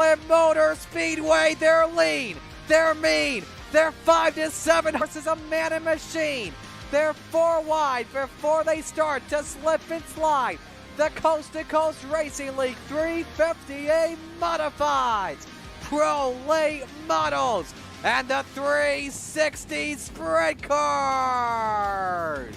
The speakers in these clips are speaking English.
Charlotte Motor Speedway. They're lean, they're mean, they're 5-7 horses, a man and machine. They're 4 wide before they start to slip and slide. The Coast to Coast Racing League 350A Modifieds, Pro Late Models, and the 360 Sprint Cars.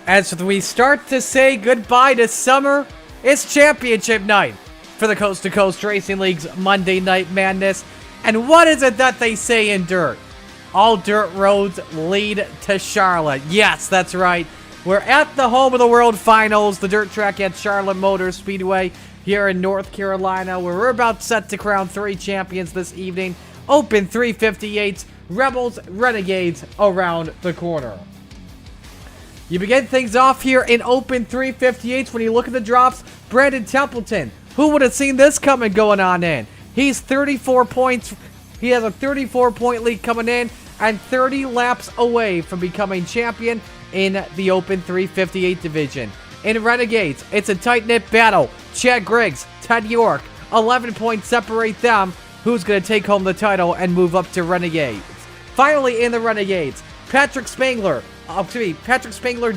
As we start to say goodbye to summer, it's championship night for the Coast to Coast Racing League's Monday Night Madness. And what is it that they say in dirt? All dirt roads lead to Charlotte. Yes, that's right. We're at the home of the World Finals, the dirt track at Charlotte Motor Speedway here in North Carolina, where we're about set to crown 3 champions this evening. Open 358s, Rebels, Renegades around the corner. You begin things off here in Open 358s. When you look at the drops, Brandon Templeton. Who would have seen this coming going on in? He's 34 points. He has a 34-point lead coming in and 30 laps away from becoming champion in the Open 358 division. In Renegades, it's a tight-knit battle. Chad Griggs, Ted York, 11 points separate them. Who's going to take home the title and move up to Renegades? Finally, in the Renegades, Patrick Spangler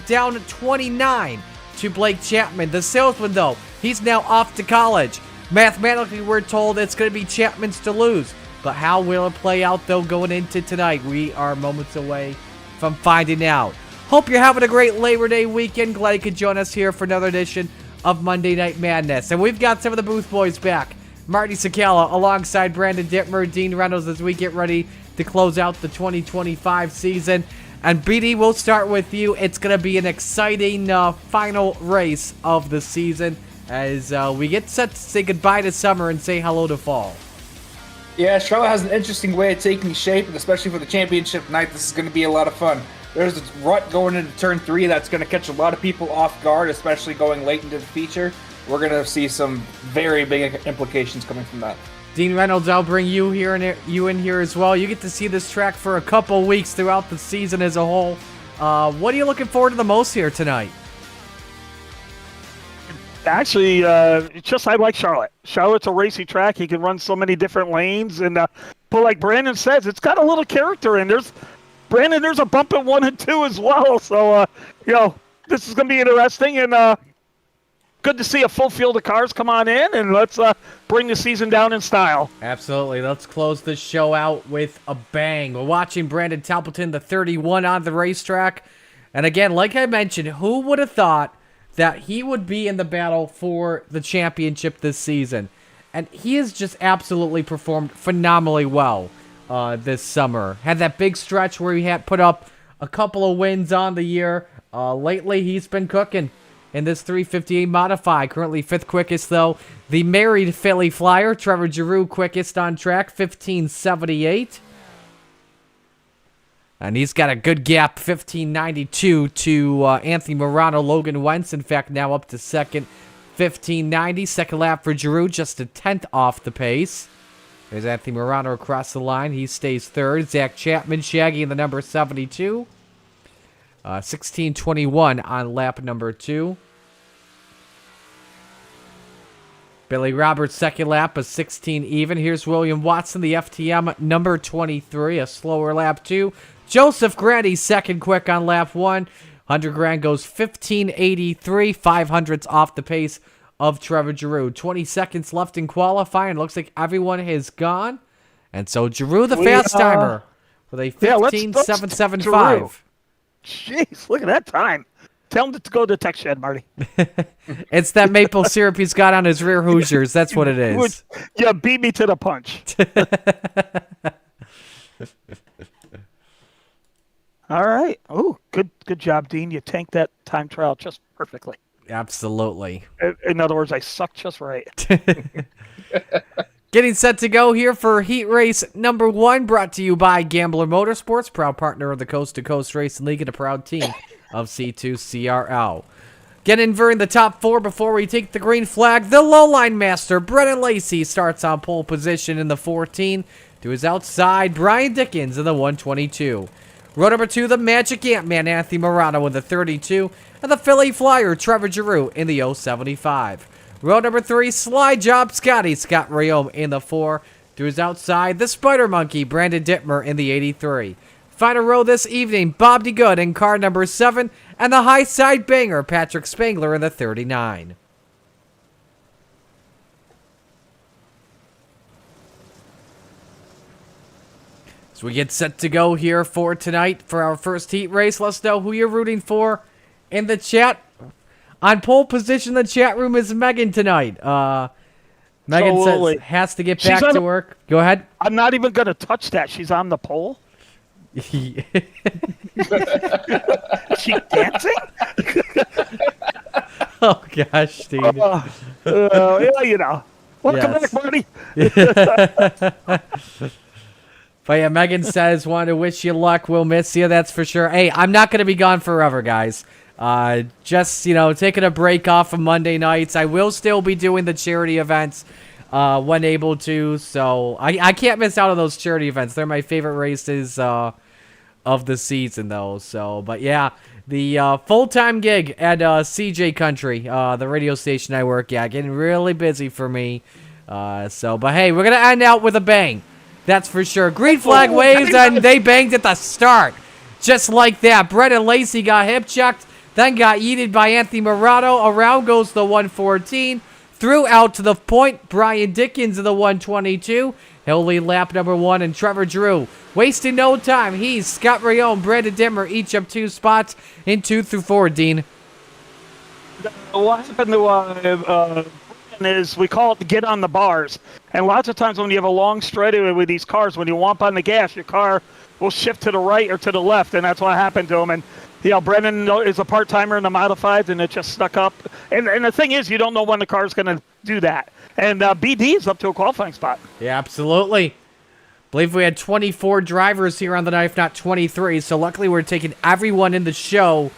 down 29 to Blake Chapman. The salesman, though, he's now off to college. Mathematically, we're told it's going to be Chapman's to lose. But how will it play out, though, going into tonight? We are moments away from finding out. Hope you're having a great Labor Day weekend. Glad you could join us here for another edition of Monday Night Madness. And we've got some of the booth boys back. Marty Sakala alongside Brandon Dittmer, Dean Reynolds, as we get ready to close out the 2025 season. And BD, we'll start with you. It's going to be an exciting final race of the season as we get set to say goodbye to summer and say hello to fall. Yeah, Charlotte has an interesting way of taking shape, and especially for the championship night, this is going to be a lot of fun. There's a rut going into turn 3 that's going to catch a lot of people off guard, especially going late into the feature. We're going to see some very big implications coming from that. Dean Reynolds, I'll bring you in here as well. You get to see this track for a couple weeks throughout the season as a whole. What are you looking forward to the most here tonight? Actually, it's just I like Charlotte. Charlotte's a racy track. He can run so many different lanes, and but like Brandon says, it's got a little character. And there's a bump at 1 and 2 as well. So this is going to be interesting, and good to see a full field of cars come on in, and let's bring the season down in style. Absolutely. Let's close the show out with a bang. We're watching Brandon Templeton, the 31, on the racetrack. And again, like I mentioned, who would have thought that he would be in the battle for the championship this season? And he has just absolutely performed phenomenally well this summer. Had that big stretch where he had put up a couple of wins on the year. Lately, he's been cooking in this 358 modified. Currently 5th quickest, though. The married Philly Flyer, Trevor Giroux, quickest on track, 15:78. And he's got a good gap, 15:92 to Anthony Morano, Logan Wentz. In fact, now up to second, 15:90. Second lap for Giroux, just a 10th off the pace. There's Anthony Morano across the line. He stays third. Zach Chapman, Shaggy in the number 72. 16:21 on lap number 2. Billy Roberts, second lap, a 16 even. Here's William Watson, the FTM number 23, a slower lap 2. Joseph Grady, second quick on lap 1. Hunter Grant goes 15:83, 500ths off the pace of Trevor Giroux. 20 seconds left in qualifying. Looks like everyone has gone. And so Giroux, the fast timer, with a 15:775. Jeez, look at that time. Tell him to go to the tech shed, Marty. It's that maple syrup he's got on his rear Hoosiers. That's what it is. Yeah, beat me to the punch. All right. Oh, good job, Dean. You tanked that time trial just perfectly. Absolutely. In other words, I sucked just right. Getting set to go here for heat race number 1, brought to you by Gambler Motorsports, proud partner of the Coast to Coast Racing League and a proud team of C2CRL. Getting in the top 4 before we take the green flag. The lowline master, Brennan Lacey, starts on pole position in the 14. To his outside, Brian Dickens in the 122. Row number 2, the Magic Ant-Man, Anthony Morano in the 32. And the Philly Flyer, Trevor Giroux in the 075. Row number 3, Slide Job Scotty, Scott Rayome in the 4. To his outside, the Spider Monkey, Brandon Dittmer in the 83. Final row this evening, Bob DeGood in car number 7. And the high side banger, Patrick Spangler in the 39. So we get set to go here for tonight for our first heat race. Let's know who you're rooting for in the chat. On pole position, the chat room is Megan tonight. Megan says has to get back to work. Go ahead. I'm not even going to touch that. She's on the pole. Is she dancing? Oh, gosh, Steve. Yeah, Welcome back, Marty. But yeah, Megan says, want to wish you luck. We'll miss you, that's for sure. Hey, I'm not going to be gone forever, guys. Just, taking a break off of Monday nights. I will still be doing the charity events when able to. So I can't miss out on those charity events. They're my favorite races of the season, though. So, but yeah, the full-time gig at CJ Country, the radio station I work at, getting really busy for me. But hey, we're going to end out with a bang. That's for sure. Green flag waves, and they banged at the start. Just like that. Brennan Lacey got hip checked, then got yeeted by Anthony Morano. Around goes the 114. Through out to the point. Brian Dickens in the 122. He'll lead lap number 1, and Trevor Giroux wasting no time. He's Scott Rayome, Brandon Dimmer, each up 2 spots in 2 through 4, Dean. What happened to is we call it get on the bars. And lots of times when you have a long straightaway with these cars, when you whomp on the gas, your car will shift to the right or to the left, and that's what happened to him. And Brennan is a part-timer in the modifieds, and it just stuck up. And the thing is, you don't know when the car's going to do that. And BD is up to a qualifying spot. Yeah, absolutely. Believe we had 24 drivers here on the night, if not 23. So luckily we're taking everyone in the show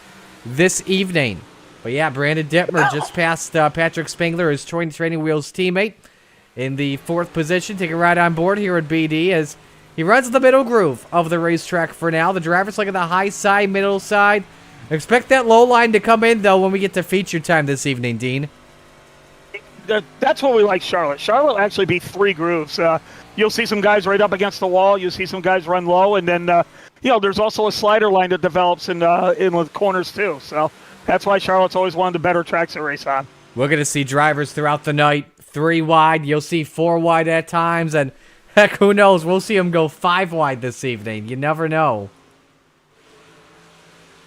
this evening. But yeah, Brandon Dittmer just passed Patrick Spangler, his Training Wheels teammate, in the 4th position. Taking a ride on board here at BD as he runs the middle groove of the racetrack for now. The drivers look at the high side, middle side. Expect that low line to come in, though, when we get to feature time this evening, Dean. That's what we like Charlotte. Charlotte will actually be 3 grooves. You'll see some guys right up against the wall. You'll see some guys run low, and then there's also a slider line that develops in the corners too. So that's why Charlotte's always one of the better tracks to race on. We're going to see drivers throughout the night, 3 wide. You'll see 4 wide at times, and heck, who knows? We'll see them go 5 wide this evening. You never know.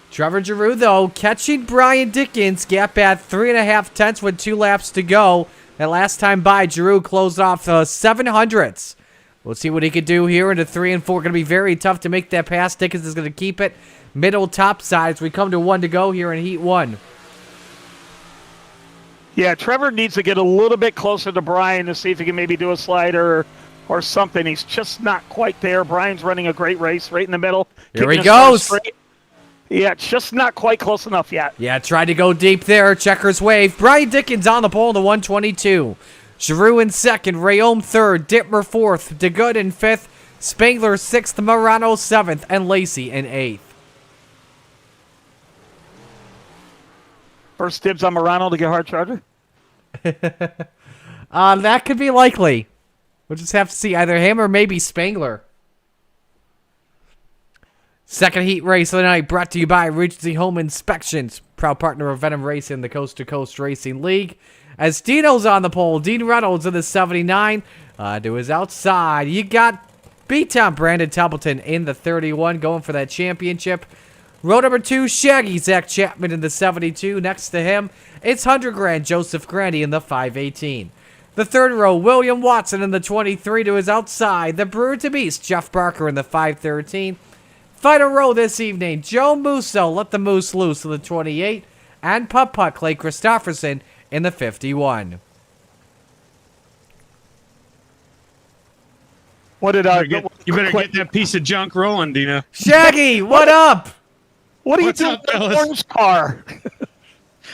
Trevor Giroux, though, catching Brian Dickens, gap at 3.5 tenths with 2 laps to go. That last time by, Giroux closed off the 700ths. We'll see what he could do here into 3 and 4. Going to be very tough to make that pass. Dickens is going to keep it middle top side as we come to 1 to go here in Heat 1. Yeah, Trevor needs to get a little bit closer to Brian to see if he can maybe do a slider or something. He's just not quite there. Brian's running a great race right in the middle. Here he goes. Yeah, just not quite close enough yet. Yeah, tried to go deep there. Checkers wave. Brian Dickens on the pole in the 122. Giroux in second. Rayome third. Dittmer fourth. DeGood in fifth. Spangler sixth. Morano seventh. And Lacey in eighth. First dibs on Morano to get hard charger? That could be likely. We'll just have to see either him or maybe Spangler. Second heat race of the night brought to you by Regency Home Inspections, proud partner of Venom Racing, the Coast to Coast Racing League. As Dino's on the pole, Dean Reynolds in the 79 to his outside. You got B-Town Brandon Templeton in the 31 going for that championship. Row number 2, Shaggy Zach Chapman in the 72. Next to him, it's 100 grand Joseph Grandy in the 518. The third row, William Watson in the 23 to his outside. The Brewer to Beast, Jeff Barker in the 513. Final row this evening, Joe Musso, let the moose loose in the 28. And Putt-Putt Clay Christopherson in the 51. What did you better get that piece of junk rolling, Dino. Shaggy, what up? What are you What's doing up, with the fellas? orange car?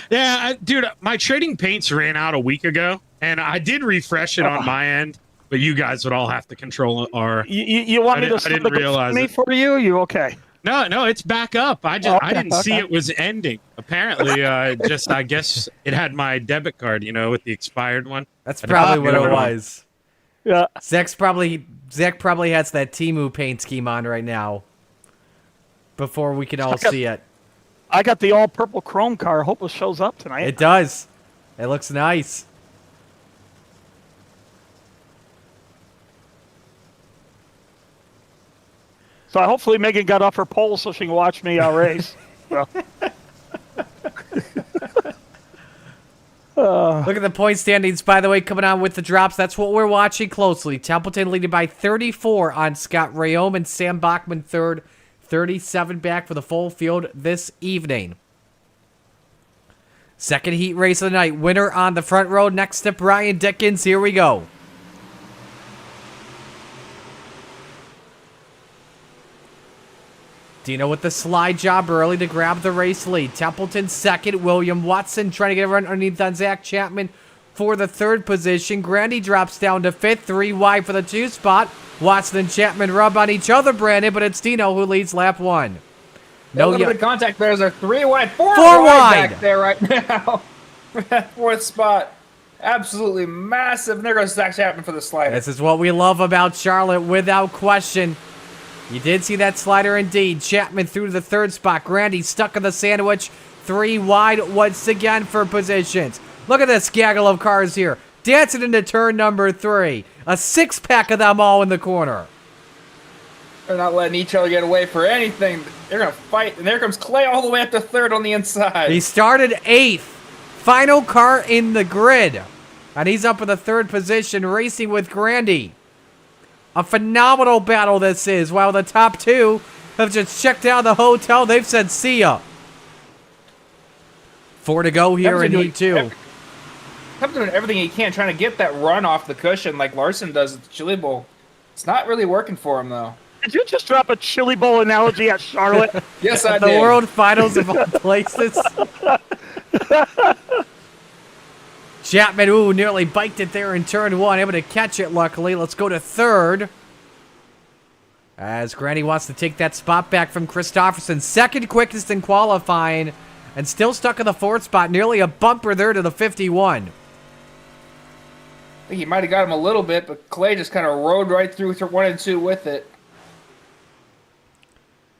Yeah, dude, my trading paints ran out a week ago, and I did refresh it on my end, but you guys would all have to control our. You want me to I didn't realize me it. for you? You okay? No, it's back up. I didn't see it was ending. Apparently, I guess it had my debit card, with the expired one. That's probably what it was. Yeah. Zach probably has that Temu paint scheme on right now. Before we can all see it. I got the all purple chrome car. Hope it shows up tonight. It does. It looks nice. So hopefully Megan got off her pole so she can watch me race. So. Look at the point standings, by the way, coming on with the drops. That's what we're watching closely. Templeton leading by 34 on Scott Rayome and Sam Bachman third. 37 back for the full field this evening. Second heat race of the night. Winner on the front row next to Brian Dickens. Here we go. Dino with the slide job early to grab the race lead. Templeton second. William Watson trying to get a run underneath on Zach Chapman for the third position. Grandy drops down to fifth. 3 wide for the 2 spot. Watson and Chapman rub on each other, Brandon, but it's Dino who leads lap 1. No, a little bit of contact there. There's 3 wide, 4 wide back there right now. Fourth spot. Absolutely massive. And there goes Zach Chapman for the slider. This is what we love about Charlotte, without question. You did see that slider indeed. Chapman through to the third spot. Grandy stuck in the sandwich. 3 wide once again for positions. Look at this gaggle of cars here. Dancing into turn number 3. A 6-pack of them all in the corner. They're not letting each other get away for anything. They're going to fight. And there comes Clay all the way up to third on the inside. He started 8th. Final car in the grid. And he's up in the third position, racing with Grandy. A phenomenal battle this is. While the top 2 have just checked out of the hotel. They've said, see ya. 4 to go here in Heat 2. Kept doing everything he can, trying to get that run off the cushion like Larson does at the Chili Bowl. It's not really working for him, though. Did you just drop a chili bowl analogy at Charlotte? Yes, I The did. World Finals of all places. Chapman, nearly biked it there in turn 1. Able to catch it, luckily. Let's go to third. As Grandy wants to take that spot back from Christopherson. Second quickest in qualifying. And still stuck in the 4th spot. Nearly a bumper there to the 51. think he might have got him a little bit, but Clay just kind of rode right through 1 and 2 with it.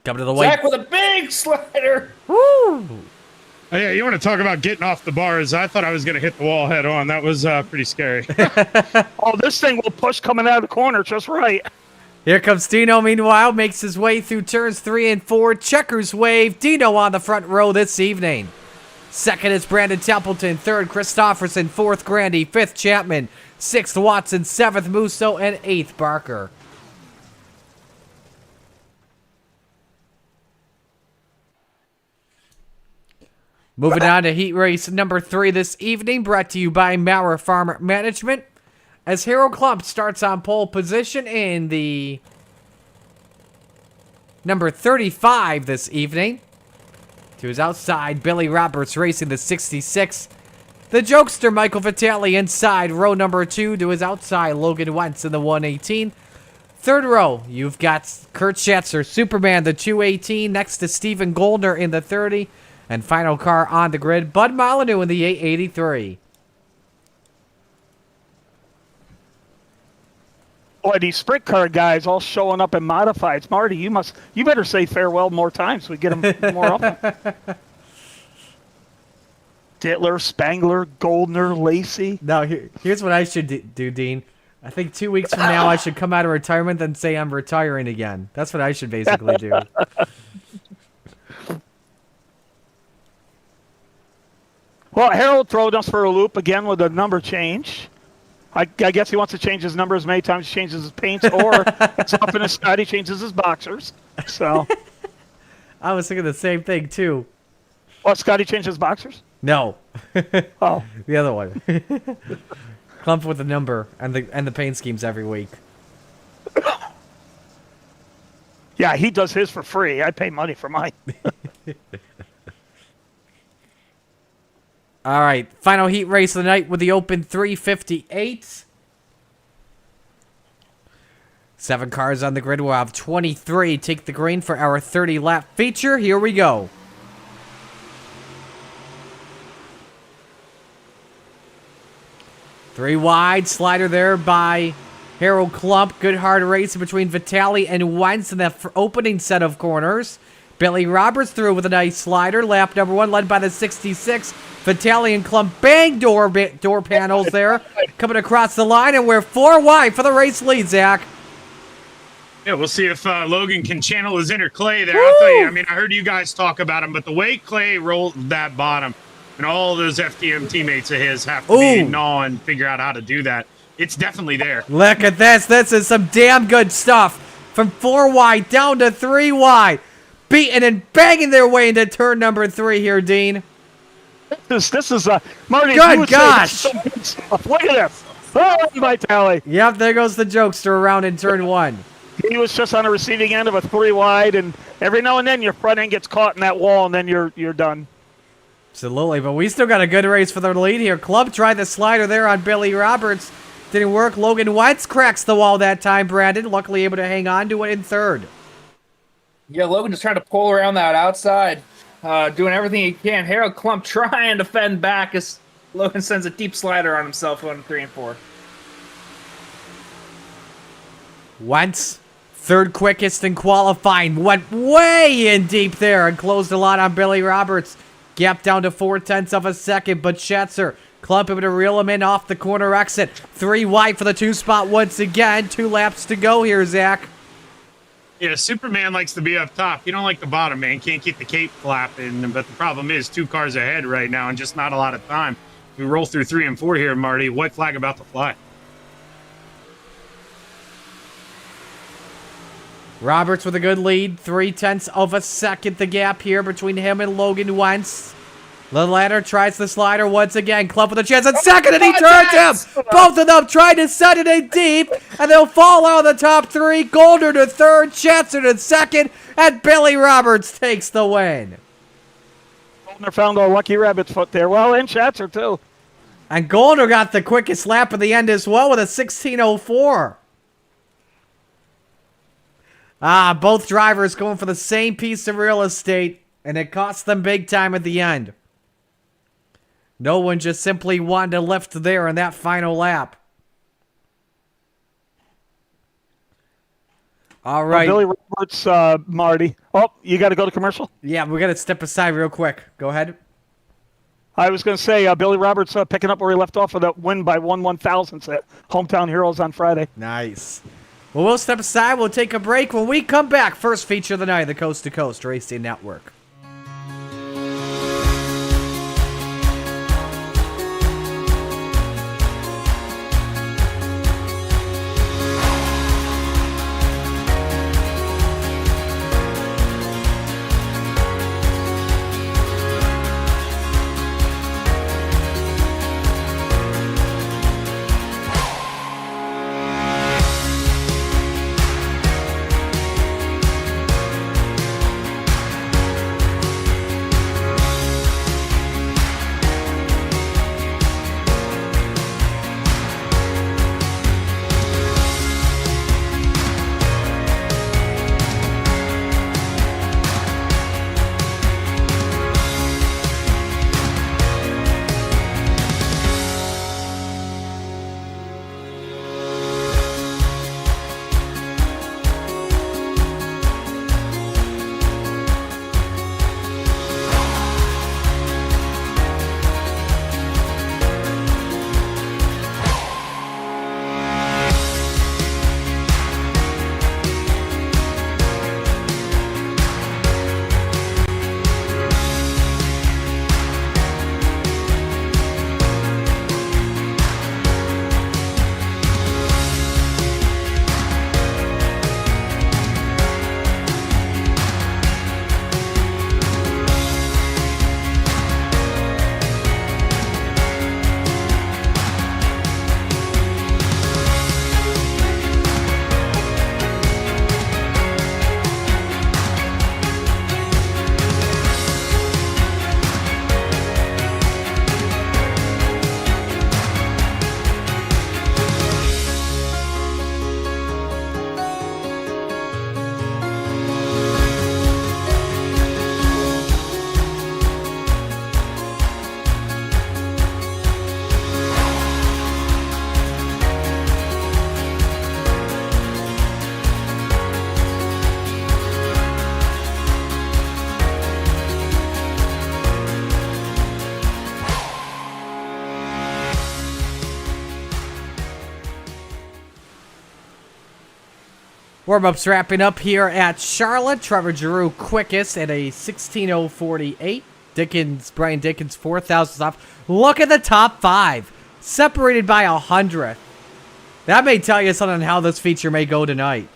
Coming to the white. Zach with a big slider. Woo! Oh, yeah, you want to talk about getting off the bars? I thought I was going to hit the wall head on. That was pretty scary. Oh, this thing will push coming out of the corner just right. Here comes Dino, meanwhile, makes his way through turns 3 and 4. Checkers wave. Dino on the front row this evening. Second is Brandon Templeton. Third, Christofferson. Fourth, Grandy. Fifth, Chapman. Sixth, Watson. Seventh, Musso. And eighth, Barker. Moving on to heat race number 3 this evening, brought to you by Maurer Farm Management. As Harold Klump starts on pole position in the number 35 this evening. To his outside, Billy Roberts racing the 66. The jokester, Michael Vitale, inside row number 2. To his outside, Logan Wentz in the 118. Third row, you've got Kurt Schatzer, Superman, the 218. Next to Stephen Goldner in the 30. And final car on the grid, Bud Molyneux in the 883. Boy, these sprint car guys all showing up in modifieds. Marty, you better say farewell more times. We get them more often. Dittler, Spangler, Goldner, Lacey. Now, here's what I should do, Dean. I think 2 weeks from now, I should come out of retirement and say I'm retiring again. That's what I should basically do. Well, Harold throwed us for a loop again with a number change. I guess he wants to change his number as many times he changes his paints, or it's up in his side, he changes his boxers. So, I was thinking the same thing, too. what, Scotty changed his boxers? No. Oh. The other one. Clump with the number and the paint schemes every week. Yeah, he does his for free. I pay money for mine. All right, final heat race of the night with the open 358. 7 cars on the grid. We'll have 23 take the green for our 30-lap feature. Here we go. Three wide, slider there by Harold Klump. Good hard race between Vitale and Wentz in the opening set of corners. Billy Roberts through with a nice slider. Lap number 1 led by the 66. Vitale and Klump bang door panels there. Coming across the line, and we're 4 wide for the race lead, Zach. Yeah, we'll see if Logan can channel his inner Clay there. I'll tell you, I mean, I heard you guys talk about him, but the way Clay rolled that bottom, and all those FDM teammates of his have to be gnaw and figure out how to do that. It's definitely there. Look at this. This is some damn good stuff. From 4 wide down to 3 wide. Beating and banging their way into turn number 3 here, Dean. This is Marty. Good gosh. Look at this. Oh, Vitale. Yep, there goes the jokester around in turn 1. He was just on the receiving end of a 3 wide, and every now and then your front end gets caught in that wall, and then you're done. Absolutely, but we still got a good race for the lead here. Club tried the slider there on Billy Roberts. Didn't work. Logan Wentz cracks the wall that time, Brandon. Luckily able to hang on to it in third. Yeah, Logan just trying to pull around that outside, doing everything he can. Harold Klump trying to fend back as Logan sends a deep slider on himself on 3 and 4. Wentz, third quickest in qualifying, went way in deep there and closed a lot on Billy Roberts. Gap down to 0.4 of a second, but Schatzer, Klump able to reel him in off the corner exit. 3 wide for the 2 spot once again. 2 laps to go here, Zach. Yeah, Superman likes to be up top. You don't like the bottom, man. Can't keep the cape flapping. But the problem is 2 cars ahead right now and just not a lot of time. We roll through 3 and 4 here, Marty. White flag about to fly. Roberts with a good lead. 0.3 of a second the gap here between him and Logan Wentz. The latter tries the slider once again. Klump with a chance at second, and he turns him. Both of them trying to set it in deep, and they'll fall out of the top 3. Goldner to third, Schatzer to second, and Billy Roberts takes the win. Goldner found a lucky rabbit's foot there. Well, and Schatzer, too. And Goldner got the quickest lap of the end as well with a 16:04. Both drivers going for the same piece of real estate, and it cost them big time at the end. No one just simply wanted to lift there in that final lap. All right. Billy Roberts, Marty. Oh, you got to go to commercial? Yeah, we're going to step aside real quick. Go ahead. I was going to say, Billy Roberts picking up where he left off with that win by 1/1000th at Hometown Heroes on Friday. Nice. Well, we'll step aside. We'll take a break. When we come back, first feature of the night, the Coast to Coast Racing Network. Warm-ups wrapping up here at Charlotte. Trevor Giroux quickest at a 16:048. Brian Dickens 4,000 off. Look at the top five, separated by 100. That may tell you something on how this feature may go tonight.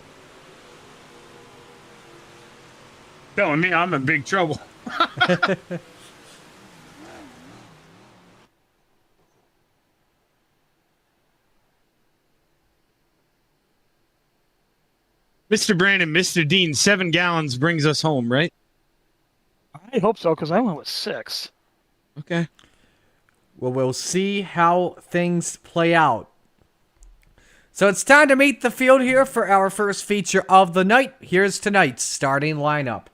Telling me I'm in big trouble. Mr. Brandon, Mr. Dean, 7 gallons brings us home, right? I hope so, because I went with 6. Okay. Well, we'll see how things play out. So it's time to meet the field here for our first feature of the night. Here's tonight's starting lineup.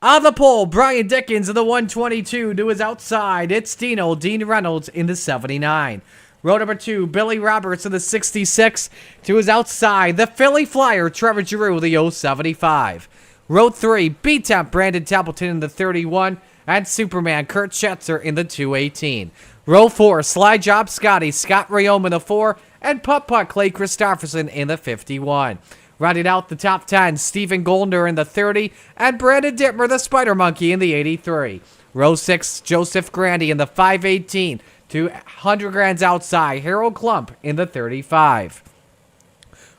On the pole, Brian Dickens in the 122 to his outside. It's Dean Reynolds in the 79. Row number 2, Billy Roberts in the 66 to his outside. The Philly Flyer, Trevor Giroux, the 075. Row 3, B-Temp, Brandon Templeton in the 31. And Superman, Kurt Schetzer in the 218. Row 4, Slide Job Scotty, Scott Rayome in the 4. And Putt-Putt, Clay Christopherson in the 51. Rounding out the top 10, Stephen Goldner in the 30. And Brandon Dittmer, the Spider Monkey, in the 83. Row 6, Joseph Grandy in the 518. 200 grands outside, Harold Klump in the 35.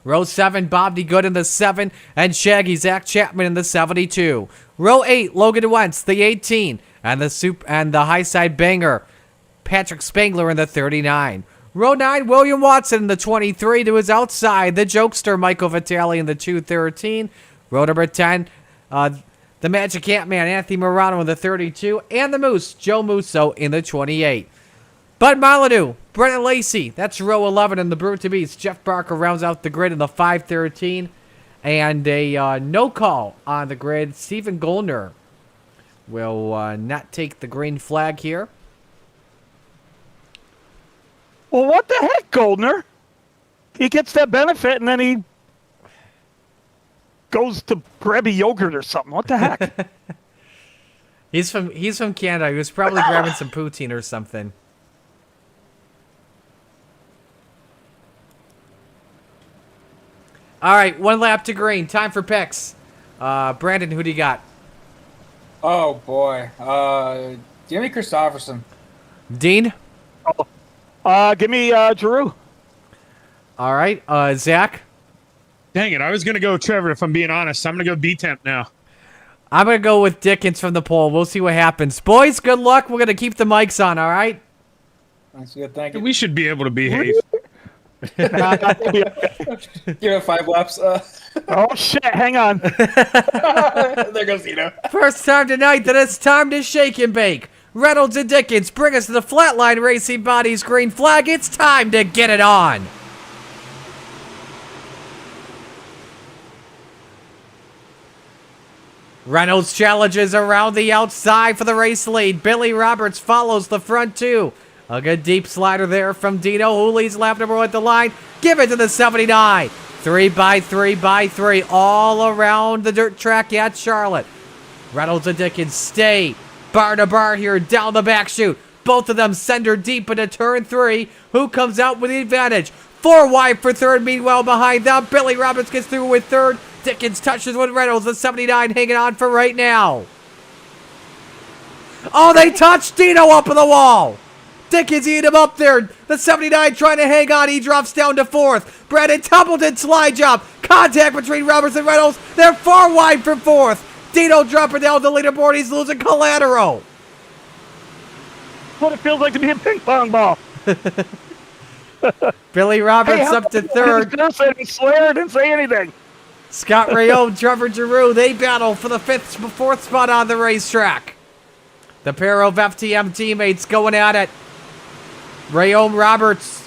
Row 7, Bob D. Good in the 7, and Shaggy Zach Chapman in the 72. Row 8, Logan Wentz, the 18, and the high side banger, Patrick Spangler in the 39. Row 9, William Watson in the 23 to his outside, the jokester Michael Vitale in the 213. Row number 10, the Magic Ant-Man, Anthony Morano in the 32, and the Moose, Joe Musso in the 28. Bud Molyneux, Brennan Lacey, that's row 11 in the Brute to Beats. Jeff Barker rounds out the grid in the 513. And a no call on the grid. Stephen Goldner will not take the green flag here. Well, what the heck, Goldner? He gets that benefit, and then he... goes to grab a yogurt or something. What the heck? He's from Canada. He was probably grabbing some poutine or something. All right, 1 lap to green. Time for picks. Brandon, who do you got? Oh boy. Jimmy Christopherson. Dean? Give me Giroux. All right, Zach? Dang it, I was going to go Trevor, if I'm being honest. I'm going to go B-Temp now. I'm going to go with Dickens from the poll. We'll see what happens. Boys, good luck. We're going to keep the mics on, all right? That's good, thank you. We should be able to behave. Give it 5 laps. Oh, shit, hang on. There goes Zeno. First time tonight that it's time to shake and bake. Reynolds and Dickens bring us to the Flatline Racing Bodies green flag. It's time to get it on. Reynolds challenges around the outside for the race lead. Billy Roberts follows the front two. A good deep slider there from Dino, who leads lap number 1 at the line. Give it to the 79. 3 by 3 by 3 all around the dirt track at Charlotte. Reynolds and Dickens stay bar to bar here down the back chute. Both of them send her deep into turn 3. Who comes out with the advantage? 4 wide for third. Meanwhile, behind them, Billy Roberts gets through with third. Dickens touches with Reynolds. The 79 hanging on for right now. Oh, they touched Dino up on the wall. Dickens eating him up there. The 79 trying to hang on. He drops down to 4th. Brandon Templeton slide job. Contact between Roberts and Reynolds. They're far wide for 4th. Dino dropping down the leaderboard. He's losing collateral. What it feels like to be a ping pong ball. Billy Roberts up to 3rd. I didn't swear. I didn't say anything. Scott Rayone, Trevor Giroux, they battle for the 4th spot on the racetrack. The pair of FTM teammates going at it. Rayone Roberts,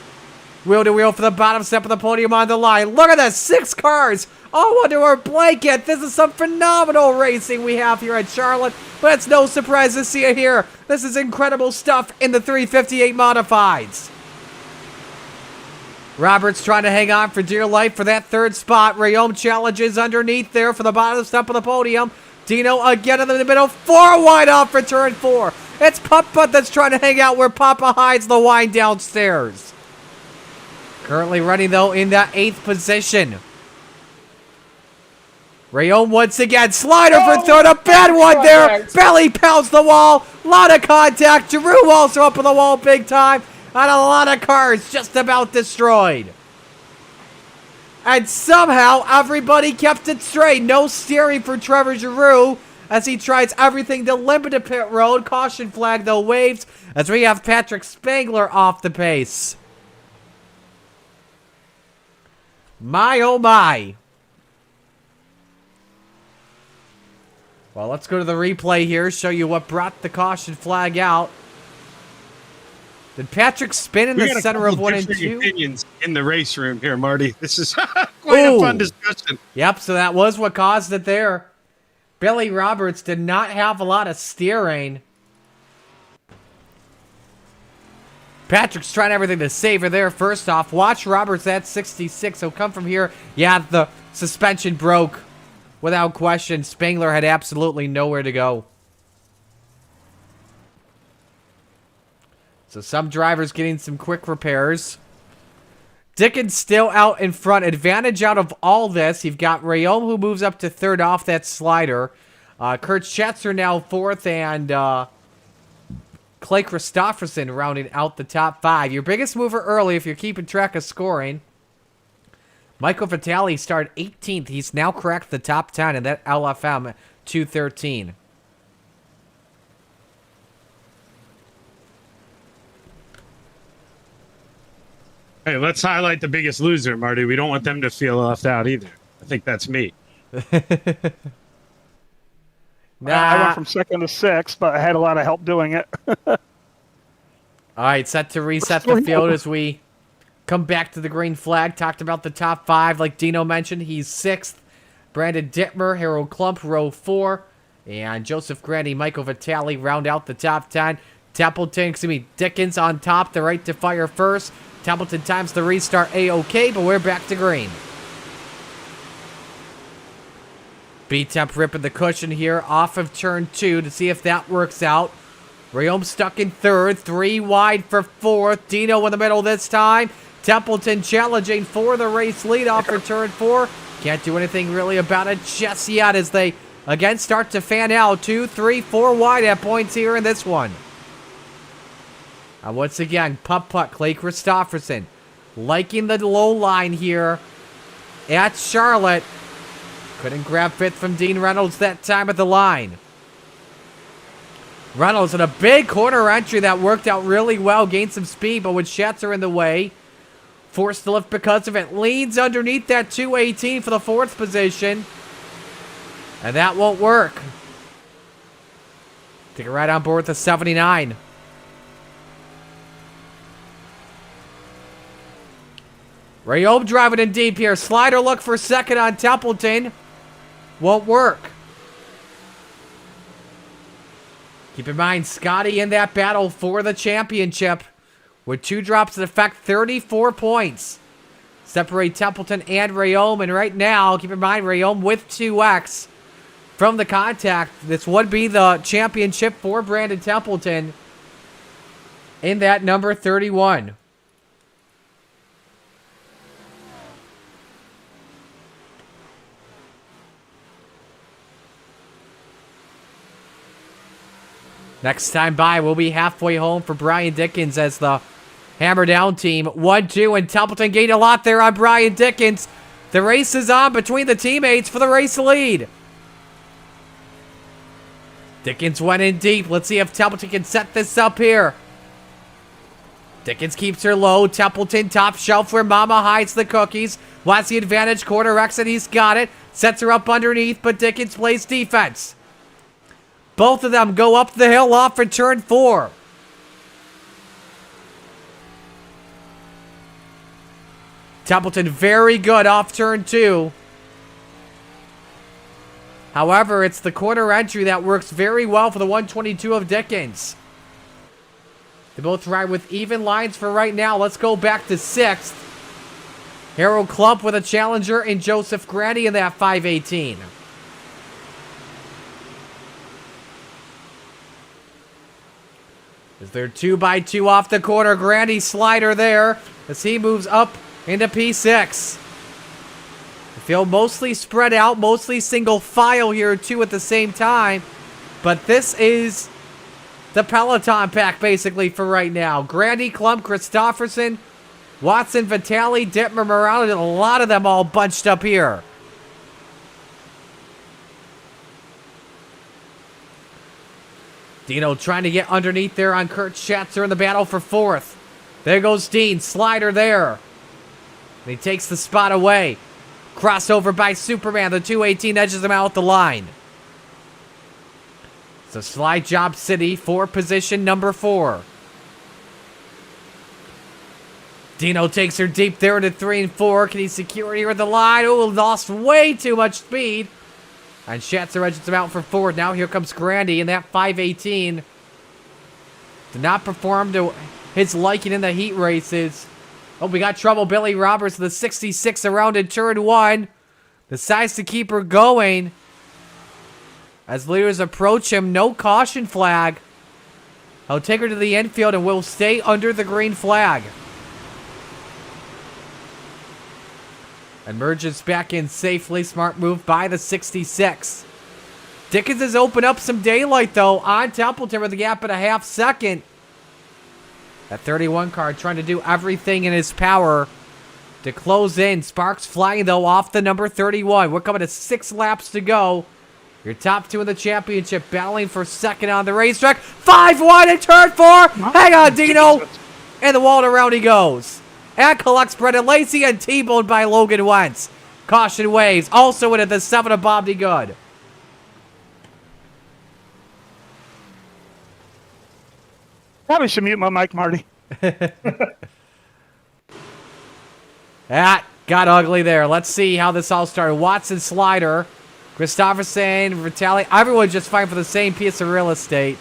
wheel to wheel for the bottom step of the podium on the line. Look at this, 6 cars all under our blanket. This is some phenomenal racing we have here at Charlotte, but it's no surprise to see it here. This is incredible stuff in the 358 Modifieds. Roberts trying to hang on for dear life for that 3rd spot. Rayome challenges underneath there for the bottom step of the podium. Dino again in the middle, 4 wide off for turn 4. It's Putt-Putt that's trying to hang out where Papa hides the wine downstairs. Currently running, though, in that 8th position. Rayome once again, slider for 3rd, a bad one there. Belly pounds the wall, lot of contact. Giroux also up on the wall big time. And a lot of cars just about destroyed. And somehow, everybody kept it straight. No steering for Trevor Giroux as he tries everything to limit a pit road. Caution flag, though, waves as we have Patrick Spangler off the pace. My, oh my. Well, let's go to the replay here, show you what brought the caution flag out. Did Patrick spin in the center of 1 and 2? Opinions in the race room here, Marty. This is quite a fun discussion. Yep, so that was what caused it there. Billy Roberts did not have a lot of steering. Patrick's trying everything to save her there. First off, watch Roberts at 66. He'll come from here. Yeah, the suspension broke. Without question, Spangler had absolutely nowhere to go. So some drivers getting some quick repairs. Dickens still out in front. Advantage out of all this. You've got Rayome who moves up to 3rd off that slider. Kurt Schatzer now 4th, and Clay Christopherson rounding out the top 5. Your biggest mover early if you're keeping track of scoring. Michael Vitale started 18th. He's now cracked the top 10 in that LFM 213. Hey, let's highlight the biggest loser, Marty. We don't want them to feel left out either. I think that's me. I went from 2nd to 6th, but I had a lot of help doing it. All right, set to reset the field as we come back to the green flag. Talked about the top 5. Like Dino mentioned, he's 6th. Brandon Dittmer, Harold Klump, row 4. And Joseph Grandy, Michael Vitale round out the top 10. Dickens on top, the right to fire first. Templeton times the restart A-OK, but we're back to green. B-Temp ripping the cushion here off of turn 2 to see if that works out. Rayom stuck in third, 3 wide for fourth. Dino in the middle this time. Templeton challenging for the race lead off for turn 4. Can't do anything really about it just yet as they again start to fan out. 2, 3, 4 wide at points here in this one. And once again, putt Clay Christopherson liking the low line here at Charlotte. Couldn't grab fifth from Dean Reynolds that time at the line. Reynolds in a big corner entry that worked out really well. Gained some speed, but with Schatzer in the way, forced to lift because of it. Leads underneath that 218 for the 4th position. And that won't work. Take it right on board with the 79. Rayom driving in deep here. Slider look for second on Templeton. Won't work. Keep in mind, Scotty in that battle for the championship with 2 drops that affect 34 points. Separate Templeton and Rayom. And right now, keep in mind, Rayom with 2x from the contact. This would be the championship for Brandon Templeton in that number 31. Next time by, we'll be halfway home for Brian Dickens as the hammer down team. 1-2, and Templeton gained a lot there on Brian Dickens. The race is on between the teammates for the race lead. Dickens went in deep. Let's see if Templeton can set this up here. Dickens keeps her low. Templeton top shelf where Mama hides the cookies. Wants the advantage. Quarter exit. He's got it. Sets her up underneath, but Dickens plays defense. Both of them go up the hill off for turn 4. Templeton very good off turn 2. However, it's the corner entry that works very well for the 122 of Dickens. They both ride with even lines for right now. Let's go back to 6th. Harold Klump with a challenger and Joseph Grandy in that 518. Is there 2x2 off the corner? Grandy slider there as he moves up into P6. The field mostly spread out, mostly single file here, 2 at the same time. But this is the Peloton pack basically for right now. Grandy, Klump, Christopherson, Watson, Vitale, Dittmer, Morales, a lot of them all bunched up here. Dino trying to get underneath there on Kurt Schatzer in the battle for 4th. There goes Dean. Slider there. And he takes the spot away. Crossover by Superman. The 218 edges him out the line. So Slide Job City for position number 4. Dino takes her deep there into 3 and 4. Can he secure it here at the line? Oh, lost way too much speed. And Schatzer edges him out for 4. Now here comes Grandy in that 518. Did not perform to his liking in the heat races. Oh, we got trouble. Billy Roberts, the 66 around in turn 1. Decides to keep her going. As leaders approach him, no caution flag. He'll take her to the infield and will stay under the green flag. Emerges back in safely. Smart move by the 66. Dickens has opened up some daylight, though, on Templeton with a gap at a half second. That 31 car trying to do everything in his power to close in. Sparks flying, though, off the number 31. We're coming to 6 laps to go. Your top 2 in the championship battling for second on the racetrack. 5 wide in turn 4. Hang on, Dino. And the wall around he goes. And collects Brendan Lacey and T-boned by Logan Wentz. Caution waves. Also in at the 7 of Bob D. Good. Probably should mute my mic, Marty. That got ugly there. Let's see how this all started. Watson slider. Christopherson, Vitale. Everyone just fighting for the same piece of real estate.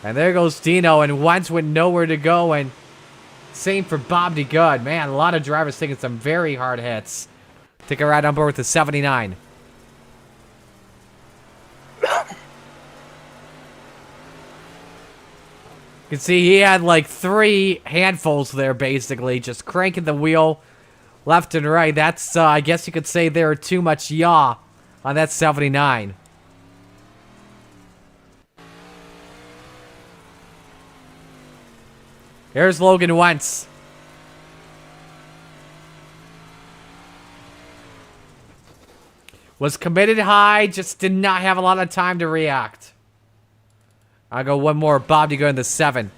And there goes Dino, and Wentz went nowhere to go. And same for Bob D. Good. Man, a lot of drivers taking some very hard hits. Take a ride on board with the 79. can see he had like 3 handfuls there, basically, just cranking the wheel left and right. That's, I guess you could say there are too much yaw on that 79. Here's Logan Wentz. Was committed high, just did not have a lot of time to react. I'll go one more. Bob to go in the 7.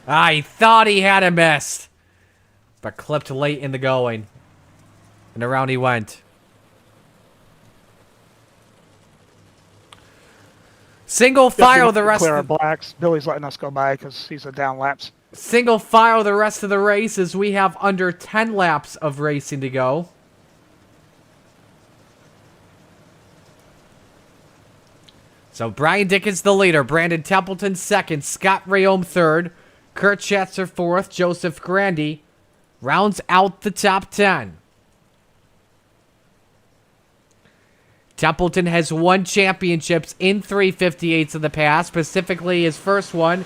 He thought he had a miss, but clipped late in the going. And around he went. Single file the rest Clear our of blacks. Billy's letting us go by because he's a down laps. Single file the rest of the race as we have under 10 laps of racing to go. So Brian Dickens the leader, Brandon Templeton second, Scott Rayome third, Kurt Schatzer fourth, Joseph Grandy rounds out the top 10. Templeton has won championships in 358s in the past, specifically his first one,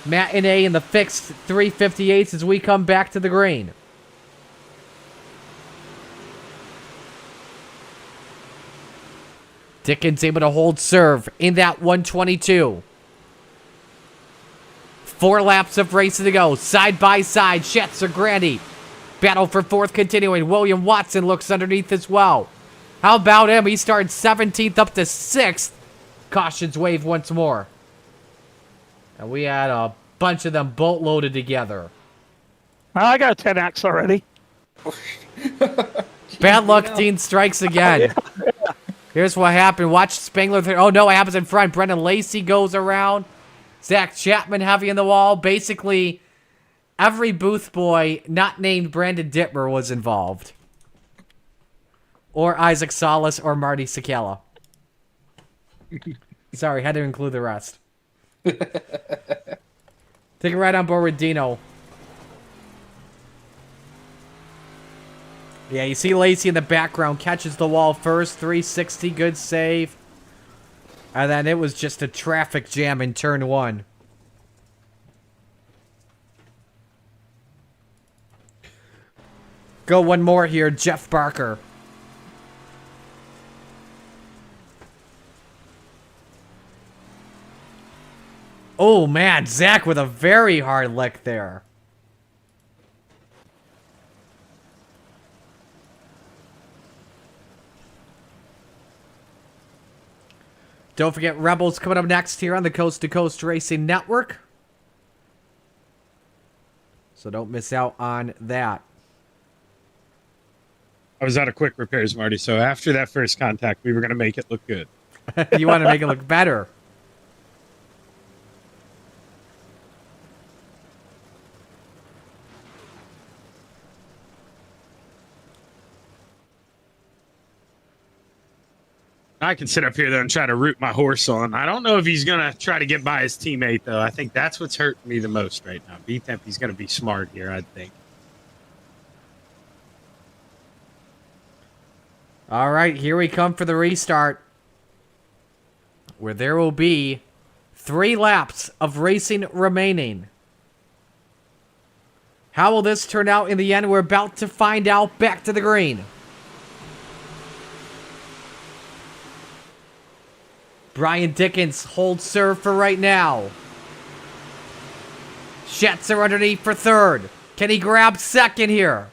matinee in the fixed 358s as we come back to the green. Dickens able to hold serve in that 122. 4 laps of racing to go, side by side, Schatzer, Grandy. Battle for 4th continuing, William Watson looks underneath as well. How about him? He started 17th up to 6th. Cautions wave once more. And we had a bunch of them boat loaded together. I got a 10X already. Bad luck, Dean strikes again. Here's what happened. Watch Spangler. Oh, no, it happens in front. Brendan Lacey goes around. Zach Chapman heavy in the wall. Basically, every booth boy not named Brandon Dittmer was involved. Or Isaac Salas or Marty Sakala. Sorry, had to include the rest. Take it right on board with Dino. Yeah, you see Lacey in the background. Catches the wall first. 360, good save. And then it was just a traffic jam in turn 1. Go one more here. Jeff Barker. Oh, man. Zach with a very hard lick there. Don't forget Rebels coming up next here on the Coast to Coast Racing Network. So don't miss out on that. I was out of quick repairs, Marty. So after that first contact, we were going to make it look good. You want to make it look better. I can sit up here, though, and try to root my horse on. I don't know if he's going to try to get by his teammate, though. I think that's what's hurting me the most right now. B-Temp, he's going to be smart here, I think. All right, here we come for the restart. Where there will be 3 laps of racing remaining. How will this turn out in the end? We're about to find out. Back to the green. Brian Dickens holds serve for right now. Schatzer underneath for third. Can he grab second here?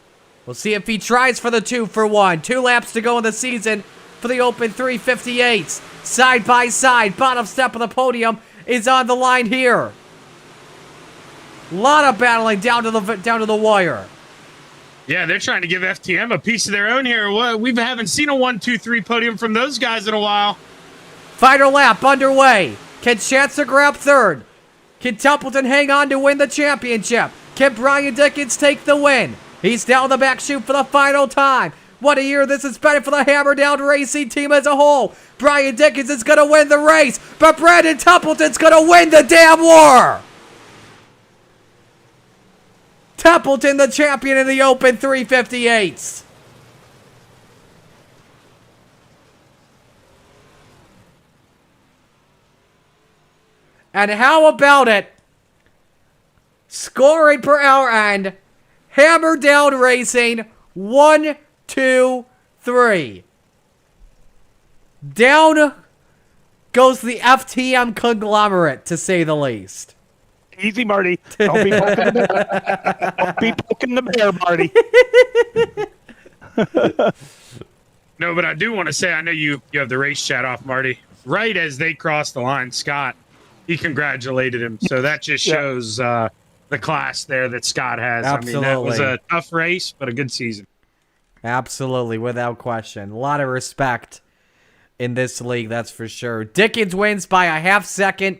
We'll see if he tries for the 2 for 1. 2 laps to go in the season for the Open 358s. Side by side, bottom step of the podium is on the line here. A lot of battling down to the wire. Yeah, they're trying to give FTM a piece of their own here. We haven't seen a 1-2-3 podium from those guys in a while. Final lap underway. Can Schatzer grab third? Can Templeton hang on to win the championship? Can Brian Dickens take the win? He's down the back chute for the final time. What a year this has been for the Hammer Down Racing team as a whole. Brian Dickens is going to win the race, but Brandon Templeton's going to win the damn war. Templeton the champion in the Open 358s. And how about it? Scoring per hour and Hammer Down Racing 1, 2, 3. Down goes the FTM conglomerate, to say the least. Easy, Marty. Don't be poking the bear. Don't be poking the bear, Marty. No, but I do want to say, I know you have the race chat off, Marty. Right as they crossed the line, Scott, he congratulated him. So that just shows the class there that Scott has. Absolutely. I mean, that was a tough race, but a good season. Absolutely, without question. A lot of respect in this league, that's for sure. Dickens wins by a half second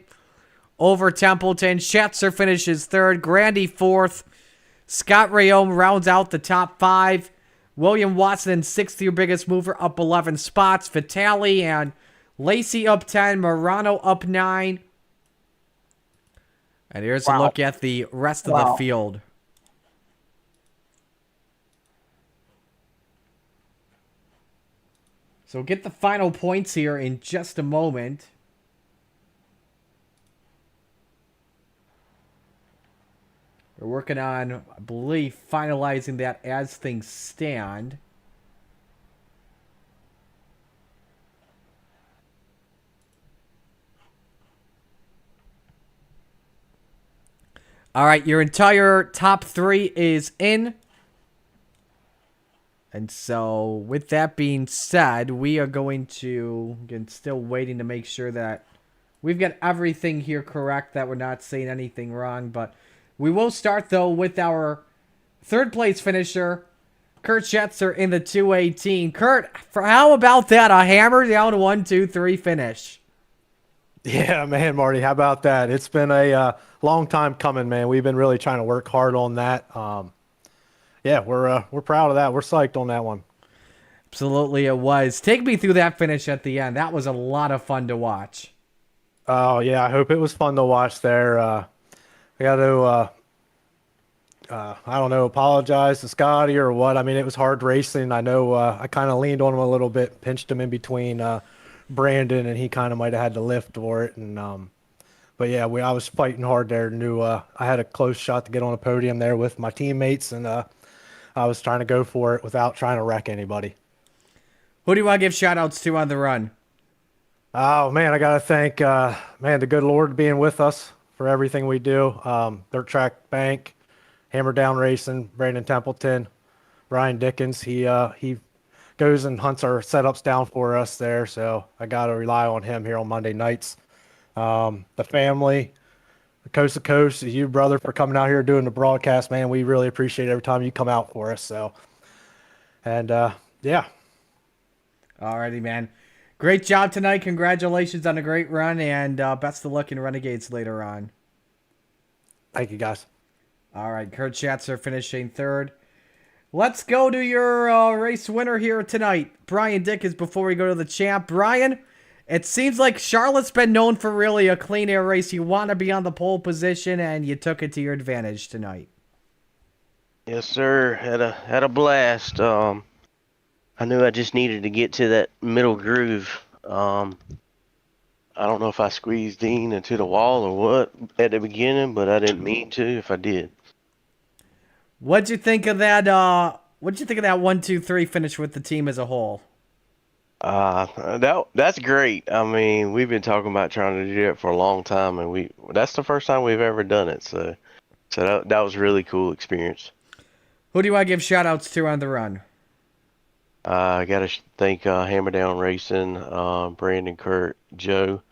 over Templeton. Schatzer finishes third. Grandy fourth. Scott Rayome rounds out the top 5. William Watson in sixth, your biggest mover, up 11 spots. Vitale and Lacey up 10. Morano up 9. And here's a look at the rest of the field. So we'll get the final points here in just a moment. We're working on, I believe, finalizing that as things stand. All right, your entire top 3 is in. And so, with that being said, we are going to, again, still waiting to make sure that we've got everything here correct, that we're not saying anything wrong. But we will start, though, with our third place finisher, Kurt Schatzer in the 218. Kurt, how about that? A hammer down 1, 2, 3 finish. Yeah, man, Marty, how about that? It's been a long time coming, man. We've been really trying to work hard on that. Yeah, we're proud of that. We're psyched on that one. Absolutely, it was. Take me through that finish at the end. That was a lot of fun to watch. Oh, yeah, I hope it was fun to watch there. I got to, I don't know, apologize to Scotty or what. I mean, it was hard racing. I know I kind of leaned on him a little bit, pinched him in between Brandon, and he kind of might have had to lift for it. And but yeah, I was fighting hard there. Knew I had a close shot to get on a podium there with my teammates, and I was trying to go for it without trying to wreck anybody. Who do you want to give shout-outs to on the run? Oh, man, I got to thank, man, the good Lord being with us for everything we do. Dirt Track Bank, Hammer Down Racing, Brandon Templeton, Brian Dickens. He goes and hunts our setups down for us there, so I got to rely on him here on Monday nights. The family, coast to coast, you, brother, for coming out here doing the broadcast, man. We really appreciate every time you come out for us. So, and yeah. Alrighty, man. Great job tonight. Congratulations on a great run, and best of luck in Renegades later on. Thank you, guys. All right, Kurt Schatzer finishing third. Let's go to your race winner here tonight, Brian Dickens, before we go to the champ. Brian, it seems like Charlotte's been known for really a clean air race. You want to be on the pole position, and you took it to your advantage tonight. Yes, sir. Had a blast. I knew I just needed to get to that middle groove. I don't know if I squeezed Dean into the wall or what at the beginning, but I didn't mean to if I did. What'd you think of that? What'd you think of that 1, 2, 3 finish with the team as a whole? That's great. I mean, we've been talking about trying to do it for a long time, and that's the first time we've ever done it. So that was a really cool experience. Who do you want to give shout outs to on the run? I got to thank Hammer Down Racing, Brandon, Kurt, Joe,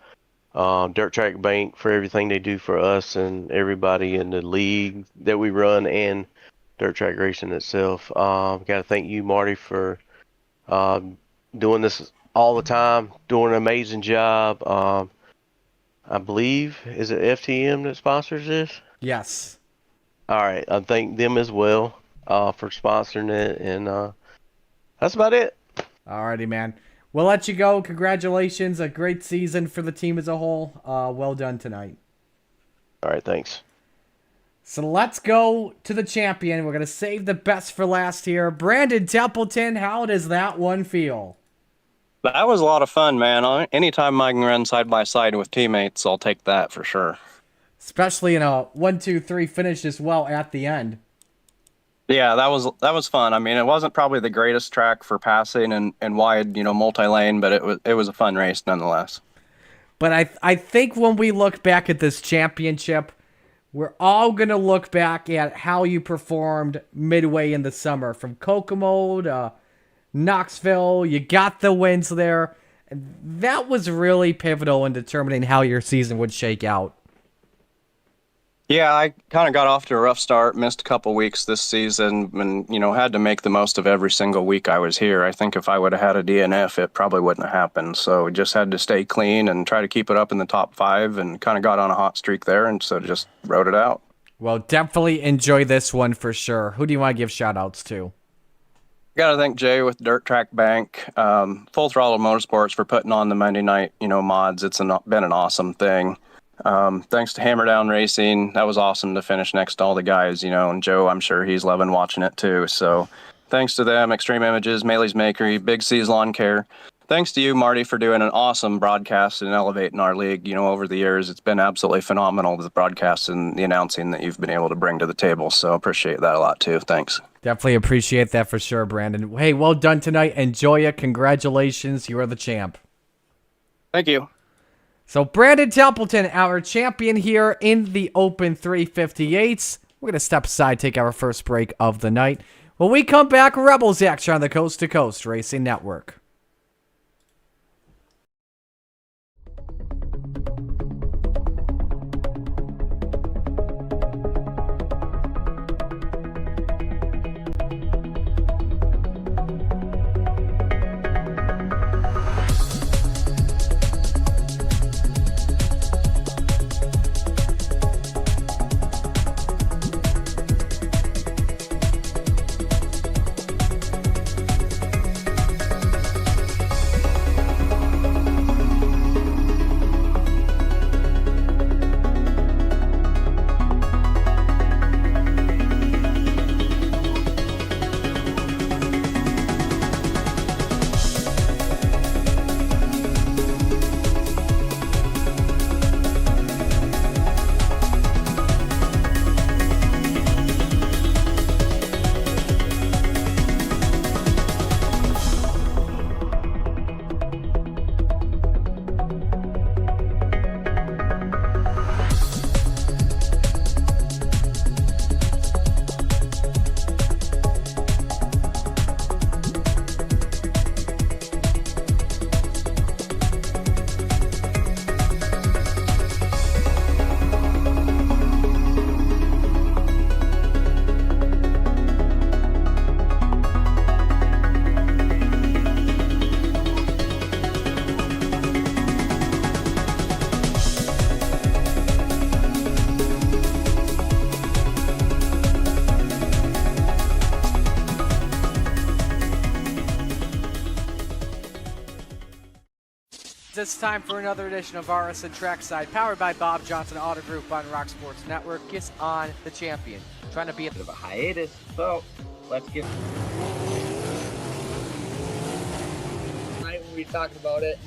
Dirt Track Bank for everything they do for us and everybody in the league that we run and Dirt Track Racing itself. Got to thank you, Marty, for doing this all the time, doing an amazing job. I believe, is it FTM that sponsors this? Yes. All right. I thank them as well for sponsoring it, and that's about it. Alrighty, man. We'll let you go. Congratulations. A great season for the team as a whole. Well done tonight. All right, thanks. So let's go to the champion. We're going to save the best for last here. Brandon Templeton, how does that one feel? That was a lot of fun, man. Anytime I can run side by side with teammates, I'll take that for sure. Especially in a 1-2-3 finish as well at the end. Yeah, that was fun. I mean, it wasn't probably the greatest track for passing and wide, multi-lane, but it was a fun race nonetheless. But I think when we look back at this championship, we're all going to look back at how you performed midway in the summer. From Kokomo to Knoxville, you got the wins there. And that was really pivotal in determining how your season would shake out. Yeah, I kind of got off to a rough start, missed a couple weeks this season, and had to make the most of every single week I was here. I think if I would have had a DNF, it probably wouldn't have happened. So just had to stay clean and try to keep it up in the top 5, and kind of got on a hot streak there, and so just rode it out. Well, definitely enjoy this one for sure. Who do you want to give shout outs to? Got to thank Jay with Dirt Track Bank, Full Throttle Motorsports for putting on the Monday night, mods. It's been an awesome thing. Thanks to Hammer Down Racing. That was awesome to finish next to all the guys, and Joe, I'm sure he's loving watching it too. So thanks to them, Extreme Images, Maley's Makery, Big C's Lawn Care. Thanks to you, Marty, for doing an awesome broadcast and elevating our league. Over the years, it's been absolutely phenomenal, the broadcast and the announcing that you've been able to bring to the table. So appreciate that a lot too. Thanks. Definitely appreciate that for sure, Brandon. Hey, well done tonight. Enjoy it. Congratulations. You are the champ. Thank you. So Brandon Templeton, our champion here in the Open 358s. We're going to step aside, take our first break of the night. When we come back, Rebels action on the Coast to Coast Racing Network. It's time for another edition of RSN Trackside, powered by Bob Johnson Auto Group on Rock Sports Network. Kiss on the champion. Trying to be a bit of a hiatus, so let's get tonight when we talked about it.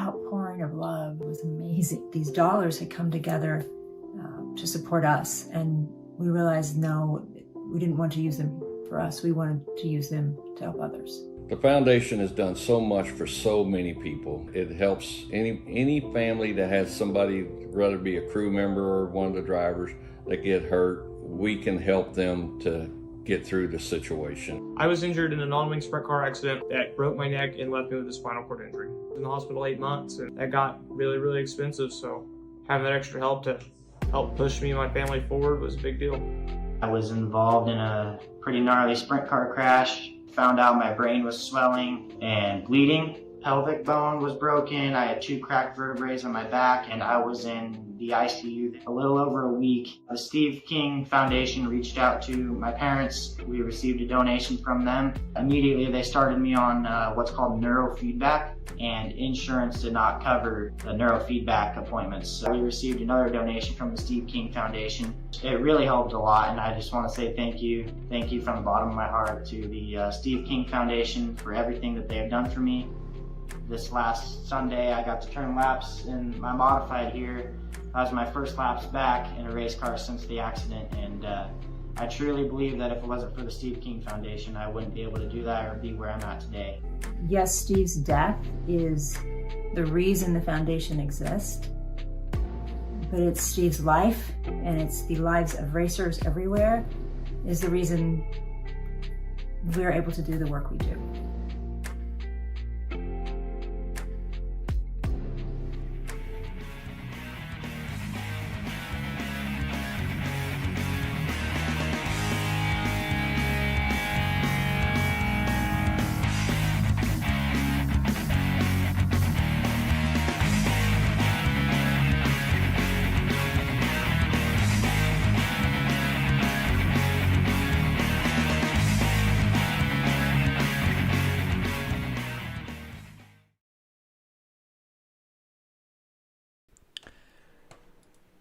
outpouring of love. It was amazing. These dollars had come together to support us, and we realized, no, we didn't want to use them for us. We wanted to use them to help others. The foundation has done so much for so many people. It helps any family that has somebody, whether it be a crew member or one of the drivers, that get hurt. We can help them to get through the situation. I was injured in a non-wing sprint car accident that broke my neck and left me with a spinal cord injury. I was in the hospital 8 months, and that got really, really expensive. So having that extra help to help push me and my family forward was a big deal. I was involved in a pretty gnarly sprint car crash. Found out my brain was swelling and bleeding. Pelvic bone was broken. I had 2 cracked vertebrae on my back, and I was in the ICU a little over a week. The Steve King Foundation reached out to my parents. We received a donation from them. Immediately, they started me on what's called neurofeedback, and insurance did not cover the neurofeedback appointments. So we received another donation from the Steve King Foundation. It really helped a lot, and I just want to say thank you. Thank you from the bottom of my heart to the Steve King Foundation for everything that they have done for me. This last Sunday, I got to turn laps in my modified here. That was my first laps back in a race car since the accident, and I truly believe that if it wasn't for the Steve King Foundation, I wouldn't be able to do that or be where I'm at today. Yes, Steve's death is the reason the foundation exists, but it's Steve's life, and it's the lives of racers everywhere, is the reason we're able to do the work we do.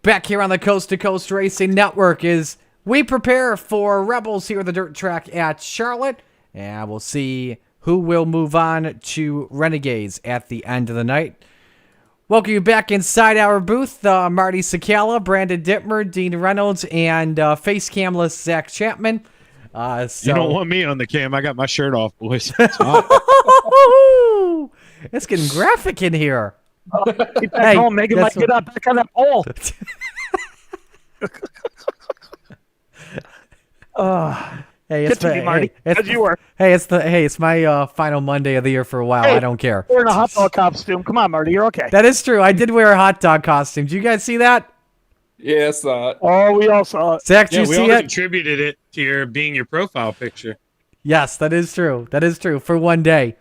Back here on the Coast to Coast Racing Network as we prepare for Rebels here at the dirt track at Charlotte. And we'll see who will move on to Renegades at the end of the night. Welcome you back inside our booth. Marty Sakala, Brandon Dittmer, Dean Reynolds, and face camless Zach Chapman. You don't want me on the cam. I got my shirt off, boys. It's getting graphic in here. Keep that home. Megan might get up back on that pole. Hey, it's Continue, Marty. As you were. It's my final Monday of the year for a while. Hey, I don't care. We're in a hot dog costume. Come on, Marty. You're okay. That is true. I did wear a hot dog costume. Did you guys see that? Yeah, I saw it. Oh, we all saw it. Zach, did you see we all it? contributed it to your profile picture. Yes, that is true. That is true. For one day.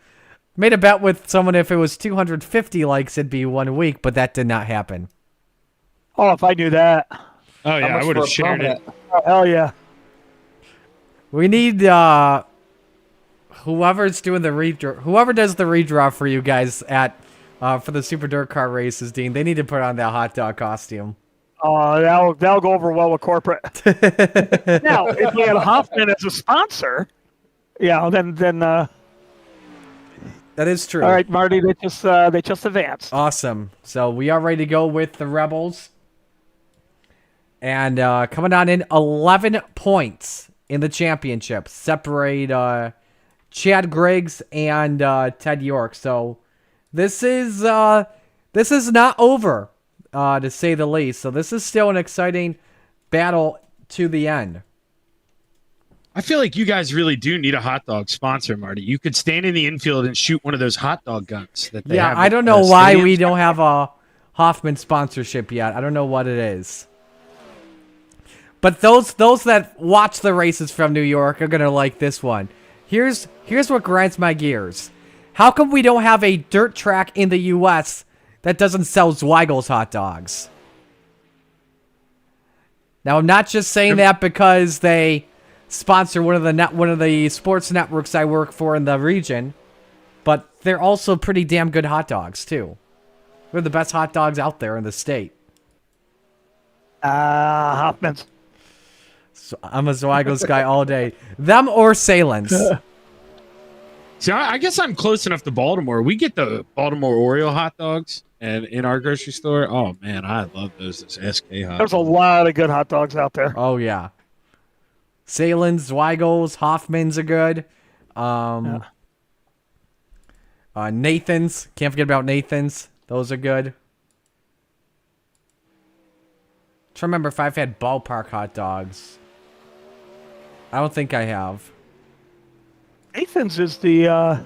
Made a bet with someone if it was 250 likes, it'd be 1 week, but that did not happen. Oh, if I knew that. Oh, yeah, I would have shared it. Oh, hell yeah. We need whoever's doing the redraw, whoever does the redraw for you guys at for the Super Dirt Car races, Dean. They need to put on that hot dog costume. Oh, that'll go over well with corporate. Now, if we had Hoffman as a sponsor, yeah, then. That is true. All right, Marty, they just advanced. Awesome. So we are ready to go with the Rebels. And coming on in 11 points in the championship. Separate Chad Griggs and Ted York. So this is not over, to say the least. So this is still an exciting battle to the end. I feel like you guys really do need a hot dog sponsor, Marty. You could stand in the infield and shoot one of those hot dog guns that they have. I don't know why we don't have a Hoffman sponsorship yet. I don't know what it is. But those that watch the races from New York are going to like this one. Here's what grinds my gears. How come we don't have a dirt track in the U.S. that doesn't sell Zweigel's hot dogs? Now, I'm not just saying that because they sponsor one of the sports networks I work for in the region, but they're also pretty damn good hot dogs too. They're the best hot dogs out there in the state. Hoffman's. So I'm a Zweigel's guy all day. Them or Salen's. See, I guess I'm close enough to Baltimore. We get the Baltimore Oreo hot dogs and in our grocery store. Oh man, I love those SK hot There's a dogs. lot of good hot dogs out there. Oh, yeah. Salen's, Zweigel's, Hoffman's are good. Nathan's. Can't forget about Nathan's. Those are good. Trying to remember if I've had ballpark hot dogs. I don't think I have. Nathan's is their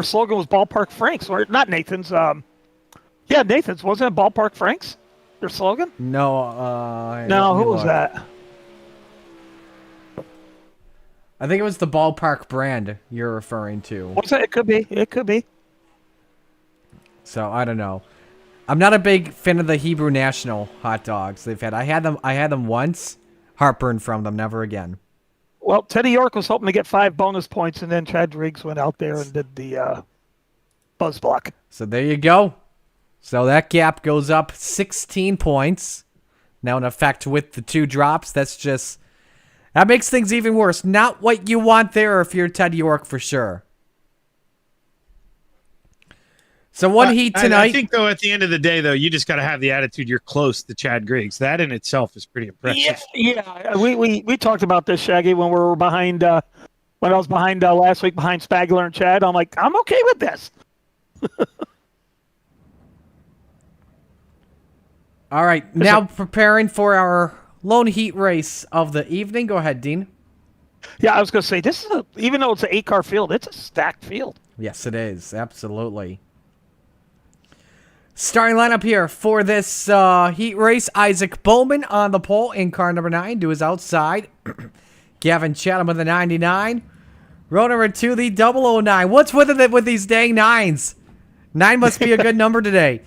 slogan was Ballpark Franks, or not Nathan's. Yeah, Nathan's, wasn't it Ballpark Franks? Their slogan? No, No, who was that? I think it was the ballpark brand you're referring to. Was it? It could be. It could be. So I don't know. I'm not a big fan of the Hebrew National hot dogs they've had. I had them once. Heartburn from them. Never again. Well, Teddy York was hoping to get 5 bonus points, and then Chad Driggs went out there and did the buzz block. So there you go. So that gap goes up 16 points. Now in effect with the 2 drops. That makes things even worse. Not what you want there if you're Teddy York for sure. So one heat tonight. I think, though, at the end of the day, though, you just got to have the attitude you're close to Chad Griggs. That in itself is pretty impressive. Yeah. We talked about this, Shaggy, when we were behind. When I was behind last week behind Spagler and Chad. I'm like, I'm okay with this. All right, now preparing for our lone heat race of the evening. Go ahead, Dean. Yeah, I was going to say, this is even though it's an 8-car field, it's a stacked field. Yes, it is. Absolutely. Starting lineup here for this heat race. Isaac Bowman on the pole in car number 9 to his outside. Gavin Chatham with the 99. Row number 2, the 009. What's with it with these dang 9s? 9 must be a good number today.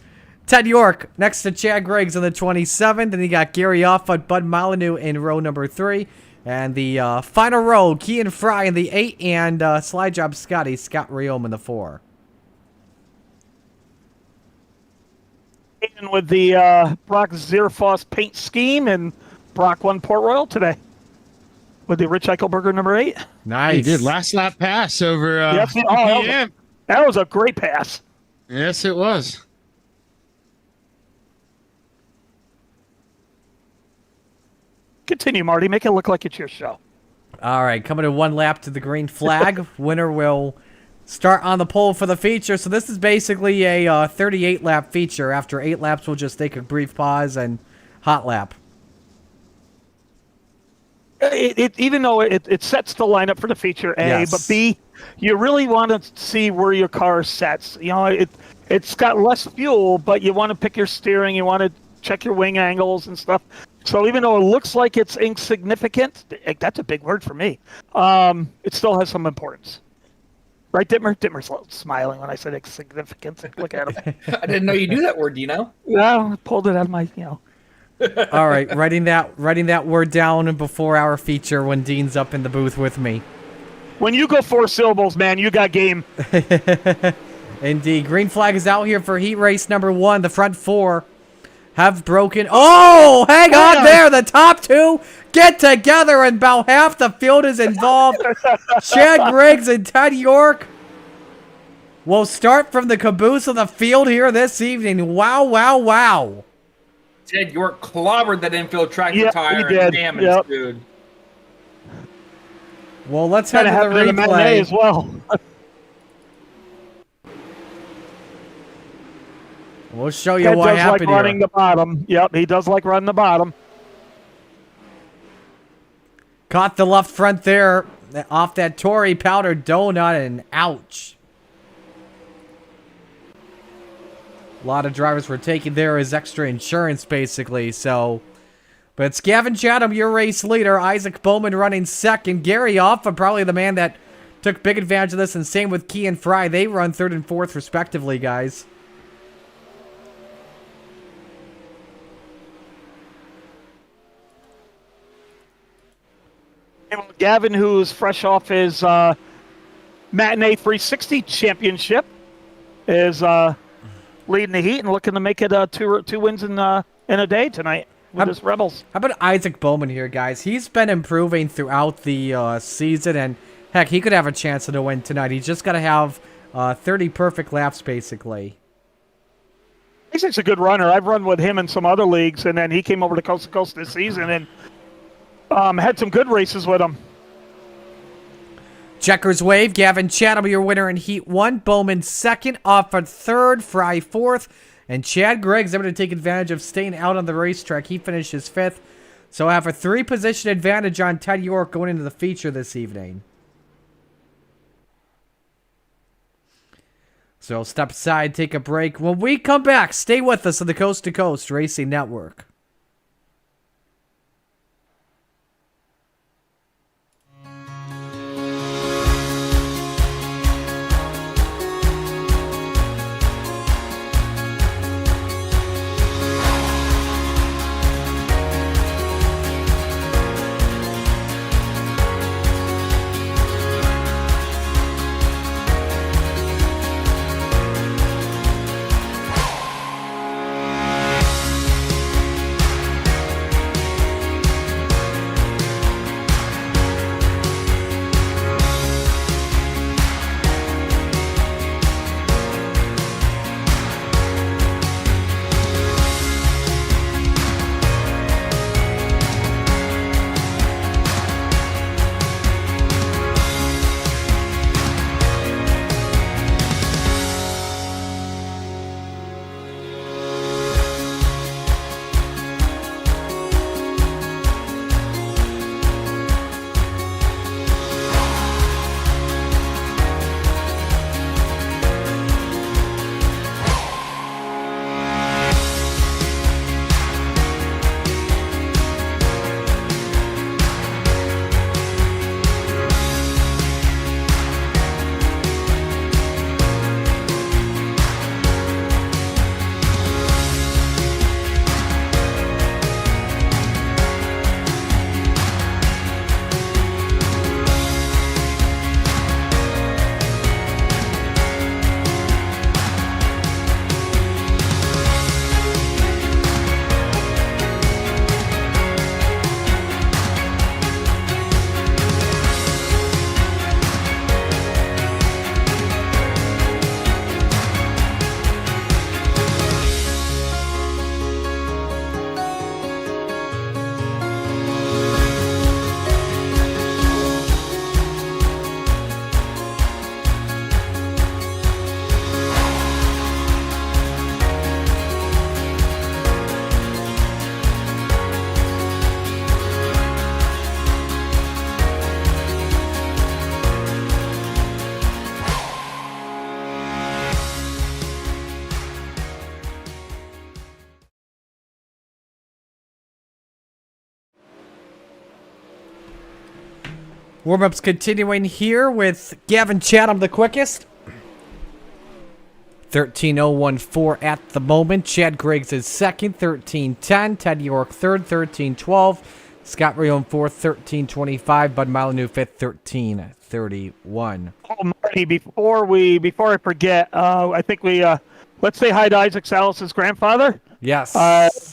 Ted York next to Chad Griggs in the 27. Then you got Gary Offutt, Bud Molyneux in row number 3. And the final row, Kean Fry in the 8. And Slide Job Scott Riom in the 4. And with the Brock Zierfoss paint scheme, and Brock won Port Royal today with the Rich Eichelberger number 8. Nice. He did last lap pass over Yes, that was a great pass. Yes, it was. Continue, Marty. Make it look like it's your show. All right, coming to 1 lap to the green flag. Winner will start on the pole for the feature. So this is basically a 38-lap feature. After 8 laps, we'll just take a brief pause and hot lap. Even though it sets the lineup for the feature, A, Yes. but B, you really want to see where your car sets. You know, it's got less fuel, but you want to pick your steering. You want to check your wing angles and stuff. So even though it looks like it's insignificant, that's a big word for me, it still has some importance. Right, Dittmer? Dittmer's smiling when I said insignificant. Look at him. I didn't know you knew that word, Dino. Yeah, I pulled it out of my, All right, writing that word down before our feature when Dean's up in the booth with me. When you go 4 syllables, man, you got game. Indeed. Green flag is out here for heat race number 1. The front 4 have broken. Oh, hang on there. The top 2 get together and about half the field is involved. Chad Griggs and Ted York will start from the caboose of the field here this evening. Wow, wow, wow. Ted York clobbered that infield tractor tire. He did. Damn, dude. Well, let's head to the replay as well. We'll show you Ted what does happened like running here. the bottom. Yep, he does like running the bottom. Caught the left front there off that Tory powder donut, and ouch. A lot of drivers were taking there as extra insurance, basically. So, but it's Gavin Chatham, your race leader. Isaac Bowman running second. Gary Offutt, probably the man that took big advantage of this, and same with Kean Fry. They run 3rd and 4th, respectively, guys. Gavin, who's fresh off his Matinee 360 championship, is leading the heat and looking to make it two wins in a day tonight with his Rebels. How about Isaac Bowman here, guys? He's been improving throughout the season, and Heck, he could have a chance to win tonight. He's just got to have 30 perfect laps, basically. Isaac's a good runner. I've run with him in some other leagues, and then he came over to Coast to Coast this season and had some good races with him. Checkers wave. Gavin Chatham, your winner in Heat 1. Bowman second. Off on third. Fry fourth. And Chad Gregg's able to take advantage of staying out on the racetrack. He finishes fifth. So I have a 3-position advantage on Ted York going into the feature this evening. So I'll step aside, take a break. When we come back, stay with us on the Coast to Coast Racing Network. Warm-ups continuing here with Gavin Chatham the quickest. 13.014 at the moment. Chad Griggs is second, 13.10. Ted York third, 13.12. Scott Rion fourth, 13.25. Bud Molyneux fifth, 13.31. Oh, Marty, before I forget, I think let's say hi to Isaac Salas' grandfather. Yes.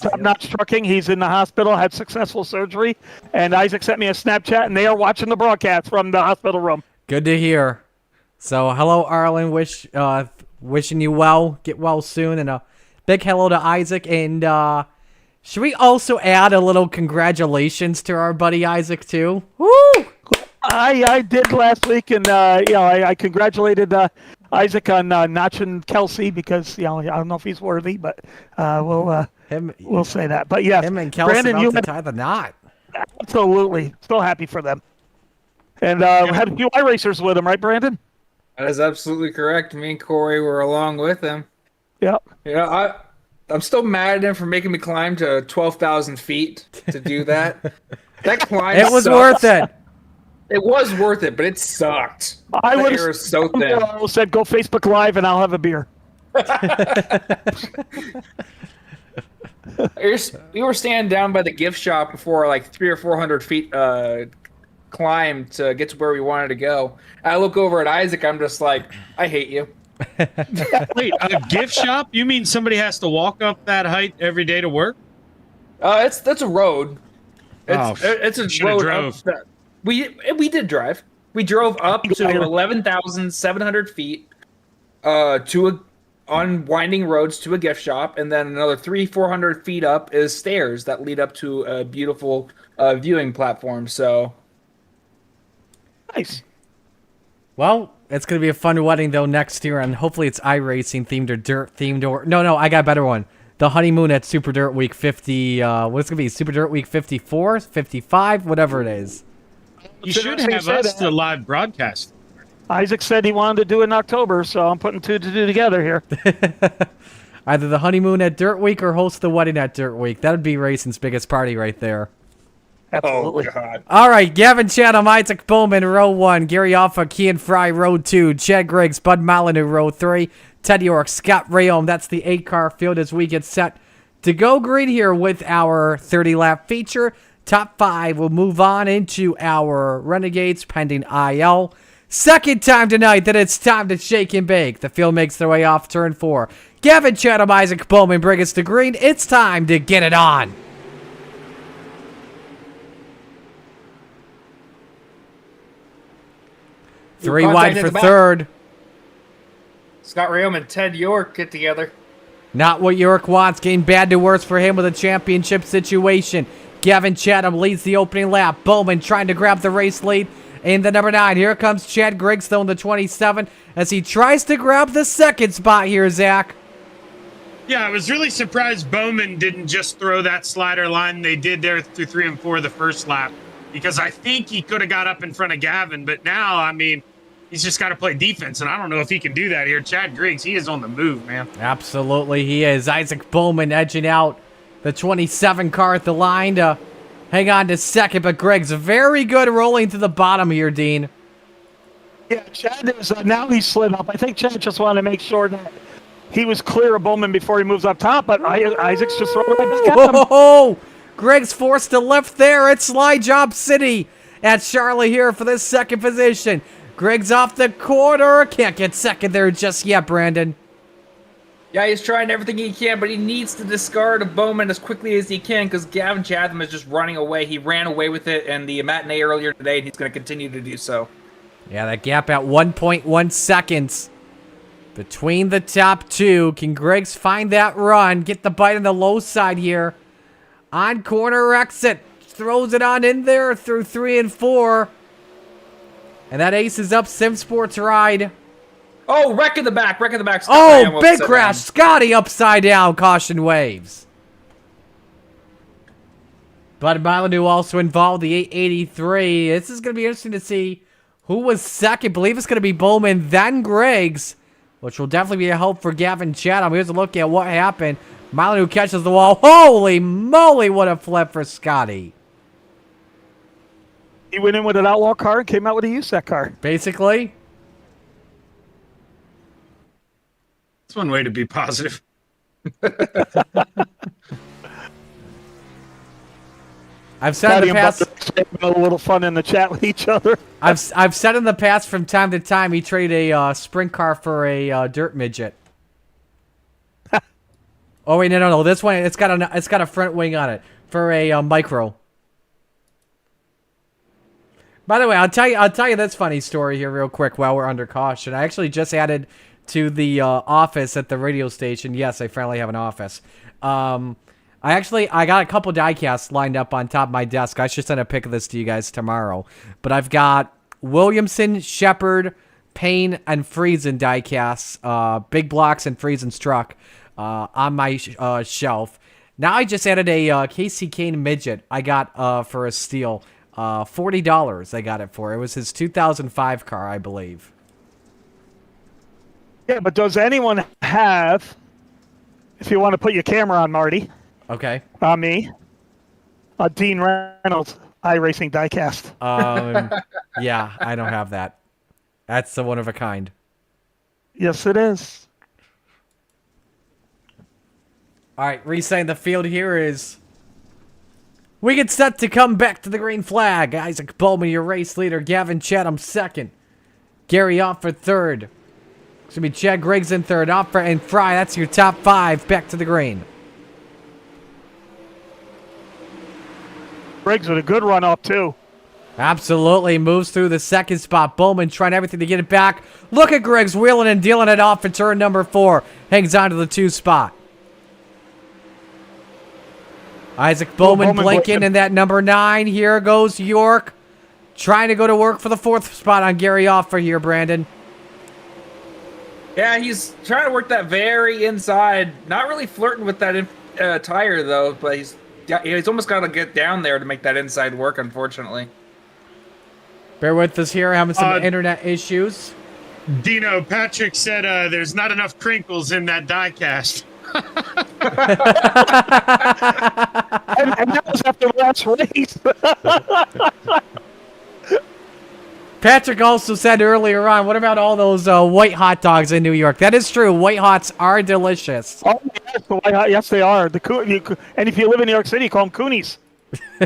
Top-notch trucking. He's in the hospital, had successful surgery, and Isaac sent me a Snapchat, and they are watching the broadcast from the hospital room. Good to hear. So, hello, Arlen. Wishing you well. Get well soon, and a big hello to Isaac. And should we also add a little congratulations to our buddy Isaac too? Woo! I did last week, and I congratulated Isaac on notching Kelsey because I don't know if he's worthy, but we'll say that. But yes, him and Kelsey Brandon, about to tie the knot. Absolutely, still happy for them. And had a few iRacers with him, right, Brandon? That is absolutely correct. Me and Corey were along with him. Yep. I'm still mad at him for making me climb to 12,000 feet to do that. That climb It was sucked. worth it. It was worth it, but it sucked. I would have so thin. Said go Facebook Live and I'll have a beer. We were standing down by the gift shop before like 300 or 400 feet climb to get to where we wanted to go. I look over at Isaac. I'm just like, I hate you. Wait, a gift shop? You mean somebody has to walk up that height every day to work? That's a road. It's a Shoulda road. drove. We did drive. We drove up to 11,700 feet on winding roads to a gift shop, and then another 400 feet up is stairs that lead up to a beautiful viewing platform. So Nice. Well, it's going to be a fun wedding, though, next year, and hopefully it's iRacing themed or dirt themed or... No, I got a better one. The honeymoon at Super Dirt Week 50... what's going to be? Super Dirt Week 54? 55? Whatever it is. You should have us the live broadcast. Isaac said he wanted to do it in October, so I'm putting two to two together here. Either the honeymoon at Dirt Week or host the wedding at Dirt Week. That would be racing's biggest party right there. Absolutely. Oh, God. All right, Gavin Chatham, Isaac Bowman, row 1. Gary Alpha, Kean Fry, row 2. Chad Griggs, Bud Molyneux, row 3. Ted York, Scott Rayholm. That's the 8-car field as we get set to go green here with our 30-lap feature. Top 5 will move on into our Renegades pending IL. Second time tonight that it's time to shake and bake. The field makes their way off turn 4. Gavin Chatham, Isaac Bowman bring us to green. It's time to get it on. Three wide for third. Scott Rayholm and Ted York get together. Not what York wants. Getting bad to worse for him with a championship situation. Gavin Chatham leads the opening lap. Bowman trying to grab the race lead in the number 9. Here comes Chad Griggs, though, in the 27 as he tries to grab the second spot here, Zach. Yeah, I was really surprised Bowman didn't just throw that slider line they did there through 3 and 4 the first lap, because I think he could have got up in front of Gavin. But now, I mean, he's just got to play defense, and I don't know if he can do that here. Chad Griggs, he is on the move, man. Absolutely, he is. Isaac Bowman edging out the 27 car at the line to hang on to second, but Griggs very good rolling to the bottom here, Dean. Yeah, Chad is, now he's slid up. I think Chad just wanted to make sure that he was clear of Bowman before he moves up top, but Isaac's just throwing right back at him. Oh, Griggs forced to left there. It's Slide Job City at Charlotte here for this second position. Griggs off the corner. Can't get second there just yet, Brandon. Yeah, he's trying everything he can, but he needs to discard a Bowman as quickly as he can because Gavin Chatham is just running away. He ran away with it in the matinee earlier today, and he's going to continue to do so. Yeah, that gap at 1.1 seconds between the top two. Can Griggs find that run? Get the bite on the low side here. On corner exit. Throws it on in there through 3 and 4. And that aces up Sim Sports Ride. Oh, wreck in the back. Oh, big crash. Scotty upside down. Caution waves. Bud Molyneux also involved, the 883. This is going to be interesting to see who was second. I believe it's going to be Bowman, then Griggs, which will definitely be a help for Gavin Chatham. Here's a look at what happened. Molyneux catches the wall. Holy moly, what a flip for Scotty. He went in with an Outlaw car and came out with a USAC car. Basically. That's one way to be positive. I've said in the past, a little fun in the chat with each other. I've said in the past from time to time he traded a sprint car for a dirt midget. Oh wait, no. This one it's got a front wing on it for a micro. By the way, I'll tell you this funny story here real quick while we're under caution. I actually just added to the office at the radio station. Yes, I finally have an office. I got a couple diecasts lined up on top of my desk. I should send a pic of this to you guys tomorrow. But I've got Williamson, Shepard, Payne, and Friesen diecasts, big blocks and Friesen struck on my shelf. Now I just added a Casey Kane midget I got for a steal. $40 I got it for. It was his 2005 car, I believe. Yeah, but does anyone have, if you want to put your camera on, Marty. Okay. On me. Dean Reynolds iRacing diecast. Yeah, I don't have that. That's the one of a kind. Yes, it is. All right, resetting the field here is... We get set to come back to the green flag. Isaac Bowman, your race leader. Gavin Chatham, second. Gary off for third. It's going to be Chad Griggs in third. Off and Fry, that's your top 5. Back to the green. Griggs with a good run up, too. Absolutely. Moves through the second spot. Bowman trying everything to get it back. Look at Griggs wheeling and dealing it off in turn number 4. Hangs on to the 2 spot. Isaac Bowman blinking in that number 9. Here goes York. Trying to go to work for the 4th spot on Gary Offer here, Brandon. Yeah, he's trying to work that very inside. Not really flirting with that tire, though, but he's almost got to get down there to make that inside work, unfortunately. Bear with us here, having some internet issues. Dino, Patrick said there's not enough crinkles in that die cast. and that was after the last race. Patrick also said earlier on, what about all those white hot dogs in New York? That is true. White hots are delicious. Oh, yes, they are. And if you live in New York City, call them Coonies.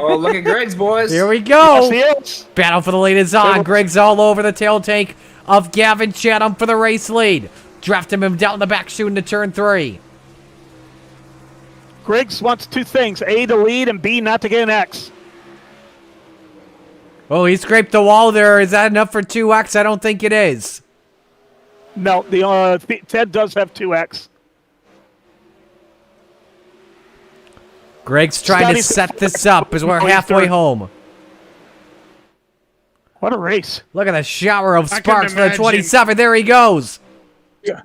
Oh, look at Griggs, boys. Here we go. Yes, Battle for the lead is on. Griggs all over the tail tank of Gavin Chatham for the race lead. Drafting him down the back, shooting to turn 3. Griggs wants 2 things: A, to lead, and B, not to get an X. Oh, he scraped the wall there. Is that enough for 2X? I don't think it is. No, Ted does have 2X. Greg's trying to set this up as we're halfway home. What a race. Look at the shower of sparks for the 27. There he goes.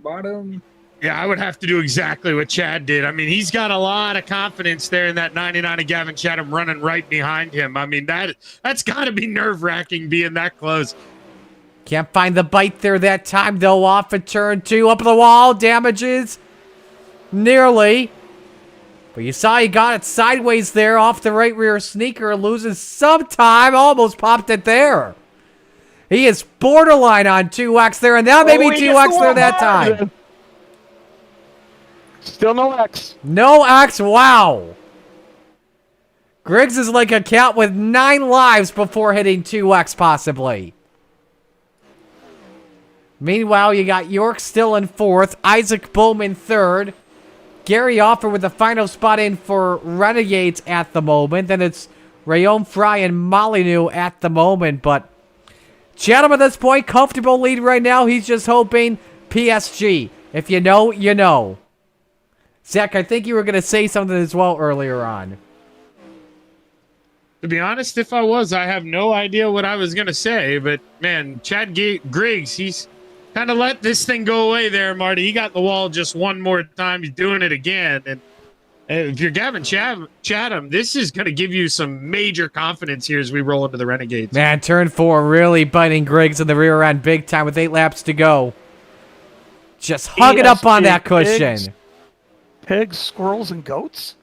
Bottom. Yeah, I would have to do exactly what Chad did. I mean, he's got a lot of confidence there in that 99 of Gavin Chatham running right behind him. I mean, that's got to be nerve-wracking being that close. Can't find the bite there that time, though. Off at turn 2. Up the wall. Damages. Nearly. But you saw he got it sideways there off the right rear sneaker. Loses some time. Almost popped it there. He is borderline on 2X there, and that may be 2X there that time. Still no X. No X. Wow. Griggs is like a cat with 9 lives before hitting 2X possibly. Meanwhile, you got York still in 4th. Isaac Bowman 3rd. Gary Offer with the final spot in for Renegades at the moment. Then it's Rayon Fry and Molyneux at the moment. But Chatham at this point, comfortable lead right now. He's just hoping PSG. If you know, you know. Zach, I think you were going to say something as well earlier on. To be honest, if I was, I have no idea what I was going to say. But, man, Chad Griggs, he's kind of let this thing go away there, Marty. He got the wall just one more time. He's doing it again. And if you're Gavin Chatham, this is going to give you some major confidence here as we roll into the Renegades. Man, turn 4 really biting Griggs in the rear end big time with 8 laps to go. Just hug it up on that cushion. Pigs, squirrels, and goats?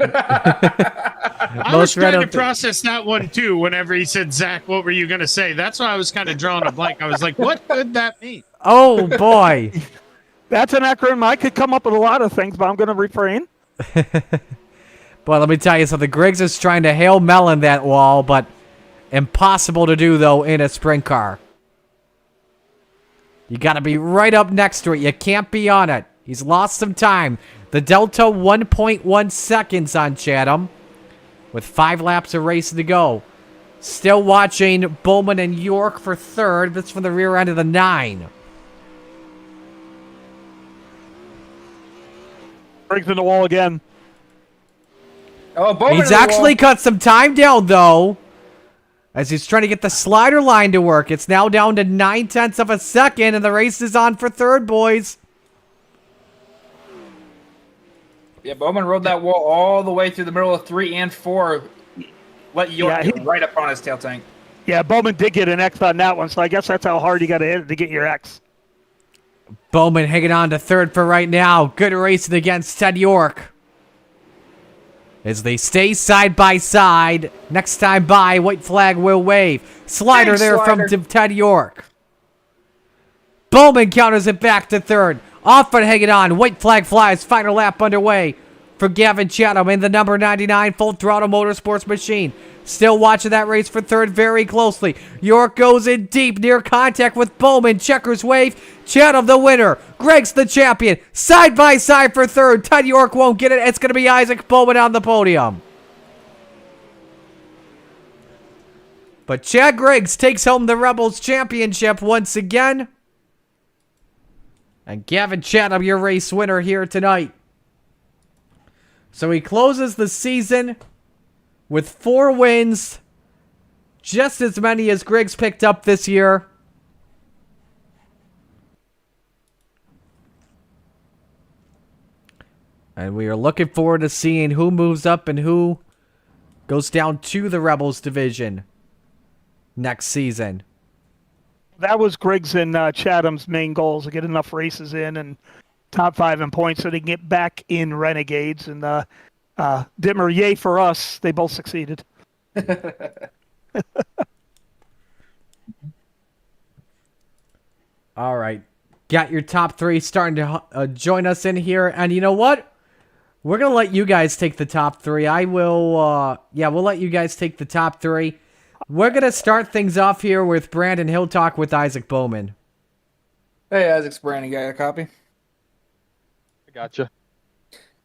I was trying to process that one, too, whenever he said, Zach, what were you going to say? That's why I was kind of drawing a blank. I was like, what could that mean? Oh, boy. That's an acronym. I could come up with a lot of things, but I'm going to refrain. Boy, let me tell you something. Griggs is trying to Hail Melon that wall, but impossible to do, though, in a sprint car. You got to be right up next to it. You can't be on it. He's lost some time. The Delta 1.1 seconds on Chatham with 5 laps of race to go. Still watching Bowman and York for 3rd. That's from the rear end of the 9. Brings in the wall again. Oh, Bowman He's actually cut some time down, though, as he's trying to get the slider line to work. It's now down to 9/10 of a second, and the race is on for 3rd, boys. Yeah, Bowman rode that wall all the way through the middle of 3 and 4. Let York get right up on his tail tank. Yeah, Bowman did get an X on that one, so I guess that's how hard you got to hit it to get your X. Bowman hanging on to 3rd for right now. Good racing against Ted York. As they stay side by side. Next time by, white flag will wave. Slider there from Ted York. Bowman counters it back to 3rd. Off and hanging on. White flag flies. Final lap underway for Gavin Chatham in the number 99 Full Throttle Motorsports machine. Still watching that race for 3rd very closely. York goes in deep near contact with Bowman. Checkers wave. Chatham the winner. Greg's the champion. Side by side for 3rd. Ted York won't get it. It's going to be Isaac Bowman on the podium. But Chad Griggs takes home the Rebels championship once again. And Gavin Chatham, your race winner here tonight. So he closes the season with 4 wins, just as many as Griggs picked up this year. And we are looking forward to seeing who moves up and who goes down to the Rebels division next season. That was Griggs and Chatham's main goals, to get enough races in and top 5 in points so they can get back in Renegades. And Dittmer, yay for us. They both succeeded. All right. Got your top 3 starting to join us in here. And you know what? We're going to let you guys take the top 3. I will, we'll let you guys take the top 3. We're going to start things off here with Brandon. He'll talk with Isaac Bowman. Hey, Isaac's Brandon. Got a copy? I gotcha.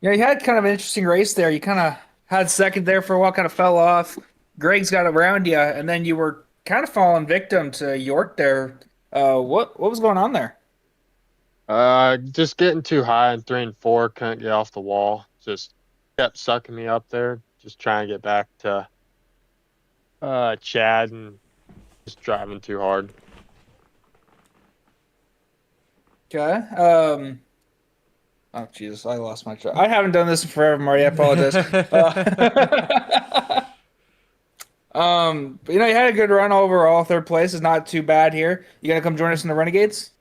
Yeah, you had kind of an interesting race there. You kind of had second there for a while, kind of fell off. Greg's got around you, and then you were kind of falling victim to York there. What was going on there? Just getting too high in 3 and 4, couldn't get off the wall. Just kept sucking me up there. Just trying to get back to Chad and just driving too hard. Okay. Oh Jesus, I lost my track. I haven't done this in forever, Marty. I apologize. But you had a good run overall. 3rd place is not too bad here. You gonna come join us in the Renegades?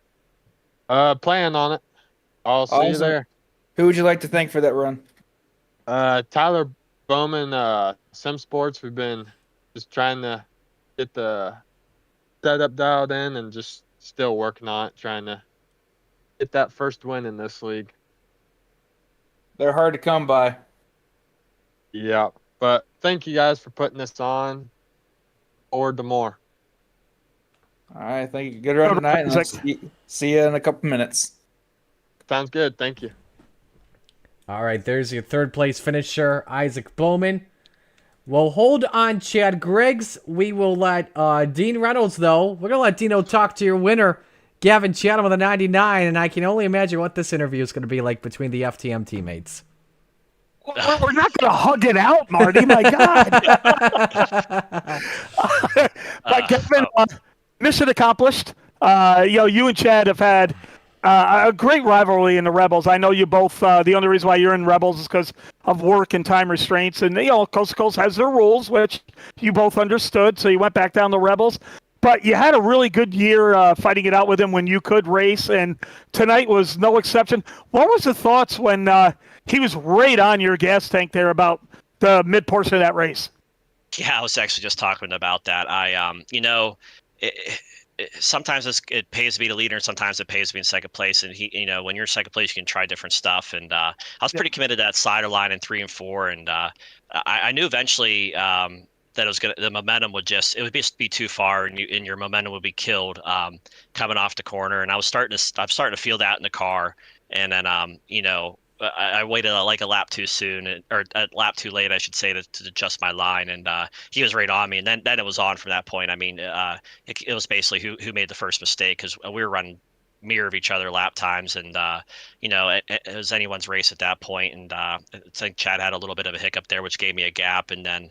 Plan on it. I'll see you there. Who would you like to thank for that run? Tyler Bowman, Sim Sports. We've been just trying to get the setup dialed in and just still working on it, trying to get that first win in this league. They're hard to come by. Yeah, but thank you guys for putting this on. Forward to more. All right, thank you. Good run tonight, and I'll see you in a couple minutes. Sounds good. Thank you. All right, there's your 3rd place finisher, Isaac Bowman. We'll hold on Chad Griggs. We will let Dean Reynolds, though. We're going to let Dino talk to your winner, Gavin Chatham with a 99, and I can only imagine what this interview is going to be like between the FTM teammates. We're not going to hug it out, Marty. My God. But Gavin, mission accomplished. You and Chad have had a great rivalry in the Rebels. I know you both. The only reason why you're in Rebels is because of work and time restraints. And Coast to Coast has their rules, which you both understood. So you went back down to Rebels. But you had a really good year fighting it out with him when you could race, and tonight was no exception. What was the thoughts when he was right on your gas tank there about the mid portion of that race? Yeah, I was actually just talking about that. Sometimes it pays to be the leader, and sometimes it pays to be in second place. And when you're in second place, you can try different stuff. And I was pretty committed to that slider line in 3 and 4, and I knew eventually. That the momentum would be too far, and your momentum would be killed coming off the corner. And I'm starting to feel that in the car. And then I waited like a lap too soon, or a lap too late, I should say, to adjust my line. And he was right on me, and then it was on from that point. I mean, it was basically who made the first mistake, because we were running mirror of each other lap times, and it was anyone's race at that point. And I think Chad had a little bit of a hiccup there, which gave me a gap, and then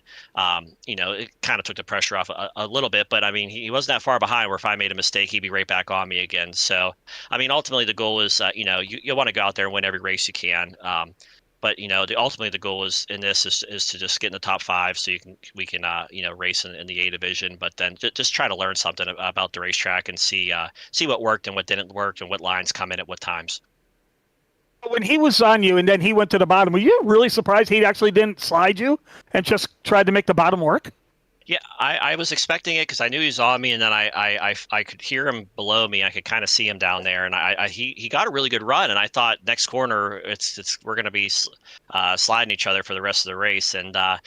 it kind of took the pressure off a little bit. But I mean, he wasn't that far behind where if I made a mistake, he'd be right back on me again. So I mean, ultimately the goal is you want to go out there and win every race you can. But ultimately the goal is to just get in the top 5 so we can race in the A division. But then just try to learn something about the racetrack and see what worked and what didn't work and what lines come in at what times. When he was on you and then he went to the bottom, were you really surprised he actually didn't slide you and just tried to make the bottom work? Yeah, I was expecting it because I knew he was on me, and then I could hear him below me. I could kind of see him down there, and he got a really good run. And I thought next corner we're going to be sliding each other for the rest of the race. And I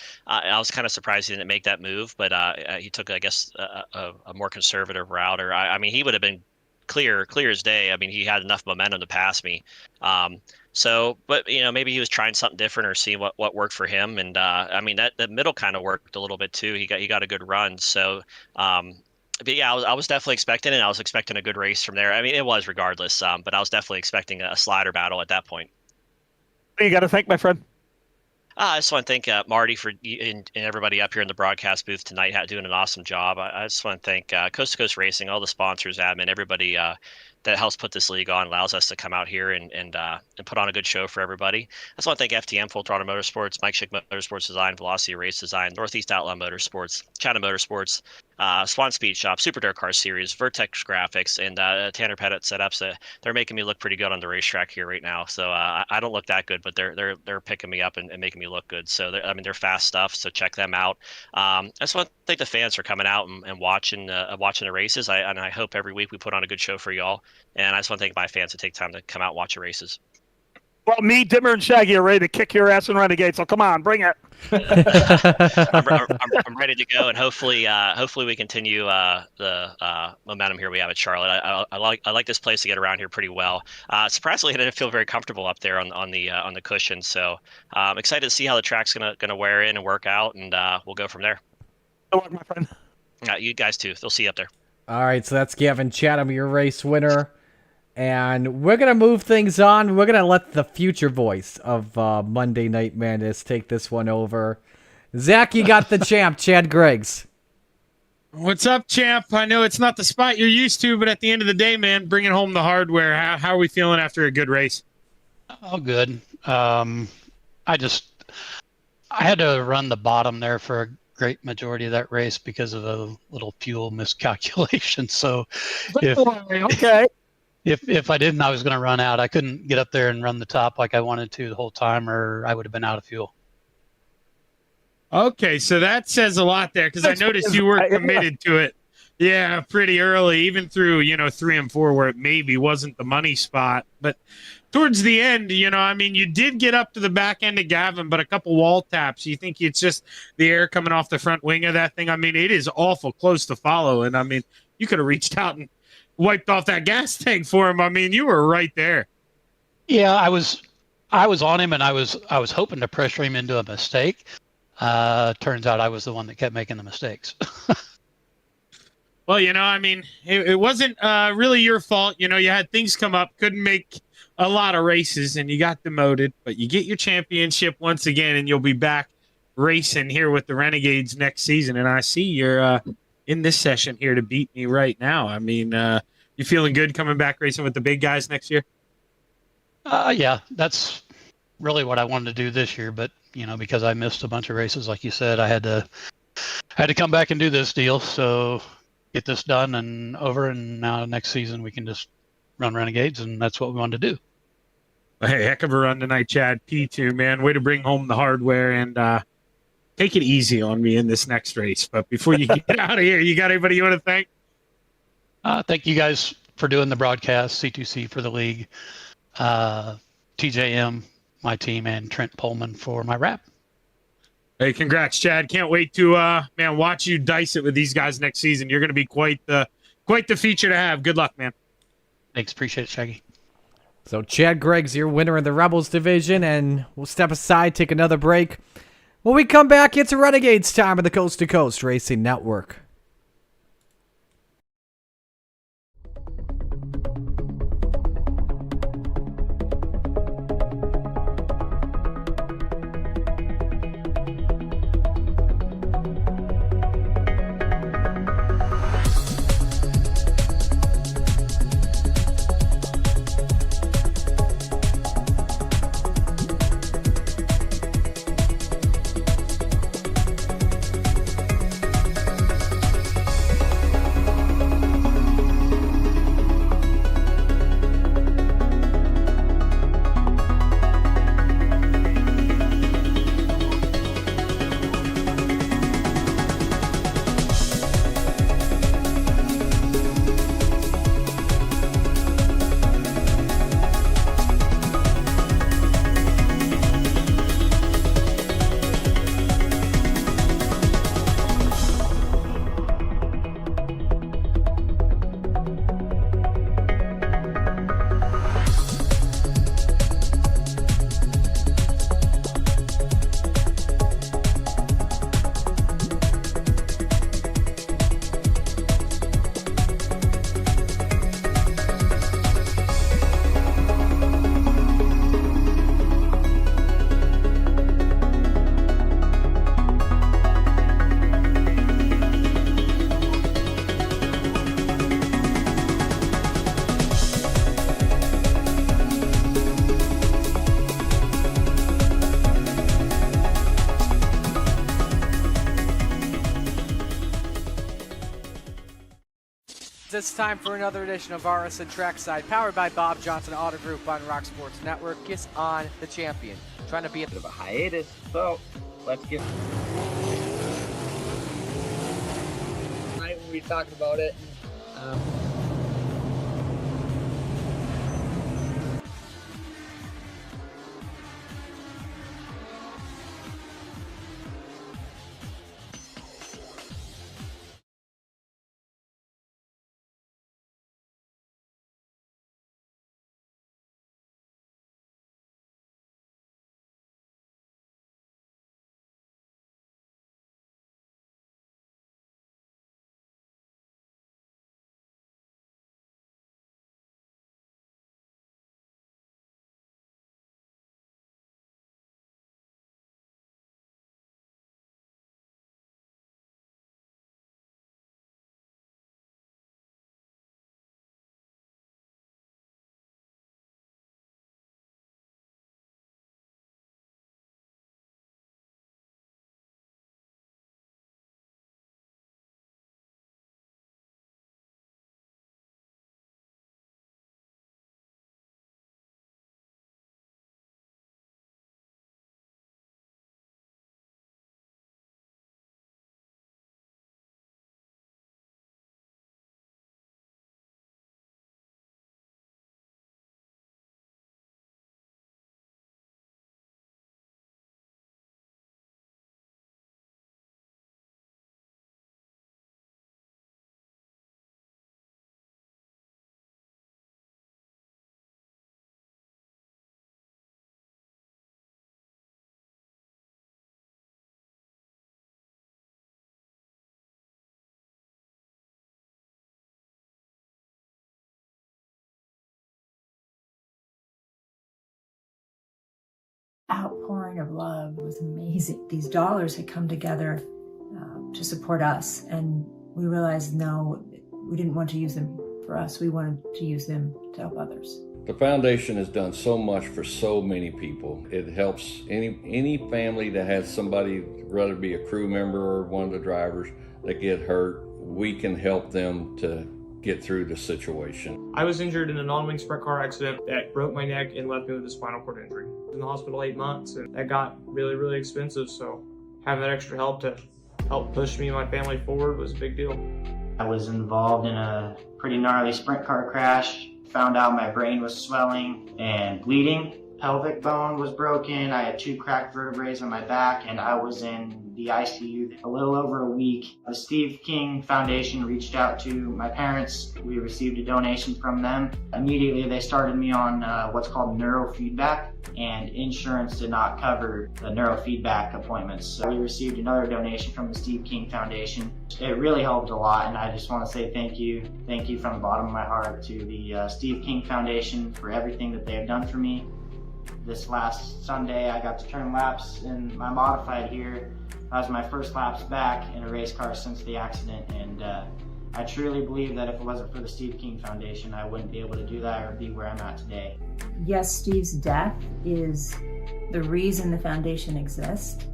was kind of surprised he didn't make that move, but he took, I guess, a more conservative route. Or I mean, he would have been clear as day. I mean, he had enough momentum to pass me. So, but maybe he was trying something different or seeing what worked for him. And I mean that the middle kind of worked a little bit too. He got a good run. So, but yeah, I was definitely expecting it. I was expecting a good race from there. I mean, it was regardless. But I was definitely expecting a slider battle at that point. You got to thank my friend. I just want to thank Marty and everybody up here in the broadcast booth tonight doing an awesome job. I just want to thank Coast to Coast Racing, all the sponsors, admin, everybody that helps put this league on, allows us to come out here and put on a good show for everybody. I just want to thank FTM, Full Throttle Motorsports, Mike Schick Motorsports Design, Velocity Race Design, Northeast Outlaw Motorsports, China Motorsports, Swan Speed Shop, Super Dirt Car Series, Vertex Graphics, and Tanner Pettit Setups. They're making me look pretty good on the racetrack here right now. So I don't look that good, but they're picking me up and making me look good. So they're fast stuff. So check them out. I just want to thank the fans for coming out and watching the races. I hope every week we put on a good show for y'all. And I just want to thank my fans to take time to come out and watch the races. Well, me, Dimmer, and Shaggy are ready to kick your ass in Renegade, so come on, bring it. I'm ready to go, and hopefully we continue the momentum here we have at Charlotte. I like this place to get around here pretty well. Surprisingly, I didn't feel very comfortable up there on the cushion, so I'm excited to see how the track's gonna wear in and work out, and we'll go from there. Good luck, my friend. You guys too. They'll see you up there. All right, so that's Gavin Chatham, your race winner. And we're going to move things on. We're going to let the future voice of Monday Night Madness take this one over. Zach, you got the champ, Chad Griggs. What's up, champ? I know it's not the spot you're used to, but at the end of the day, man, bringing home the hardware. How are we feeling after a good race? Oh, good. I had to run the bottom there for a great majority of that race because of a little fuel miscalculation. So okay. If I didn't, I was going to run out. I couldn't get up there and run the top like I wanted to the whole time, or I would have been out of fuel. Okay, so that says a lot there, because I noticed you were committed to it. Yeah, pretty early, even through 3 and 4, where it maybe wasn't the money spot. But towards the end, you did get up to the back end of Gavin, but a couple wall taps. You think it's just the air coming off the front wing of that thing? I mean, it is awful close to follow, and you could have reached out and wiped off that gas tank for him. You were right there. Yeah, I was on him, and I was hoping to pressure him into a mistake. Turns out I was the one that kept making the mistakes. Well, it wasn't really your fault. You had things come up, couldn't make a lot of races, and you got demoted, but you get your championship once again, and you'll be back racing here with the Renegades next season. And I see you're in this session here to beat me right now. You feeling good coming back racing with the big guys next year? Yeah, that's really what I wanted to do this year, but because I missed a bunch of races, like you said, I had to come back and do this deal. So get this done and over, and now next season we can just run Renegades, and that's what we wanted to do. Hey, heck of a run tonight, Chad. P2, man, way to bring home the hardware, and take it easy on me in this next race. But before you get out of here, you got anybody you want to thank? Thank you guys for doing the broadcast, C2C for the league, TJM, my team, and Trent Pullman for my wrap. Hey, congrats, Chad. Can't wait to watch you dice it with these guys next season. You're going to be quite the feature to have. Good luck, man. Thanks, appreciate it, Shaggy. So Chad Griggs, your winner in the Rebels division, and we'll step aside, take another break. When we come back, it's Renegades time of the Coast to Coast Racing Network. It's time for another edition of RSN Trackside, powered by Bob Johnson Auto Group on Rock Sports Network. Kiss on the champion. Trying to be a Bit of a hiatus, so let's get. Tonight we'll be talking about it. Outpouring of love was amazing. These dollars had come together to support us, and we realized no, we didn't want to use them for us. We wanted to use them to help others. The foundation has done so much for so many people. It helps any family that has somebody, whether it be a crew member or one of the drivers, that get hurt. We can help them to get through the situation. I was injured in a non-wing sprint car accident that broke my neck and left me with a spinal cord injury. I was in the hospital 8 months, and that got really, really expensive. So having that extra help to help push me and my family forward was a big deal. I was involved in a pretty gnarly sprint car crash. Found out my brain was swelling and bleeding. Pelvic bone was broken. I had 2 cracked vertebrae on my back, and I was in the ICU a little over a week. The Steve King Foundation reached out to my parents. We received a donation from them. Immediately, they started me on what's called neurofeedback, and insurance did not cover the neurofeedback appointments. So we received another donation from the Steve King Foundation. It really helped a lot, and I just want to say thank you. Thank you from the bottom of my heart to the Steve King Foundation for everything that they have done for me. This last Sunday, I got to turn laps in my modified here. That was my first laps back in a race car since the accident, and I truly believe that if it wasn't for the Steve King Foundation, I wouldn't be able to do that or be where I'm at today. Yes, Steve's death is the reason the foundation exists,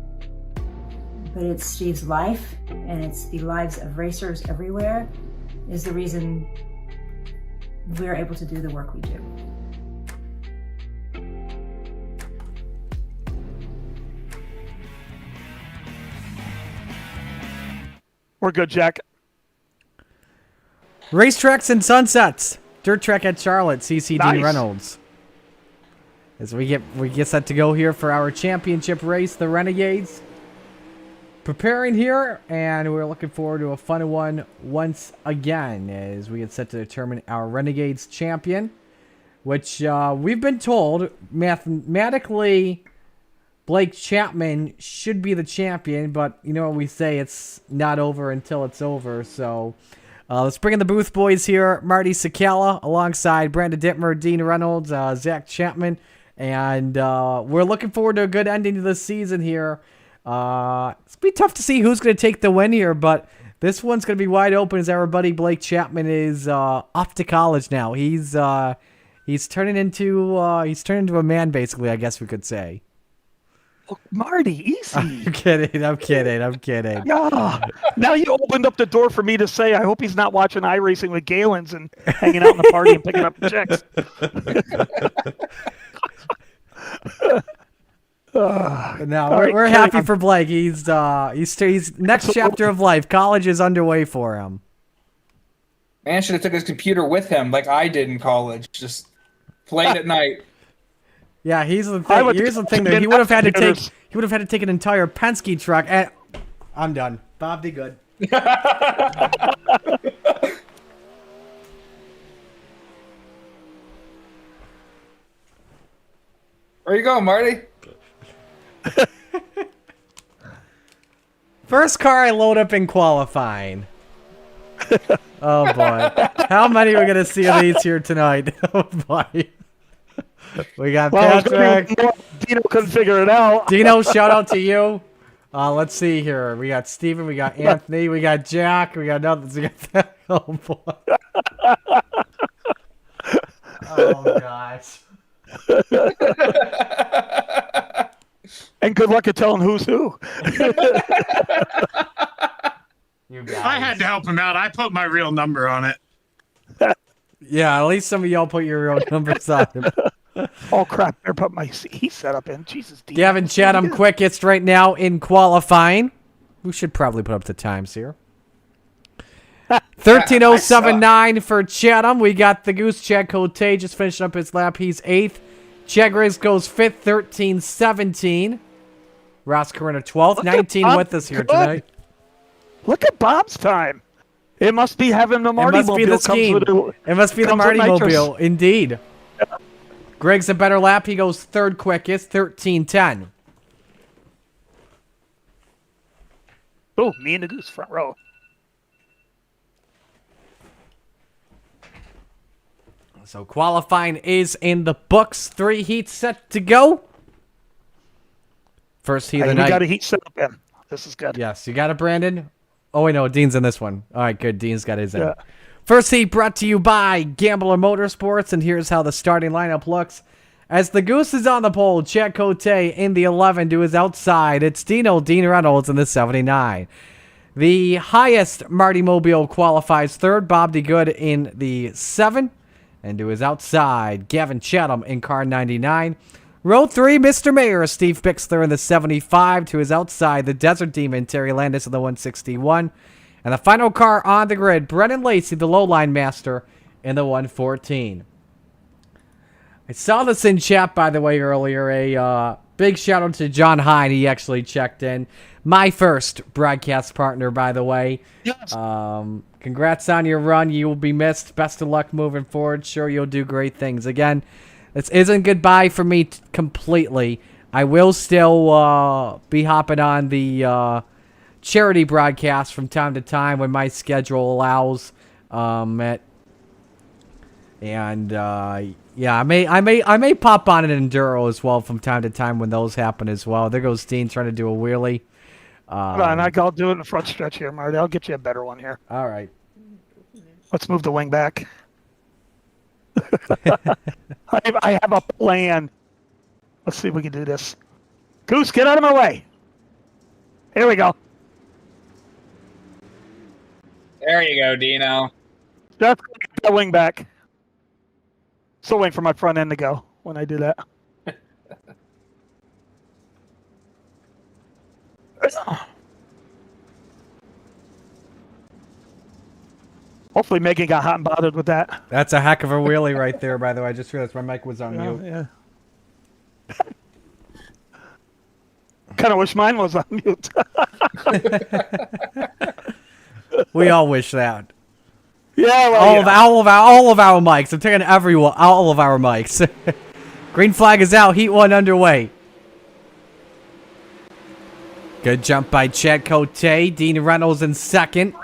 but it's Steve's life, and it's the lives of racers everywhere, is the reason we're able to do the work we do. We're good, Jack. Racetracks and sunsets. Dirt track at Charlotte. CCD Nice. Reynolds. As we get set to go here for our championship race, the Renegades. Preparing here, and we're looking forward to a fun one once again as we get set to determine our Renegades champion, which we've been told mathematically Blake Chapman should be the champion, but you know what we say, it's not over until it's over. So let's bring in the booth boys here. Marty Sakala alongside Brandon Dittmer, Dean Reynolds, Zach Chapman, and we're looking forward to a good ending to the season here. It's going to be tough to see who's going to take the win here, but this one's going to be wide open as our buddy Blake Chapman is off to college now. He's turning into a man, basically, I guess we could say. Marty, easy. I'm kidding. I'm kidding. I'm kidding. Yeah. Now you opened up the door for me to say, I hope he's not watching iRacing with Galens and hanging out in the party and picking up the chicks. No, All right, we're carry happy on. for Blake. He's next chapter of life. College is underway for him. Man should have took his computer with him like I did in college. Just played at night. Yeah, here's the thing. Though, he would have had to take an entire Penske truck. And I'm done. Bob, be good. Where you going, Marty? First car I load up in qualifying. Oh boy, how many are we gonna see of these here tonight? Oh boy. We got Patrick. Dino couldn't figure it out. Dino, shout out to you. Let's see here. We got Steven, we got Anthony, we got Jack, we got nothing. We got that. Oh boy. Oh gosh. And good luck at telling who's who. You guys. I had to help him out. I put my real number on it. Yeah, at least some of y'all put your own numbers on him. Oh crap! I put my heat setup in. Jesus. Dino. Gavin Chatham quickest right now in qualifying. We should probably put up the times here. 13:079 for Chatham. We got the Goose Chad Cote just finishing up his lap. He's 8th. Chad Griggs goes 5th, 13:17. Ross Corona 12th, 19 with us here tonight. Look at Bob's time. It must be having the Marty It must be the scheme. It must be the Marty Mobile, indeed. Greg's a better lap. He goes 3rd quickest, 13:10. Oh, me and the Goose front row. So qualifying is in the books. 3 heats set to go. First heat of the night. We got a heat set up in. This is good. Yes, you got it, Brandon? Oh, wait, no, Dean's in this one. All right, good. Dean's got his in. Yeah. First heat brought to you by Gambler Motorsports, and here's how the starting lineup looks. As the Goose is on the pole, Chad Cote in the 11 to his outside. It's Dean Reynolds in the 79. The highest Marty Mobile qualifies 3rd, Bob DeGood in the 7. And to his outside, Gavin Chatham in car 99. Row 3, Mr. Mayor, Steve Bixler in the 75. To his outside, the Desert Demon, Terry Landis in the 161. And the final car on the grid, Brennan Lacey, the lowline master, in the 114. I saw this in chat, by the way, earlier. A big shout out to John Hine. He actually checked in. My first broadcast partner, by the way. Yes. Congrats on your run. You will be missed. Best of luck moving forward. Sure, you'll do great things. Again, this isn't goodbye for me completely. I will still be hopping on the charity broadcast from time to time when my schedule allows. Yeah, I may pop on an enduro as well from time to time when those happen as well. There goes Dean trying to do a wheelie. Hold on, I'll do it in the front stretch here, Marty. I'll get you a better one here. All right. Let's move the wing back. I have a plan. Let's see if we can do this. Goose, get out of my way. Here we go. There you go, Dino. Just get that wing back. Still waiting for my front end to go when I do that. Hopefully Megan got hot and bothered with that. That's a heck of a wheelie right there, by the way. I just realized my mic was on mute. Yeah. Kind of wish mine was on mute. We all wish that. Yeah, well, all of our mics. I'm taking all of our mics. Green flag is out. Heat 1 underway. Good jump by Chad Cote. Dean Reynolds in second.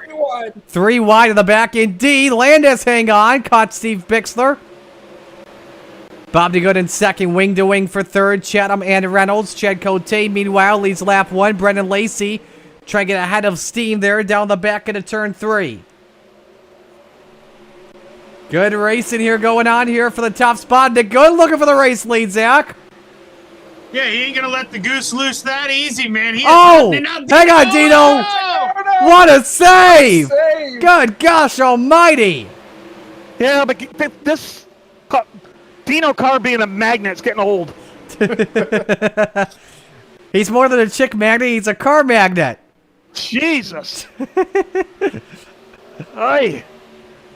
3 wide in the back indeed. Landis hang on. Caught Steve Bixler. Bob DeGood in second. Wing to wing for third. Chatham and Reynolds. Chad Cote meanwhile leads lap 1. Brendan Lacey trying to get ahead of steam there down the back into turn 3. Good racing here going on here for the top spot. DeGood looking for the race lead, Zach. Yeah, he ain't gonna let the goose loose that easy, man. He is Oh, hunting out hang on, Dino. Oh! What a save! Save. Good gosh almighty. Yeah, but this Dino car being a magnet's getting old. He's more than a chick magnet, he's a car magnet. Jesus. Aye.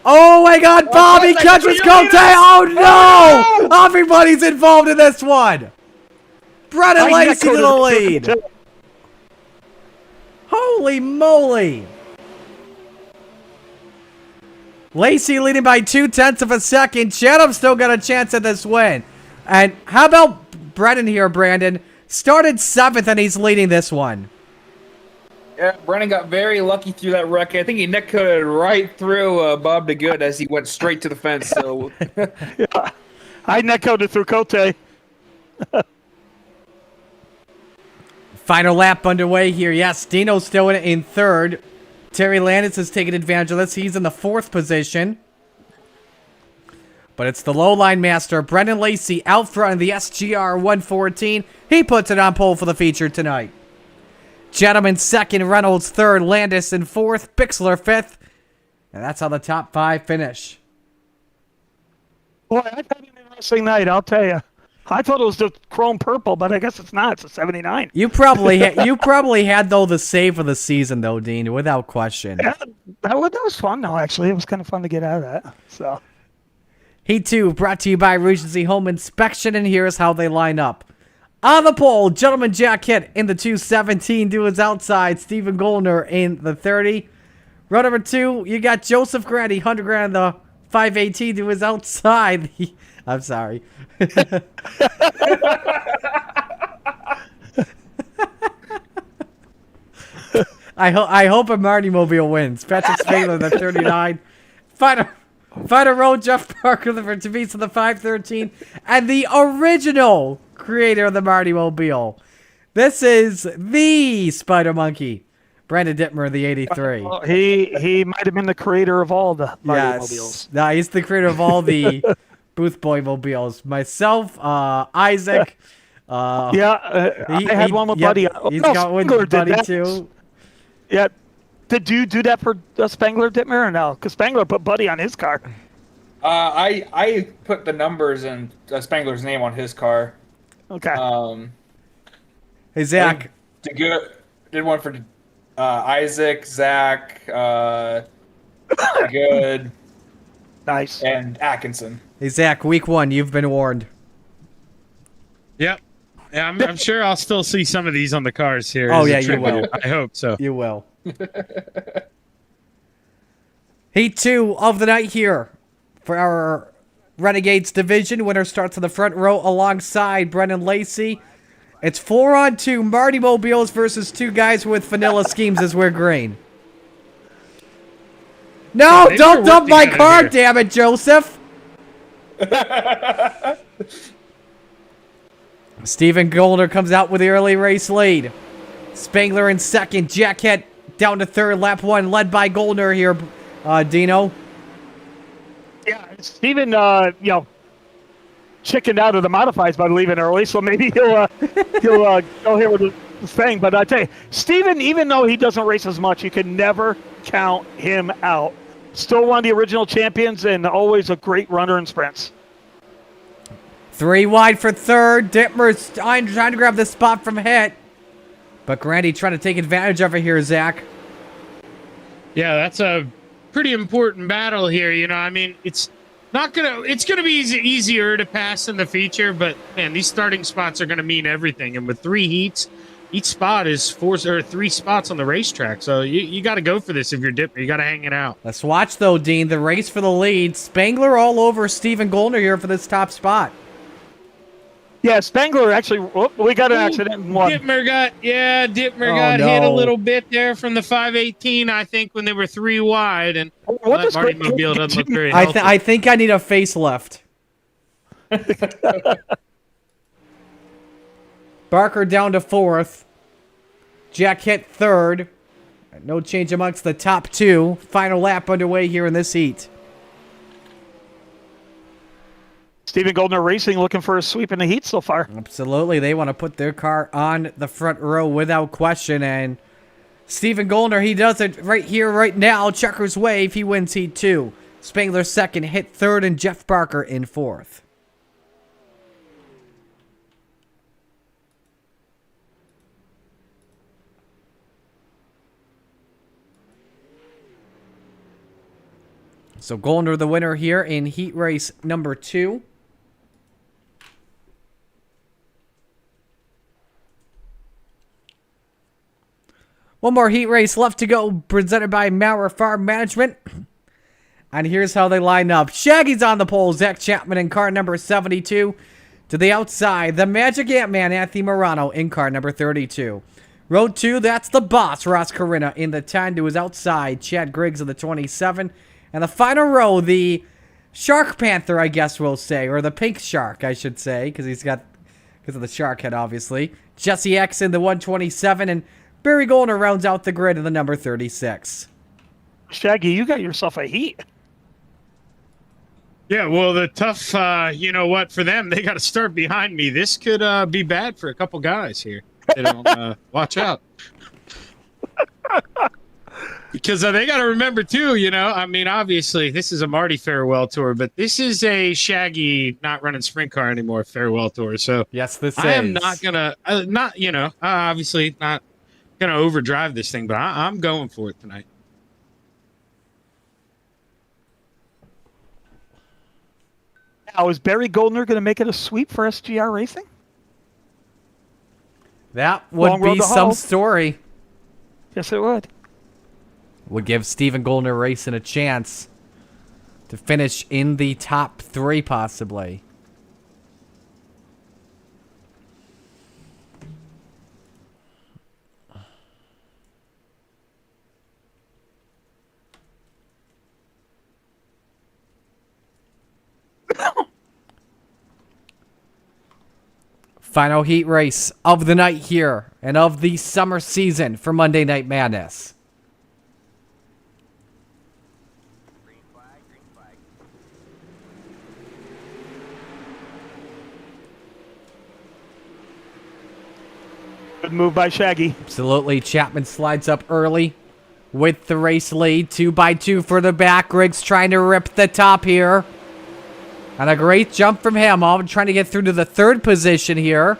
Oh my god, Bobby catches Cote! Oh no! Everybody's involved in this one! Brennan Lacey to the lead! Holy moly! Lacey leading by 0.2 of a second. Chatham's still got a chance at this win. And how about Brennan here, Brandon? Started 7th and he's leading this one. Yeah, Brennan got very lucky through that wreck. I think he neck-coded right through Bob DeGood as he went straight to the fence. So, yeah, I neck-coded through Cote. Final lap underway here. Yes, Dino's still in 3rd. Terry Landis has taken advantage of this. He's in the 4th position. But it's the low-line master, Brendan Lacey, out front in the SGR 114. He puts it on pole for the feature tonight. Gentleman 2nd, Reynolds 3rd, Landis in 4th, Bixler 5th. And that's how the top 5 finish. Boy, I've had an interesting night, I'll tell you. I thought it was the chrome purple, but I guess it's not. It's a 79. You probably had though the save of the season though, Dean, without question. Yeah, that was fun though. Actually, it was kind of fun to get out of that. So. Heat 2 brought to you by Regency Home Inspection, and here's how they line up. On the pole, Gentleman Jack Hitt in the 217 to his outside. Stephen Goldner in the 30. Row number 2, you got Joseph Grandy, 100 grand in the 518 to his outside. I'm sorry. I hope a Marty Mobile wins. Patrick Spangler, the 39. Final row, Jeff Parker, the Tavisa, the 513. And the original creator of the Marty Mobile. This is the Spider Monkey. Brandon Dittmer, the 83. Well, he might have been the creator of all the Marty Mobiles. No, he's the creator of all the Booth Boy Mobiles. Myself, Isaac. I had one with Buddy. He's got one with Buddy too. Yeah. Did you do that for Spangler, Dittmer, or no? Because Spangler put Buddy on his car. I put the numbers and Spangler's name on his car. Okay. Hey, Zach. Did one for Isaac, Zach, Good. Nice. And Atkinson. Hey, Zach, week 1, you've been warned. Yep. Yeah, I'm sure I'll still see some of these on the cars here. Oh, yeah, you will. I hope so. You will. Heat 2 of the night here for our Renegades division. Winner starts in the front row alongside Brendan Lacey. It's 4-on-2 Marty Mobiles versus 2 guys with vanilla schemes as we're green. No, Yeah, don't dump my car, here. damn it, Joseph. Stephen Goldner comes out with the early race lead. Spangler in 2nd. Jack Hitt down to 3rd. Lap 1 led by Goldner here, Dino. Yeah, Steven, chickened out of the modifieds by leaving early, so maybe he'll go here with the thing. But I tell you, Steven, even though he doesn't race as much, you can never count him out. Still one of the original champions and always a great runner in sprints. 3 wide for 3rd. Dittmer's trying to grab the spot from Hitt. But Grandy trying to take advantage of it here, Zach. Yeah, that's a pretty important battle here. You know, I mean, it's gonna be easier to pass in the feature, but man, these starting spots are gonna mean everything. And with 3 heats, each spot is 3 spots on the racetrack. So you got to go for this if you're Dipper. You got to hang it out. Let's watch though, Dean. The race for the lead. Spangler all over Stephen Goldner here for this top spot. Yeah, Spangler actually. We got an accident in one. Dittmer got hit a little bit there from the 518. I think when they were 3 wide, and what Marty Mobile doesn't look very I healthy. think I need a facelift. Barker down to 4th. Jack Hitt 3rd. No change amongst the top 2. Final lap underway here in this heat. Stephen Goldner Racing looking for a sweep in the heat so far. Absolutely. They want to put their car on the front row without question. And Stephen Goldner, he does it right here, right now. Checkers wave. He wins Heat 2. Spangler second, hit third, and Jeff Barker in fourth. So Goldner the winner here in heat race number 2. One more heat race left to go, presented by Maurer Farm Management. And here's how they line up. Shaggy's on the pole, Zach Chapman in car number 72. To the outside, the Magic Ant-Man, Anthony Morano in car number 32. Road 2, that's the boss, Ross Corinna in the 10 to his outside, Chad Griggs in the 27. And the final row, the Shark Panther, I guess we'll say, or the Pink Shark, I should say, because of the shark head, obviously. Jesse X in the 127, and Barry Goldner rounds out the grid in the number 36. Shaggy, you got yourself a heat. Yeah, well, the tough, you know what, for them, they got to start behind me. This could be bad for a couple guys here. They don't watch out. Because they got to remember, too, you know, I mean, obviously, this is a Marty farewell tour, but this is a Shaggy not running sprint car anymore farewell tour. So, yes, this I am not going to, obviously not going to overdrive this thing, but I'm going for it tonight. Now, is Barry Goldner going to make it a sweep for SGR Racing? That would be some story. Yes, it would. Would give Stephen Goldner Racing a chance to finish in the top 3, possibly. Final heat race of the night here and of the summer season for Monday Night Madness. Good move by Shaggy. Absolutely. Chapman slides up early with the race lead. 2 by 2 for the back. Griggs trying to rip the top here. And a great jump from him. All trying to get through to the 3rd position here.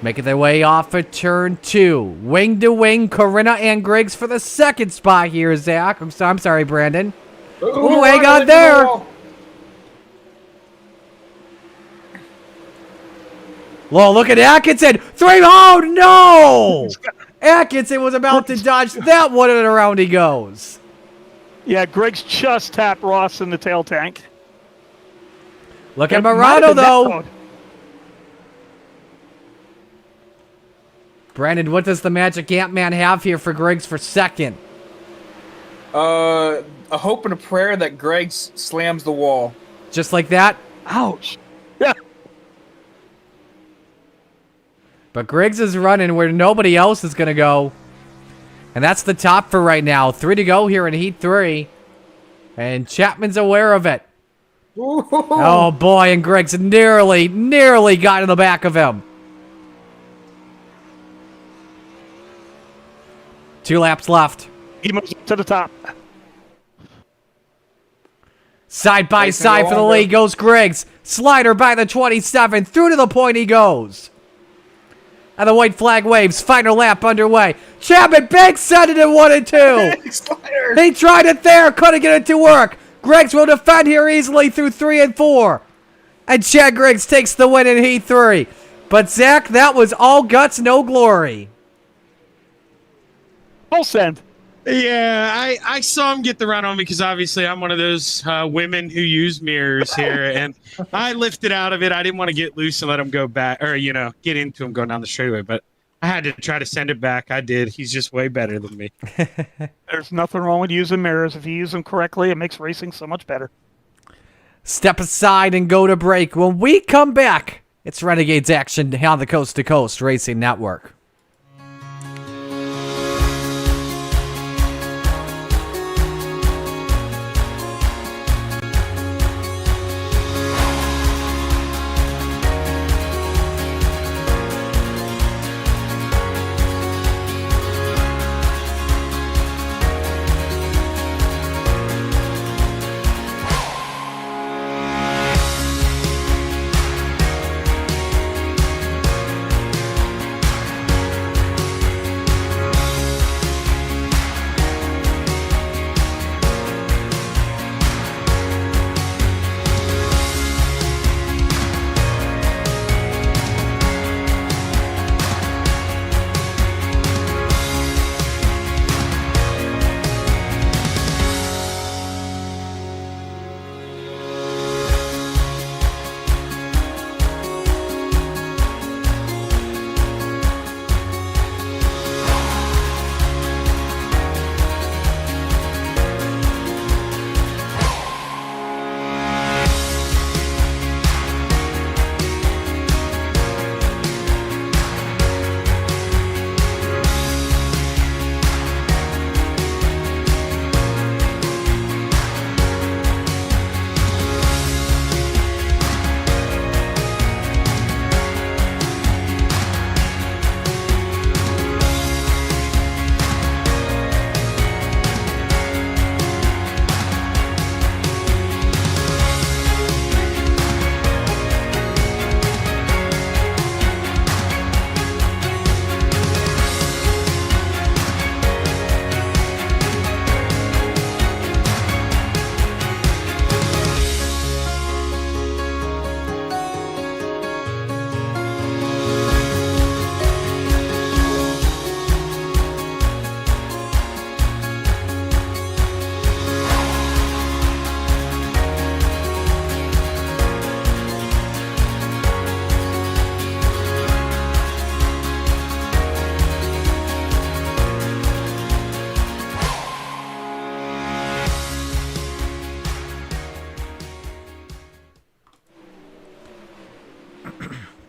Making their way off of turn 2. Wing to wing. Corinna and Griggs for the 2nd spot here, Zach. I'm sorry, Brandon. Ooh, hang on there. Well, look at Atkinson. 3. Oh, no. Atkinson was about to dodge that one, and around he goes. Yeah, Griggs just tapped Ross in the tail tank. Look at Morano, though. Brandon, what does the Magic Ant-Man have here for Griggs for 2nd? A hope and a prayer that Griggs slams the wall. Just like that? Ouch. Yeah. But Griggs is running where nobody else is going to go. And that's the top for right now. 3 to go here in Heat 3. And Chapman's aware of it. Ooh. Oh, boy, and Griggs nearly got in the back of him. 2 laps left. He moves to the top. Side by side for the lead goes Griggs. Slider by the 27. Through to the point he goes. And the white flag waves. Final lap underway. Chapman Banks set it in 1 and 2. He tried it there. Couldn't get it to work. Griggs will defend here easily through 3 and 4. And Chad Griggs takes the win in Heat 3. But Zach, that was all guts, no glory. Full send. Yeah, I saw him get the run on me because obviously I'm one of those women who use mirrors here, and I lifted out of it. I didn't want to get loose and let him go back, or get into him going down the straightaway, but I had to try to send it back. I did. He's just way better than me. There's nothing wrong with using mirrors. If you use them correctly, it makes racing so much better. Step aside and go to break. When we come back, it's Renegades action on the Coast to Coast Racing Network.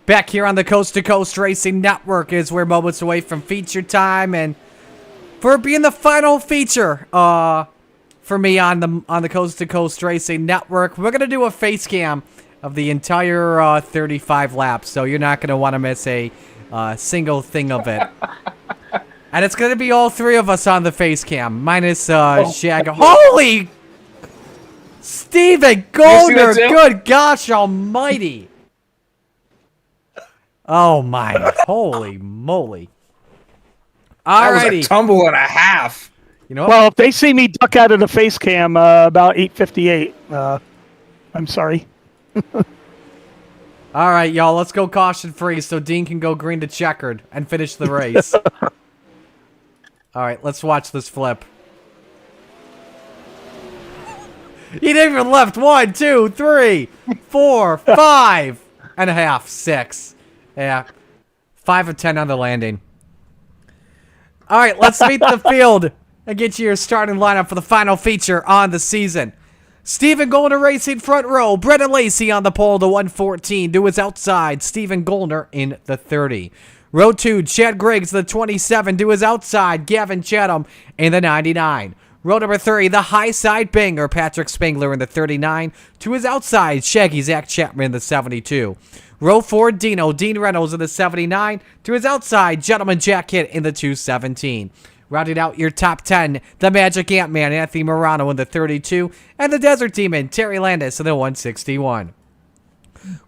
Back here on the Coast to Coast Racing Network is we're moments away from feature time, and for being the final feature, for me on the Coast to Coast Racing Network, we're gonna do a face cam of the entire 35 laps. So you're not gonna want to miss a single thing of it. And it's gonna be all three of us on the face cam, minus Shag. Holy Steven Goldner! Good gosh almighty! Oh my, holy moly. Alrighty. That was a tumble and a half. You know what? Well, if they see me duck out of the face cam about 8:58, I'm sorry. Alright, y'all, let's go caution free so Dean can go green to checkered and finish the race. Alright, let's watch this flip. He didn't even left 1, 2, 3, 4, 5 and a half, 6. Yeah, 5 of 10 on the landing. All right, let's meet the field and get you your starting lineup for the final feature on the season. Stephen Goldner racing front row. Brendan Lacey on the pole, the 114 to his outside. Stephen Goldner in the 30. Row 2, Chad Griggs, the 27 to his outside. Gavin Chatham in the 99. Row number 3, the high side banger. Patrick Spangler in the 39 to his outside. Shaggy Zach Chapman in the 72. Row 4, Dean Reynolds in the 79 to his outside. Gentleman Jack Hitt in the 217. Rounding out your top 10, the Magic Ant-Man, Anthony Morano in the 32, and the Desert Demon, Terry Landis in the 161.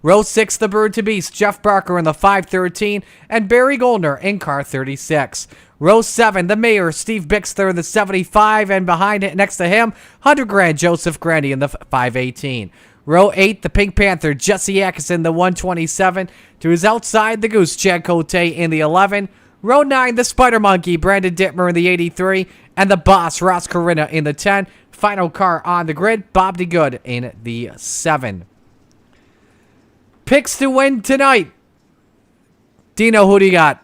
Row 6, the Bird to Beast, Jeff Barker in the 513, and Barry Goldner in car 36. Row 7, the Mayor, Steve Bixler in the 75, and behind it, next to him, 100 grand, Joseph Grandy in the 518. Row 8, the Pink Panther, Jesse Atkinson, the 127. To his outside, the Goose, Chad Cote in the 11. Row 9, the Spider Monkey, Brandon Dittmer in the 83. And the Boss, Ross Corinna in the 10. Final car on the grid, Bob DeGood in the 7. Picks to win tonight. Dino, who do you got?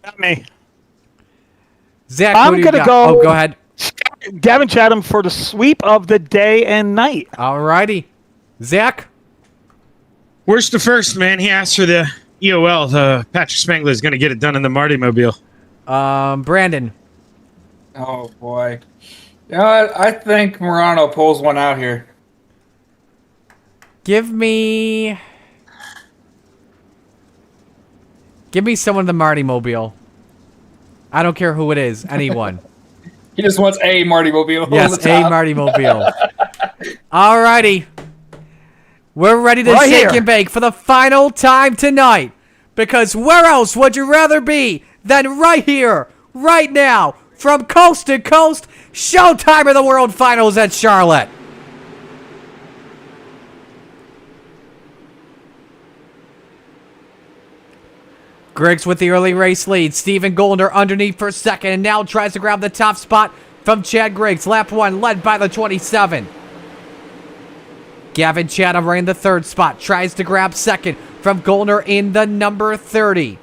Not me. Zach, I'm who do you gonna got? go. Oh, go ahead. Gavin Chatham for the sweep of the day and night. Alrighty. Zach? Where's the first, man? He asked for the EOL. Patrick Spangler is going to get it done in the Marty Mobile. Brandon. Oh, boy. You know what? I think Morano pulls one out here. Give me someone in the Marty Mobile. I don't care who it is. Anyone. He just wants a Marty Mobile. Yes, a Marty Mobile. Alrighty. We're ready to shake and bake for the final time tonight. Because where else would you rather be than right here, right now, from coast to coast, showtime of the World Finals at Charlotte. Griggs with the early race lead. Stephen Goldner underneath for second and now tries to grab the top spot from Chad Griggs. Lap 1 led by the 27. Gavin Chatham ran the third spot. Tries to grab second from Goldner in the number 30.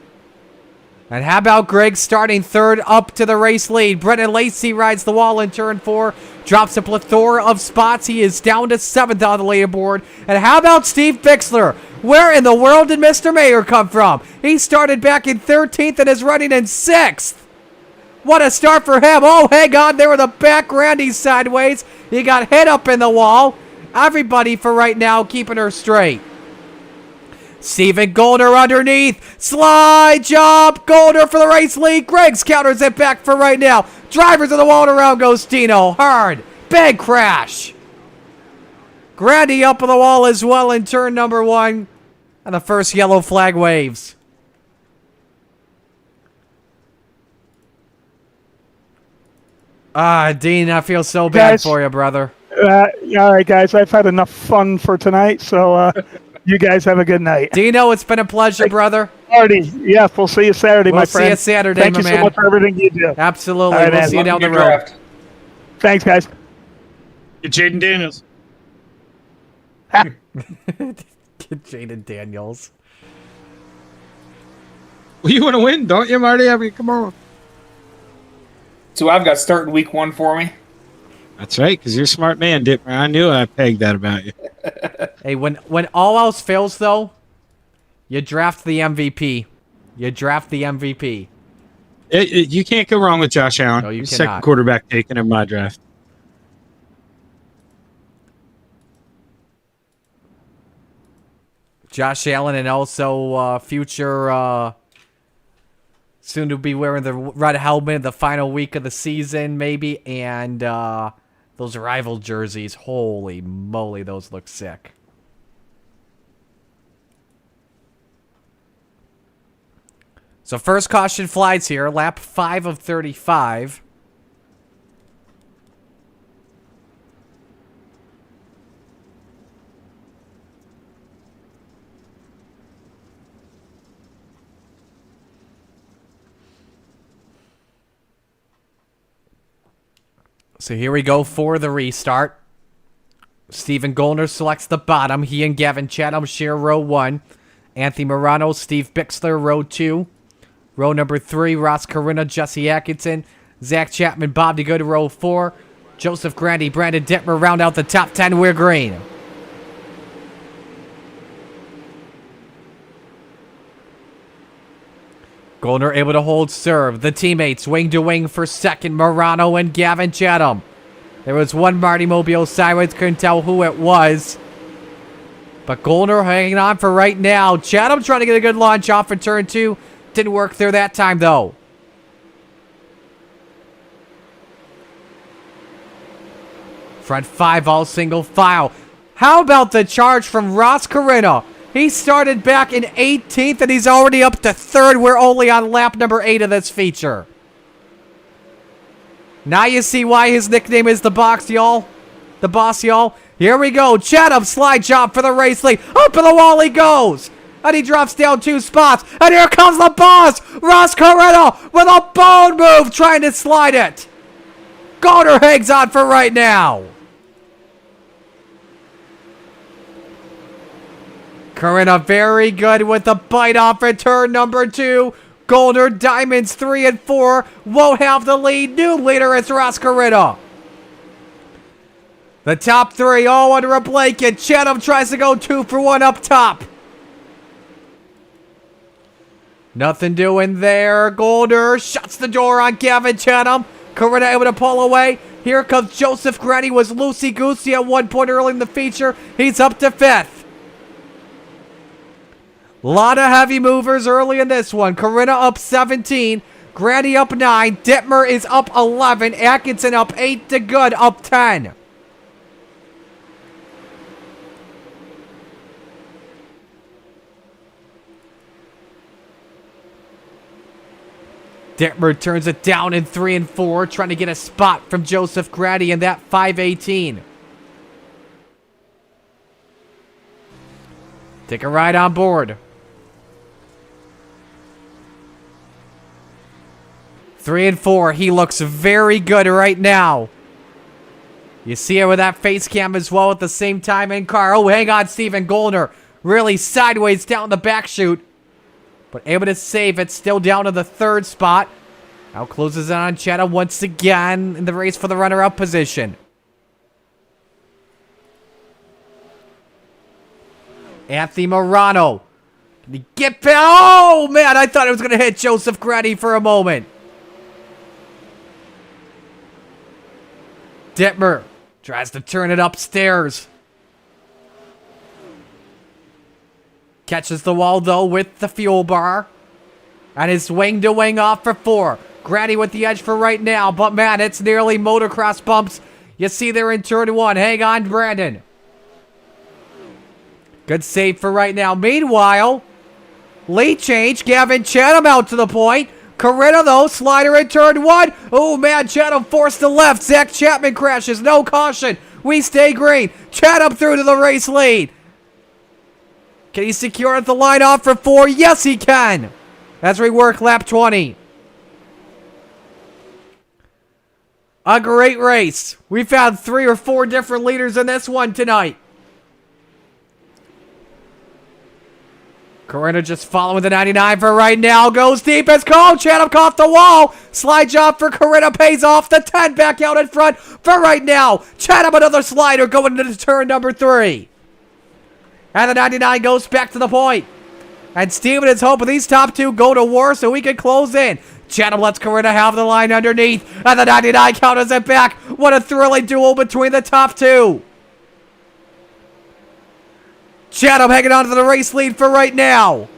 And how about Griggs starting third up to the race lead? Brendan Lacey rides the wall in turn 4. Drops a plethora of spots. He is down to 7th on the leaderboard. And how about Steve Bixler? Where in the world did Mr. Mayor come from? He started back in 13th and is running in 6th. What a start for him. Oh, hang on there in the back. Randy's sideways. He got hit up in the wall. Everybody for right now keeping her straight. Stephen Goldner underneath. Slide job. Goldner for the race lead. Griggs counters it back for right now. Drivers of the wall and around goes Tino. Hard. Big crash. Grandy up on the wall as well in turn number 1. And the first yellow flag waves. Dean, I feel so bad for you, brother. All right, guys. I've had enough fun for tonight, so you guys have a good night. Dino, it's been a pleasure, brother. Marty, yeah, we'll see you Saturday, my friend. We'll see you Saturday, Thank my you man. so much for everything you do. Absolutely. Right, we'll see you down the road. Thanks, guys. Get Jaden Daniels. Get Jaden Daniels. Well, you want to win, don't you, Marty? I mean, come on. So I've got starting week 1 for me. That's right, because you're a smart man, Dittmer. I knew I pegged that about you. Hey, when all else fails, though, You draft the MVP. You draft the MVP. You can't go wrong with Josh Allen. No, you He's cannot. second quarterback taken in my draft. Josh Allen and also future soon to be wearing the red helmet the final week of the season, maybe, and those rival jerseys. Holy moly, those look sick. So first caution flies here, lap 5 of 35. So here we go for the restart. Stephen Goldner selects the bottom. He and Gavin Chatham share row 1. Anthony Morano, Steve Bixler, row 2. Row number 3, Ross Carina, Jesse Atkinson, Zach Chapman, Bob DeGood, row 4. Joseph Grandy, Brandon Dittmer round out the top 10. We're green. Goldner able to hold serve. The teammates wing to wing for second. Morano and Gavin Chatham. There was one Marty Mobile sideways. Couldn't tell who it was. But Goldner hanging on for right now. Chatham trying to get a good launch off in turn 2. Didn't work there that time, though. Front 5 all single file. How about the charge from Ross Carina? He started back in 18th, and he's already up to 3rd. We're only on lap number 8 of this feature. Now you see why his nickname is the Box, y'all. The Boss, y'all. Here we go. Chatham slide job for the race lead. Up in the wall he goes. And he drops down 2 spots. And here comes the boss. Ross Carina with a bone move trying to slide it. Goddard hangs on for right now. Carina very good with the bite off at turn number 2. Goldner, Diamonds 3 and 4 won't have the lead. New leader is Ross Carina. The top 3 all under a blanket. Chatham tries to go 2 for 1 up top. Nothing doing there. Goldner shuts the door on Gavin Chatham. Carina able to pull away. Here comes Joseph Granny. Was loosey-goosey at one point early in the feature. He's up to 5th. Lot of heavy movers early in this one. Carina up 17. Granny up 9. Dittmer is up 11. Atkinson up 8. DeGood up 10. Dittmer turns it down in 3 and 4, trying to get a spot from Joseph Granny in that 518. Take a ride on board. 3 and 4. He looks very good right now. You see it with that face cam as well at the same time in car. Oh, hang on, Stephen Goldner. Really sideways down the back chute. But able to save it. Still down to the 3rd spot. Now closes in on Chatham once again in the race for the runner-up position. Anthony Morano. Can he get past? Oh, man. I thought it was going to hit Joseph Granny for a moment. Dittmer tries to turn it upstairs. Catches the wall, though, with the fuel bar. And is wing-to-wing off for 4. Granny with the edge for right now. But, man, it's nearly motocross bumps. You see there in turn 1. Hang on, Brandon. Good save for right now. Meanwhile, late change. Gavin Chatham out to the point. Carina, though, slider in turn 1. Oh, man, Chatham forced to left. Zach Chapman crashes. No caution. We stay green. Chatham through to the race lead. Can he secure the line off for 4? Yes, he can. As we work lap 20. A great race. We've had 3 or 4 different leaders in this one tonight. Carina just following the 99 for right now. Goes deep as called. Chatham caught the wall. Slide job for Carina pays off. The 10 back out in front for right now. Chatham another slider going into turn number 3. And the 99 goes back to the point. And Steven is hoping these top two go to war so we can close in. Chatham lets Corinna have the line underneath. And the 99 counters it back. What a thrilling duel between the top two. Chatham hanging on to the race lead for right now.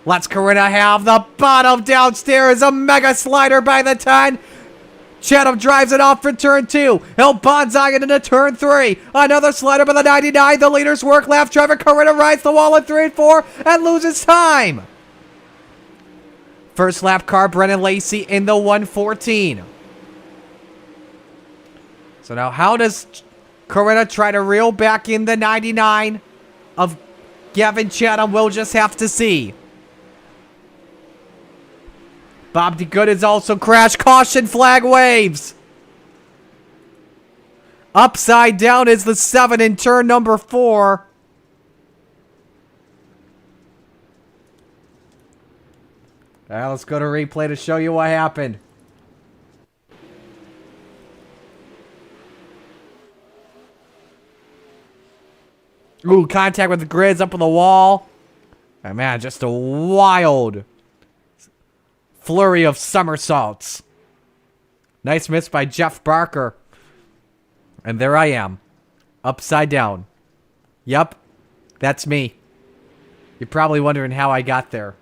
Lets Corinna have the bottom downstairs. A mega slider by the 10. Chatham drives it off for turn 2. He'll bonsai it into turn 3. Another slider by the 99. The leaders work left. Trevor Corinna rides the wall in 3 and 4 and loses time. First lap car, Brennan Lacey in the 114. So now how does Corinna try to reel back in the 99 of Gavin Chatham? We'll just have to see. Bob DeGood is also crashed. Caution flag waves. Upside down is the 7 in turn number 4. Now let's go to replay to show you what happened. Ooh, contact with the grids up on the wall. And man, just a wild flurry of somersaults. Nice miss by Jeff Barker. And there I am. Upside down. Yup. That's me. You're probably wondering how I got there.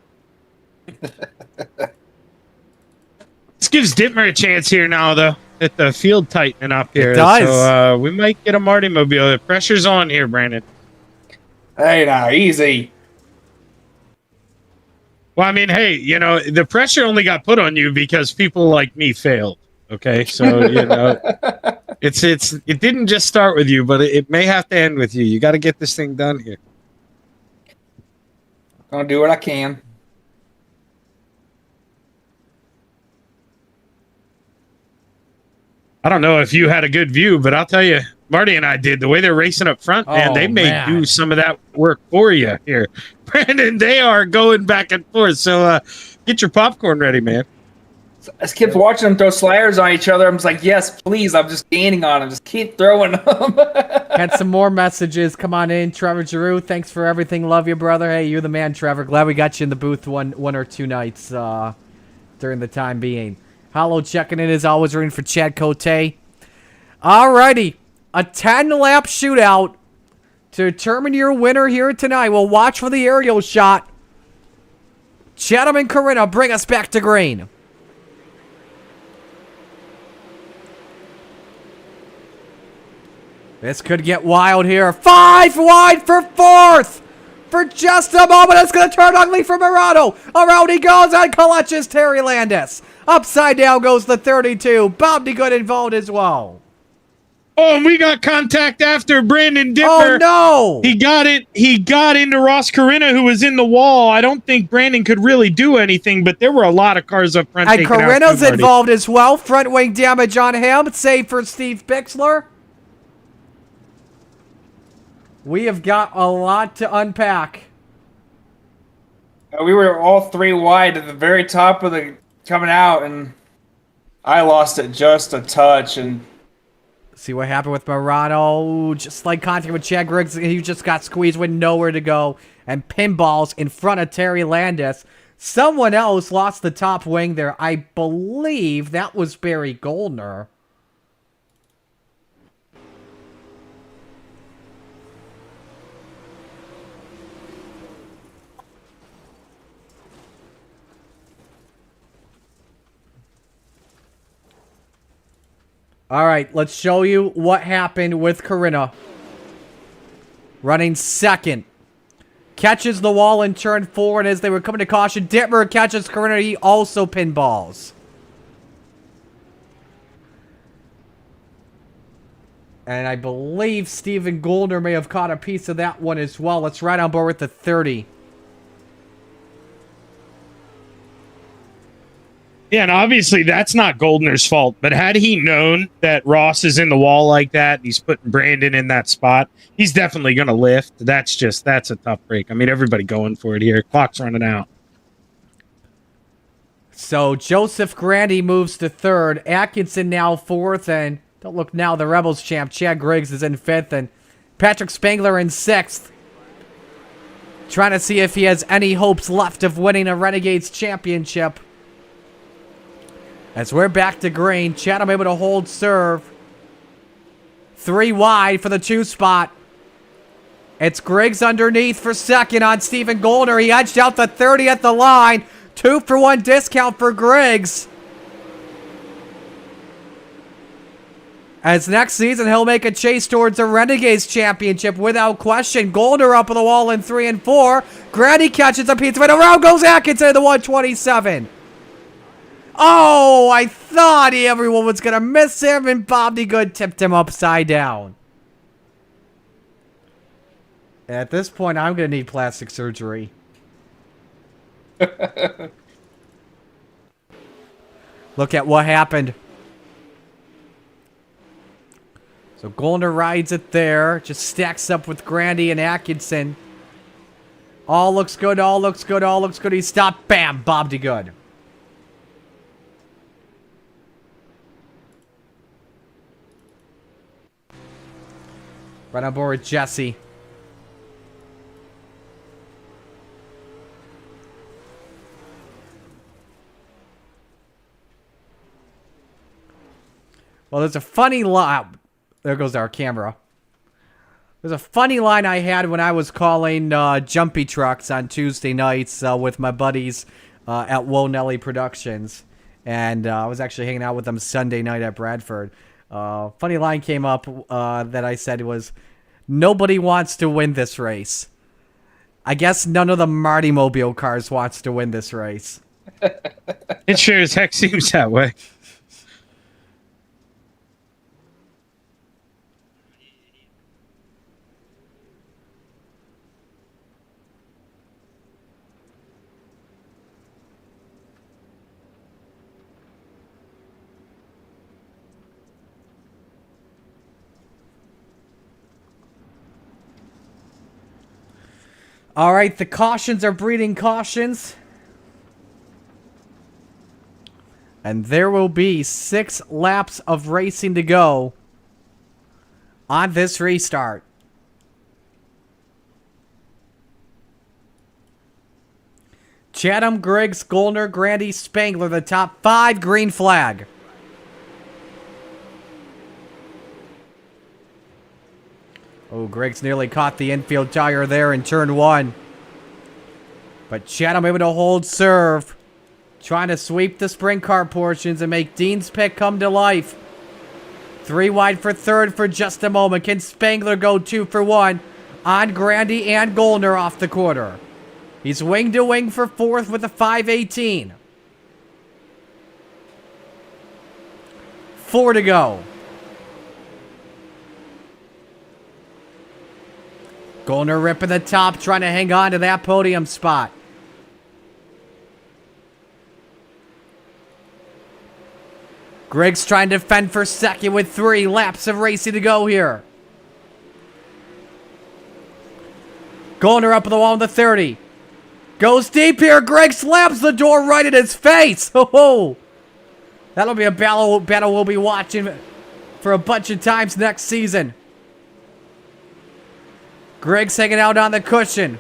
This gives Dittmer a chance here now, though. At the field tightening up here. It does. So we might get a Marty Mobile. The pressure's on here, Brandon. Hey, now, easy. Well, I mean, hey, you know, the pressure only got put on you because people like me failed. Okay, so you know, it didn't just start with you, but it may have to end with you. You got to get this thing done here. Gonna do what I can. I don't know if you had a good view, but I'll tell you, Marty and I did. The way they're racing up front, man, they may do some of that work for you here. Brandon, they are going back and forth. So get your popcorn ready, man. I just kept watching them throw sliders on each other. I'm just like, yes, please. I'm just gaining on them. Just keep throwing them. Had some more messages. Come on in. Trevor Giroux, thanks for everything. Love you, brother. Hey, you're the man, Trevor. Glad we got you in the booth one or two nights during the time being. Hollow checking in as always, rooting for Chad Cote. Alrighty. A 10-lap shootout to determine your winner here tonight. We'll watch for the aerial shot. Chatham and Corinna bring us back to green. This could get wild here. 5 wide for 4th. For just a moment, it's going to turn ugly for Murano. Around he goes and clutches Terry Landis. Upside down goes the 32. Bob DeGood involved as well. Oh, and we got contact after Brandon Dipper. Oh, no. He got it. He got into Ross Corinna, who was in the wall. I don't think Brandon could really do anything, but there were a lot of cars up front. And Corinna's involved as well. Front wing damage on him. Save for Steve Bixler. We have got a lot to unpack. We were all 3 wide at the very top of the coming out, and I lost it just a touch. And see what happened with Murano. Just like contact with Chad Griggs, he just got squeezed with nowhere to go. And pinballs in front of Terry Landis. Someone else lost the top wing there. I believe that was Barry Goldner. All right, let's show you what happened with Corinna. Running second. Catches the wall in turn 4, and as they were coming to caution, Dittmer catches Corinna. He also pinballs. And I believe Steven Goldner may have caught a piece of that one as well. Let's ride on board with the 30. Yeah, and obviously that's not Goldner's fault, but had he known that Ross is in the wall like that, he's putting Brandon in that spot, he's definitely going to lift. That's a tough break. I mean, everybody going for it here. Clock's running out. So Joseph Grandy moves to 3rd. Atkinson now 4th, and don't look now, the Rebels champ, Chad Griggs, is in 5th, and Patrick Spangler in 6th. Trying to see if he has any hopes left of winning a Renegades championship. As we're back to green, Chatham able to hold serve. 3 wide for the 2 spot. It's Griggs underneath for second on Stephen Goldner. He edged out the 30 at the line. 2-for-1 discount for Griggs. As next season, he'll make a chase towards the Renegades championship without question. Goldner up on the wall in 3 and 4. Grady catches a piece of it. Around goes Atkins into the 127. Oh, I thought everyone was going to miss him, and Bobby Good tipped him upside down. At this point, I'm going to need plastic surgery. Look at what happened. So Goldner rides it there. Just stacks up with Grandy and Atkinson. All looks good, all looks good, all looks good. He stopped. Bam! Bob to good. Right on board with Jesse. Well, there's a funny line. There goes our camera. There's a funny line I had when I was calling Jumpy Trucks on Tuesday nights with my buddies at Woe Nelly Productions. And I was actually hanging out with them Sunday night at Bradford. Funny line came up that I said was, nobody wants to win this race. I guess none of the Marty Mobile cars wants to win this race. It sure as heck seems that way. All right, the cautions are breeding cautions. And there will be 6 laps of racing to go on this restart. Chatham, Griggs, Goldner, Grandy, Spangler, the top 5, green flag. Oh, Griggs nearly caught the infield tire there in turn 1. But Chatham able to hold serve. Trying to sweep the sprint car portions and make Dean's pick come to life. 3 wide for third for just a moment. Can Spangler go 2 for 1 on Grandy and Goldner off the quarter? He's wing to wing for fourth with a 5:18. 4 to go. Goldner ripping the top, trying to hang on to that podium spot. Griggs trying to fend for second with 3 laps of racing to go here. Goldner up on the wall in the 30. Goes deep here. Griggs slams the door right in his face. Oh, that'll be a battle we'll be watching for a bunch of times next season. Griggs hanging out on the cushion.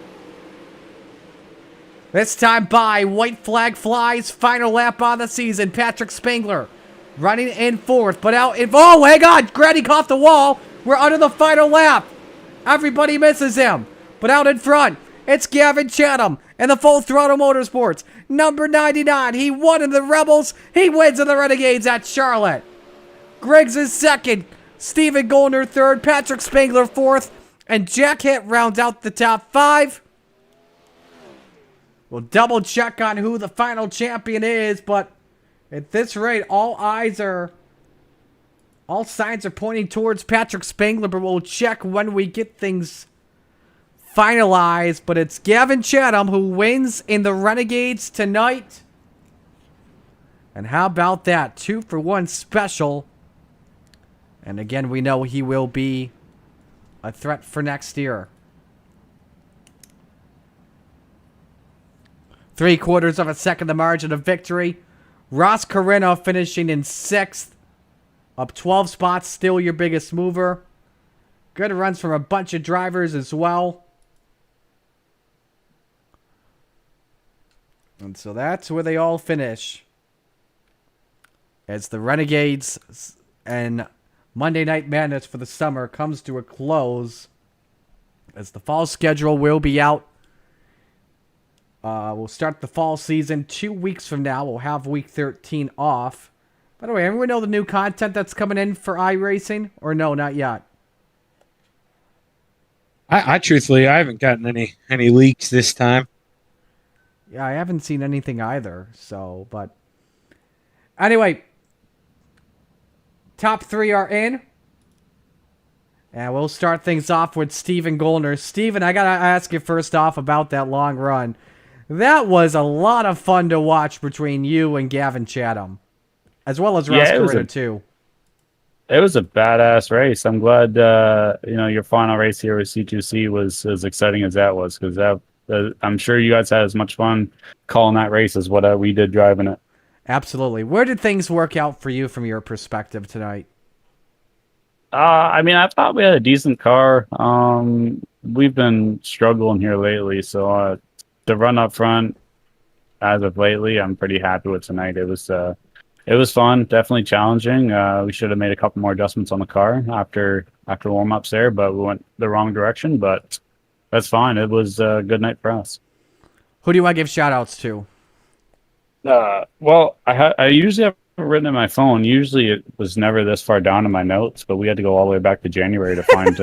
This time by. White flag flies. Final lap on the season. Patrick Spangler running in fourth. But out in... Oh, hang on. Grady caught the wall. We're under the final lap. Everybody misses him. But out in front, it's Gavin Chatham and the Full Throttle Motorsports. Number 99. He won in the Rebels. He wins in the Renegades at Charlotte. Griggs is second. Stephen Goldner third. Patrick Spangler fourth. And Jack Hitt rounds out the top 5. We'll double check on who the final champion is, but at this rate, all signs are pointing towards Patrick Spangler, but we'll check when we get things finalized. But it's Gavin Chatham who wins in the Renegades tonight. And how about that? 2 for 1 special. And again, we know he will be a threat for next year. 3/4 of a second the margin of victory. Ross Carino finishing in 6th. Up 12 spots, still your biggest mover. Good runs from a bunch of drivers as well. And so that's where they all finish. As the Renegades and Monday Night Madness for the summer comes to a close. As the fall schedule will be out. We'll start the fall season 2 weeks from now. We'll have week 13 off. By the way, everyone know the new content that's coming in for iRacing? Or no, not yet? I truthfully, I haven't gotten any leaks this time. Yeah, I haven't seen anything either. So, but anyway, top 3 are in. And we'll start things off with Steven Goldner. Steven, I got to ask you first off about that long run. That was a lot of fun to watch between you and Gavin Chatham, as well as Ross Corona, too. It was a badass race. I'm glad, your final race here with C2C was as exciting as that was, because I'm sure you guys had as much fun calling that race as what we did driving it. Absolutely. Where did things work out for you from your perspective tonight? I thought we had a decent car. We've been struggling here lately, so the run up front, as of lately, I'm pretty happy with tonight. It was fun, definitely challenging. We should have made a couple more adjustments on the car after warm ups there, but we went the wrong direction. But that's fine. It was a good night for us. Who do you want to give shout outs to? Well, I usually have it written in my phone. Usually it was never this far down in my notes, but we had to go all the way back to January to find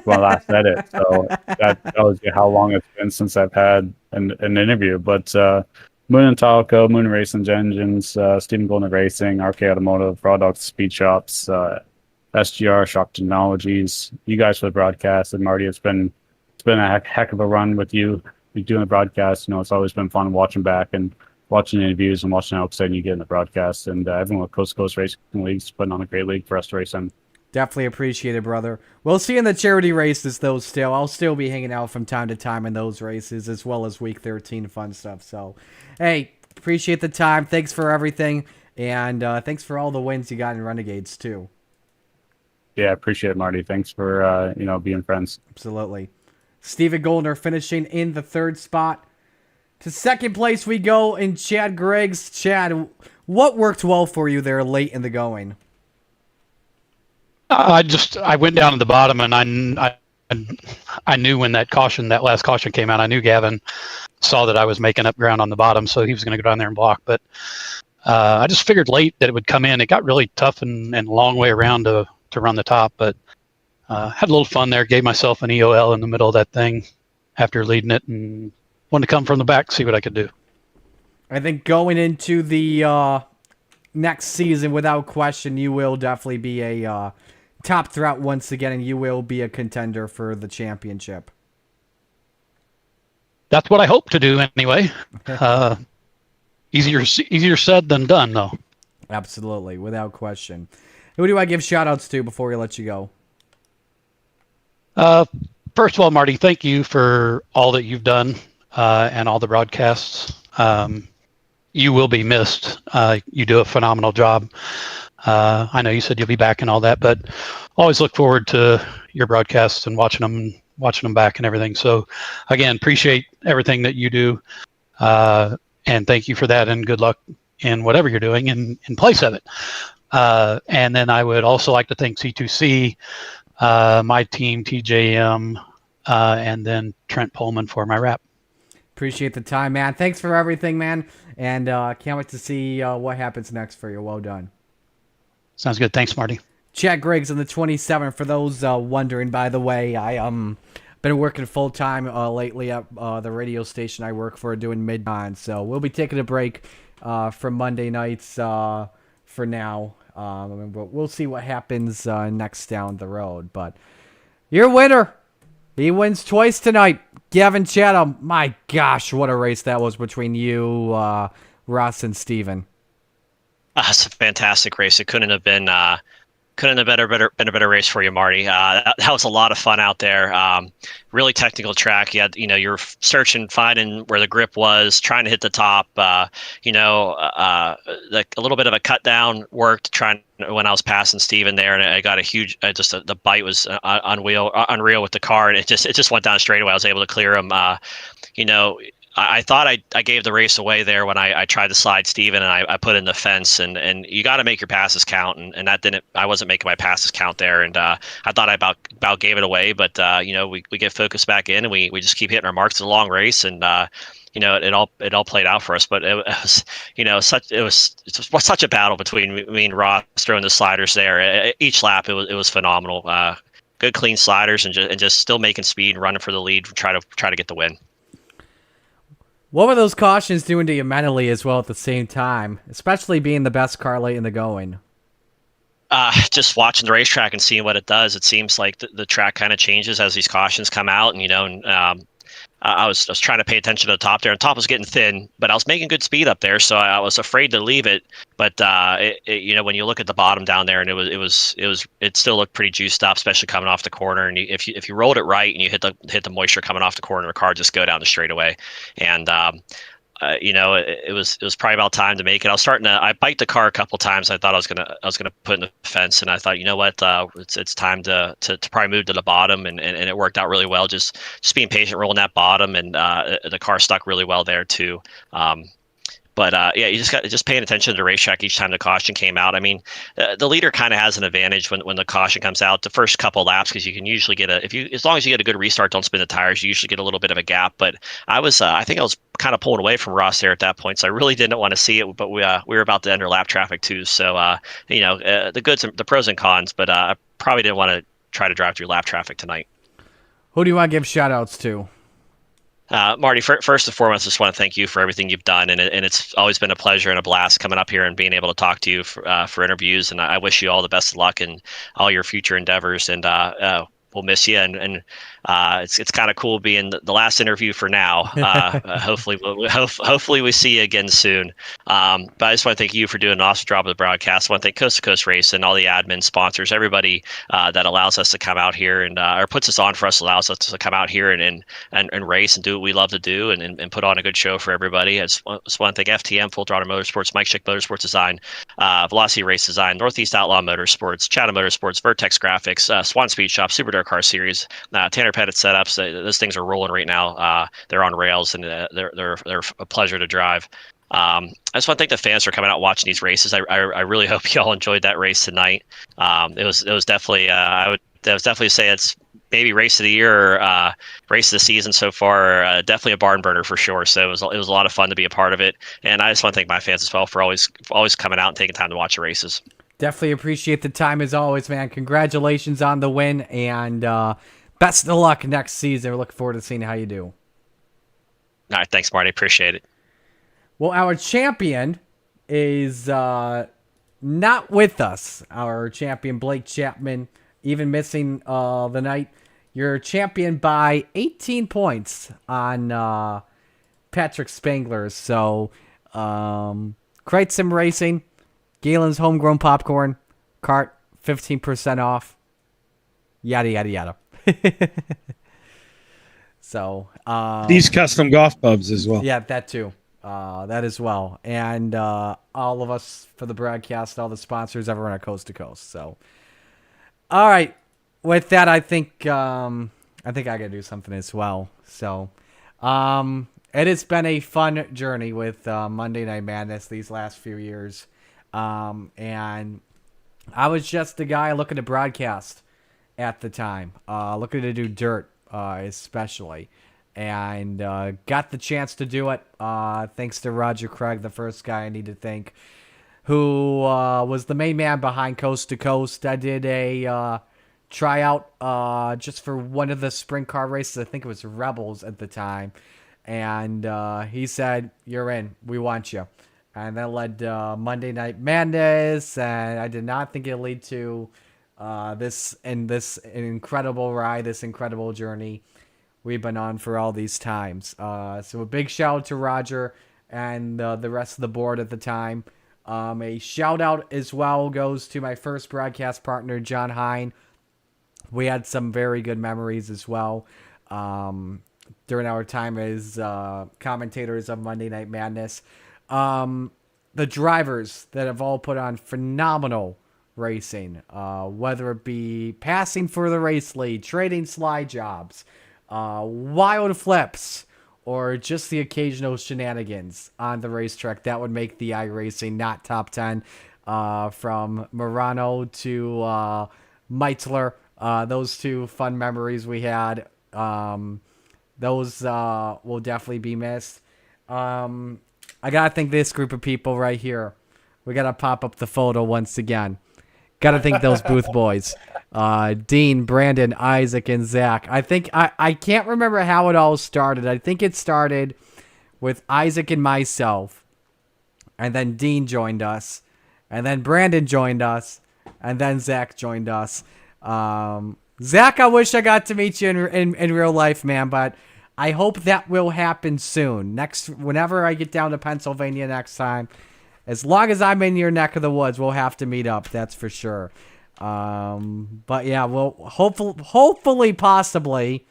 my last edit. So that tells you how long it's been since I've had an interview. But Moon and Talco, Moon Racing Engines, Stephen Golden Racing, RK Automotive, Raw Dogs Speed Shops, SGR, Shock Technologies, you guys for the broadcast, and Marty, it's been a heck of a run with you doing the broadcast. It's always been fun watching back and watching interviews and watching how excited you get in the broadcast. And everyone with Coast to Coast Racing Leagues putting on a great league for us to race in. Definitely appreciate it, brother. We'll see you in the charity races, though, still. I'll still be hanging out from time to time in those races, as well as Week 13 fun stuff. So, hey, appreciate the time. Thanks for everything. And thanks for all the wins you got in Renegades, too. Yeah, appreciate it, Marty. Thanks for, being friends. Absolutely. Steven Goldner finishing in the 3rd spot. To 2nd place we go in Chad Griggs. Chad, what worked well for you there late in the going? I went down to the bottom, and I knew when that last caution came out, I knew Gavin saw that I was making up ground on the bottom, so he was going to go down there and block. But I just figured late that it would come in. It got really tough and long way around to run the top, but had a little fun there. Gave myself an EOL in the middle of that thing after leading it, and wanted to come from the back, see what I could do. I think going into the next season, without question, you will definitely be a top threat once again, and you will be a contender for the championship. That's what I hope to do anyway. Easier said than done, though. Absolutely, without question. Who do I give shout-outs to before we let you go? First of all, Marty, thank you for all that you've done and all the broadcasts. You will be missed. You do a phenomenal job. I know you said you'll be back and all that, but always look forward to your broadcasts and watching them back and everything. So, again, appreciate everything that you do, and thank you for that. And good luck in whatever you're doing in place of it. And then I would also like to thank C2C, my team, TJM, and then Trent Pullman for my wrap. Appreciate the time, man. Thanks for everything, man. And can't wait to see what happens next for you. Well done. Sounds good. Thanks, Marty. Chad Griggs on the 27th. For those wondering, by the way, I been working full time lately at the radio station I work for, doing midnight. So we'll be taking a break from Monday nights for now. We'll see what happens next down the road. But your winner, he wins twice tonight. Gavin Chatham. My gosh, what a race that was between you, Ross, and Steven. It's a fantastic race. It couldn't have been a better race for you, Marty. That was a lot of fun out there. Really technical track. You had, you're searching, finding where the grip was, trying to hit the top. A little bit of a cut down worked when I was passing Steven there, and I got a huge, the bite was unreal with the car, and it just went down straightaway. I was able to clear him. I thought I gave the race away there when I tried to slide Steven and I put in the fence, and you got to make your passes count, and that didn't. I wasn't making my passes count there, and I thought I about gave it away, but we get focused back in, and we just keep hitting our marks. It's a long race, and it all played out for us. But it was it was such a battle between me and Ross throwing the sliders there. Each lap it was phenomenal. Good clean sliders and just still making speed and running for the lead, try to get the win. What were those cautions doing to you mentally as well at the same time, especially being the best car late in the going? Just watching the racetrack and seeing what it does. It seems like the track kind of changes as these cautions come out, and I was trying to pay attention to the top there. And the top was getting thin, but I was making good speed up there, so I was afraid to leave it. But when you look at the bottom down there, and it still looked pretty juiced up, especially coming off the corner. And if you rolled it right and you hit the moisture coming off the corner, the car just go down the straightaway. And it was probably about time to make it. I biked the car a couple times. I thought I was gonna put in the fence, and I thought, it's time to probably move to the bottom, and it worked out really well. Just being patient, rolling that bottom, and the car stuck really well there too. You just paying attention to the racetrack each time the caution came out. I mean, the leader kind of has an advantage when the caution comes out the first couple of laps, because you can usually get as long as you get a good restart, don't spin the tires, you usually get a little bit of a gap. But I think I was kind of pulling away from Ross there at that point, so I really didn't want to see it. But we were about to enter lap traffic too, so the goods, the pros and cons. But I probably didn't want to try to drive through lap traffic tonight. Who do you want to give shout outs to? Marty, first and foremost, I just want to thank you for everything you've done, and it's always been a pleasure and a blast coming up here and being able to talk to you for interviews. And I wish you all the best of luck in all your future endeavors. And we'll miss you. And it's kind of cool being the last interview for now. Hopefully we see you again soon. But I just want to thank you for doing an awesome job of the broadcast. I want to thank Coast to Coast Race and all the admin sponsors, everybody that allows us to come out here and or puts us on for us, allows us to come out here and race and do what we love to do and put on a good show for everybody. I just want to thank FTM, Full Throttle Motorsports, Mike Schick Motorsports Design, Velocity Race Design, Northeast Outlaw Motorsports, Chatham Motorsports, Vertex Graphics, Swan Speed Shop, Super Dark Car Series, Tanner Pettit Setups. Those things are rolling right now. They're on rails, and they're a pleasure to drive. I just want to thank the fans for coming out watching these races. I really hope you all enjoyed that race tonight. It was definitely I would definitely say it's maybe race of the year or race of the season so far. Definitely a barn burner for sure. So it was a lot of fun to be a part of it, and I just want to thank my fans as well for always coming out and taking time to watch the races. Definitely appreciate the time as always, man. Congratulations on the win, and best of luck next season. We're looking forward to seeing how you do. All right, thanks, Marty. Appreciate it. Well, our champion is not with us. Our champion, Blake Chapman, even missing the night. You're champion by 18 points on Patrick Spangler. So, Crate Sim Racing, Galen's Homegrown Popcorn, cart 15% off, yada, yada, yada. So these custom golf clubs as well. Yeah, that too. That as well. And all of us for the broadcast, all the sponsors, everyone at Coast to Coast. So, all right. With that, I think I gotta do something as well. So, it has been a fun journey with Monday Night Madness these last few years. And I was just a guy looking to broadcast at the time, looking to do dirt, especially, and got the chance to do it thanks to Roger Craig, the first guy I need to thank, who was the main man behind Coast to Coast. I did a tryout just for one of the sprint car races. I think it was Rebels at the time, and he said, "You're in. We want you." And that led to Monday Night Madness, and I did not think it'd lead to this incredible ride, this incredible journey we've been on for all these times. So a big shout out to Roger and the rest of the board at the time. A shout out as well goes to my first broadcast partner, John Hine. We had some very good memories as well during our time as commentators of Monday Night Madness. The drivers that have all put on phenomenal racing, whether it be passing for the race lead, trading slide jobs, wild flips, or just the occasional shenanigans on the racetrack, that would make the iRacing not top 10. From Murano to Meitzler, those two fun memories we had. Those will definitely be missed. I gotta thank this group of people right here. We gotta pop up the photo once again. Gotta thank those booth boys. Dean, Brandon, Isaac, and Zach. I can't remember how it all started. I think it started with Isaac and myself. And then Dean joined us. And then Brandon joined us. And then Zach joined us. Zach, I wish I got to meet you in real life, man, but I hope that will happen soon. Whenever I get down to Pennsylvania next time, as long as I'm in your neck of the woods, we'll have to meet up. That's for sure. But yeah, well, hopefully, possibly,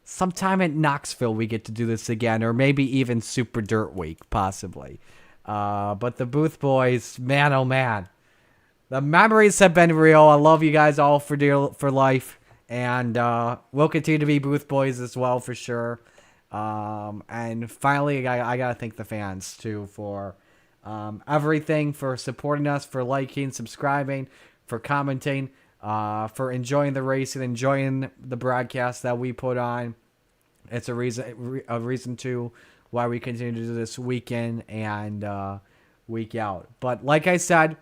sometime at Knoxville we get to do this again, or maybe even Super Dirt Week, possibly. But the Booth Boys, man, oh man, the memories have been real. I love you guys all for life, and we'll continue to be Booth Boys as well for sure. And finally, I gotta thank the fans too for everything, for supporting us, for liking, subscribing, for commenting, for enjoying the race and enjoying the broadcast that we put on. It's a reason to why we continue to do this week in and week out. But like I said,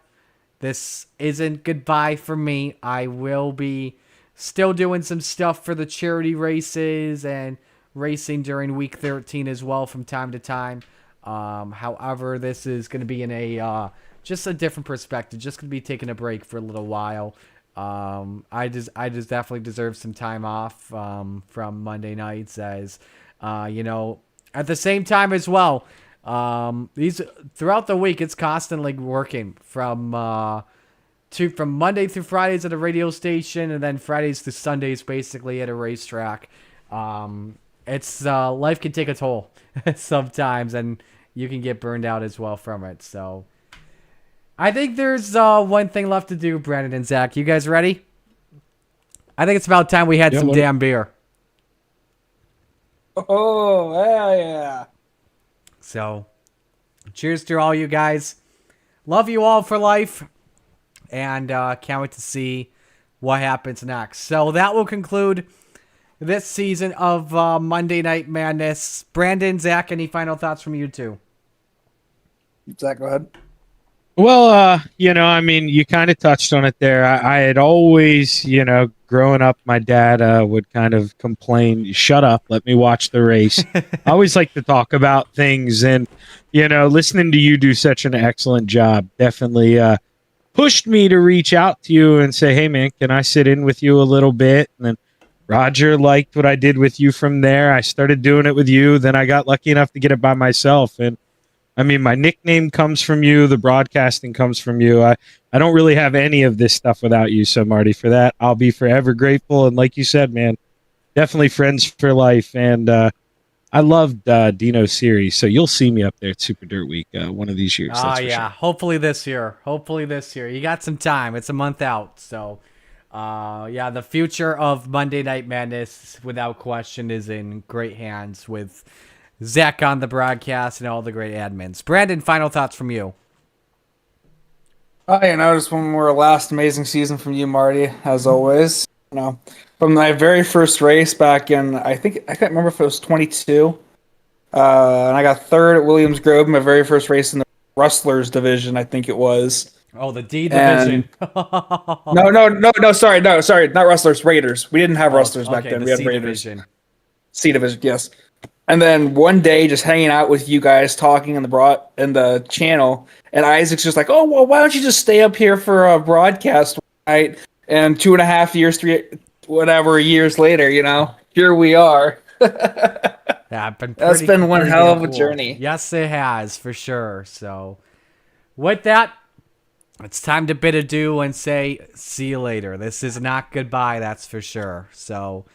this isn't goodbye for me. I will be still doing some stuff for the charity races and racing during week 13 as well from time to time. However, this is going to be in a just a different perspective. Just going to be taking a break for a little while. I just definitely deserve some time off from Monday nights, as at the same time as well. These throughout the week, it's constantly working from Monday through Fridays at a radio station, and then Fridays to Sundays basically at a racetrack. It's life can take a toll sometimes, and you can get burned out as well from it. So I think there's one thing left to do, Brandon and Zach. You guys ready? I think it's about time we had some damn beer. Oh, hell yeah. So, cheers to all you guys. Love you all for life. And can't wait to see what happens next. So, that will conclude this season of Monday Night Madness. Brandon, Zach, any final thoughts from you two? Zach, go ahead. Well, you kind of touched on it there. I had always, growing up, my dad would kind of complain, shut up, let me watch the race. I always like to talk about things, and, listening to you do such an excellent job definitely pushed me to reach out to you and say, hey, man, can I sit in with you a little bit? And then Roger liked what I did with you from there. I started doing it with you. Then I got lucky enough to get it by myself. And I mean, my nickname comes from you. The broadcasting comes from you. I don't really have any of this stuff without you. So, Marty, for that, I'll be forever grateful. And like you said, man, definitely friends for life. And I loved Dino's series. So you'll see me up there at Super Dirt Week one of these years. Oh, yeah. Sure. Hopefully this year. You got some time. It's a month out. So, the future of Monday Night Madness, without question, is in great hands with Zach on the broadcast and all the great admins. Brandon, final thoughts from you. Just one more last amazing season from you, Marty, as always. From my very first race back in, I can't remember if it was 22. And I got third at Williams Grove, my very first race in the Rustlers division, I think it was. Oh, the D division. No, sorry, not Rustlers, Raiders. We didn't have Rustlers back then. We had C Raiders. Division. C division, yes. And then one day, just hanging out with you guys, talking in the channel, and Isaac's just like, "Oh, well, why don't you just stay up here for a broadcast night?" And 2.5 years, 3 whatever years later, here we are. That's been one hell of a journey. Yes, it has, for sure. So, with that, it's time to bid adieu and say see you later. This is not goodbye, that's for sure. So,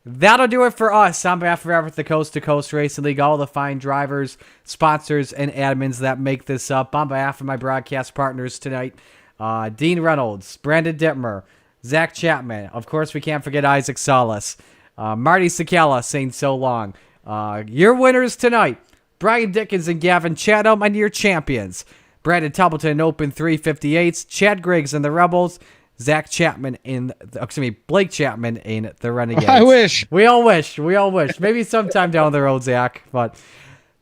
that'll do it for us. On behalf of the Coast to Coast Racing League, all the fine drivers, sponsors, and admins that make this up. On behalf of my broadcast partners tonight, Dean Reynolds, Brandon Dittmer, Zach Chapman. Of course, we can't forget Isaac Salas. Marty Sakala saying so long. Your winners tonight, Brian Dickens and Gavin Chatham, and your champions, Brandon Templeton Open 358s, Chad Griggs and the Rebels, Blake Chapman in the Renegades. I wish. We all wish. Maybe sometime down the road, Zach. But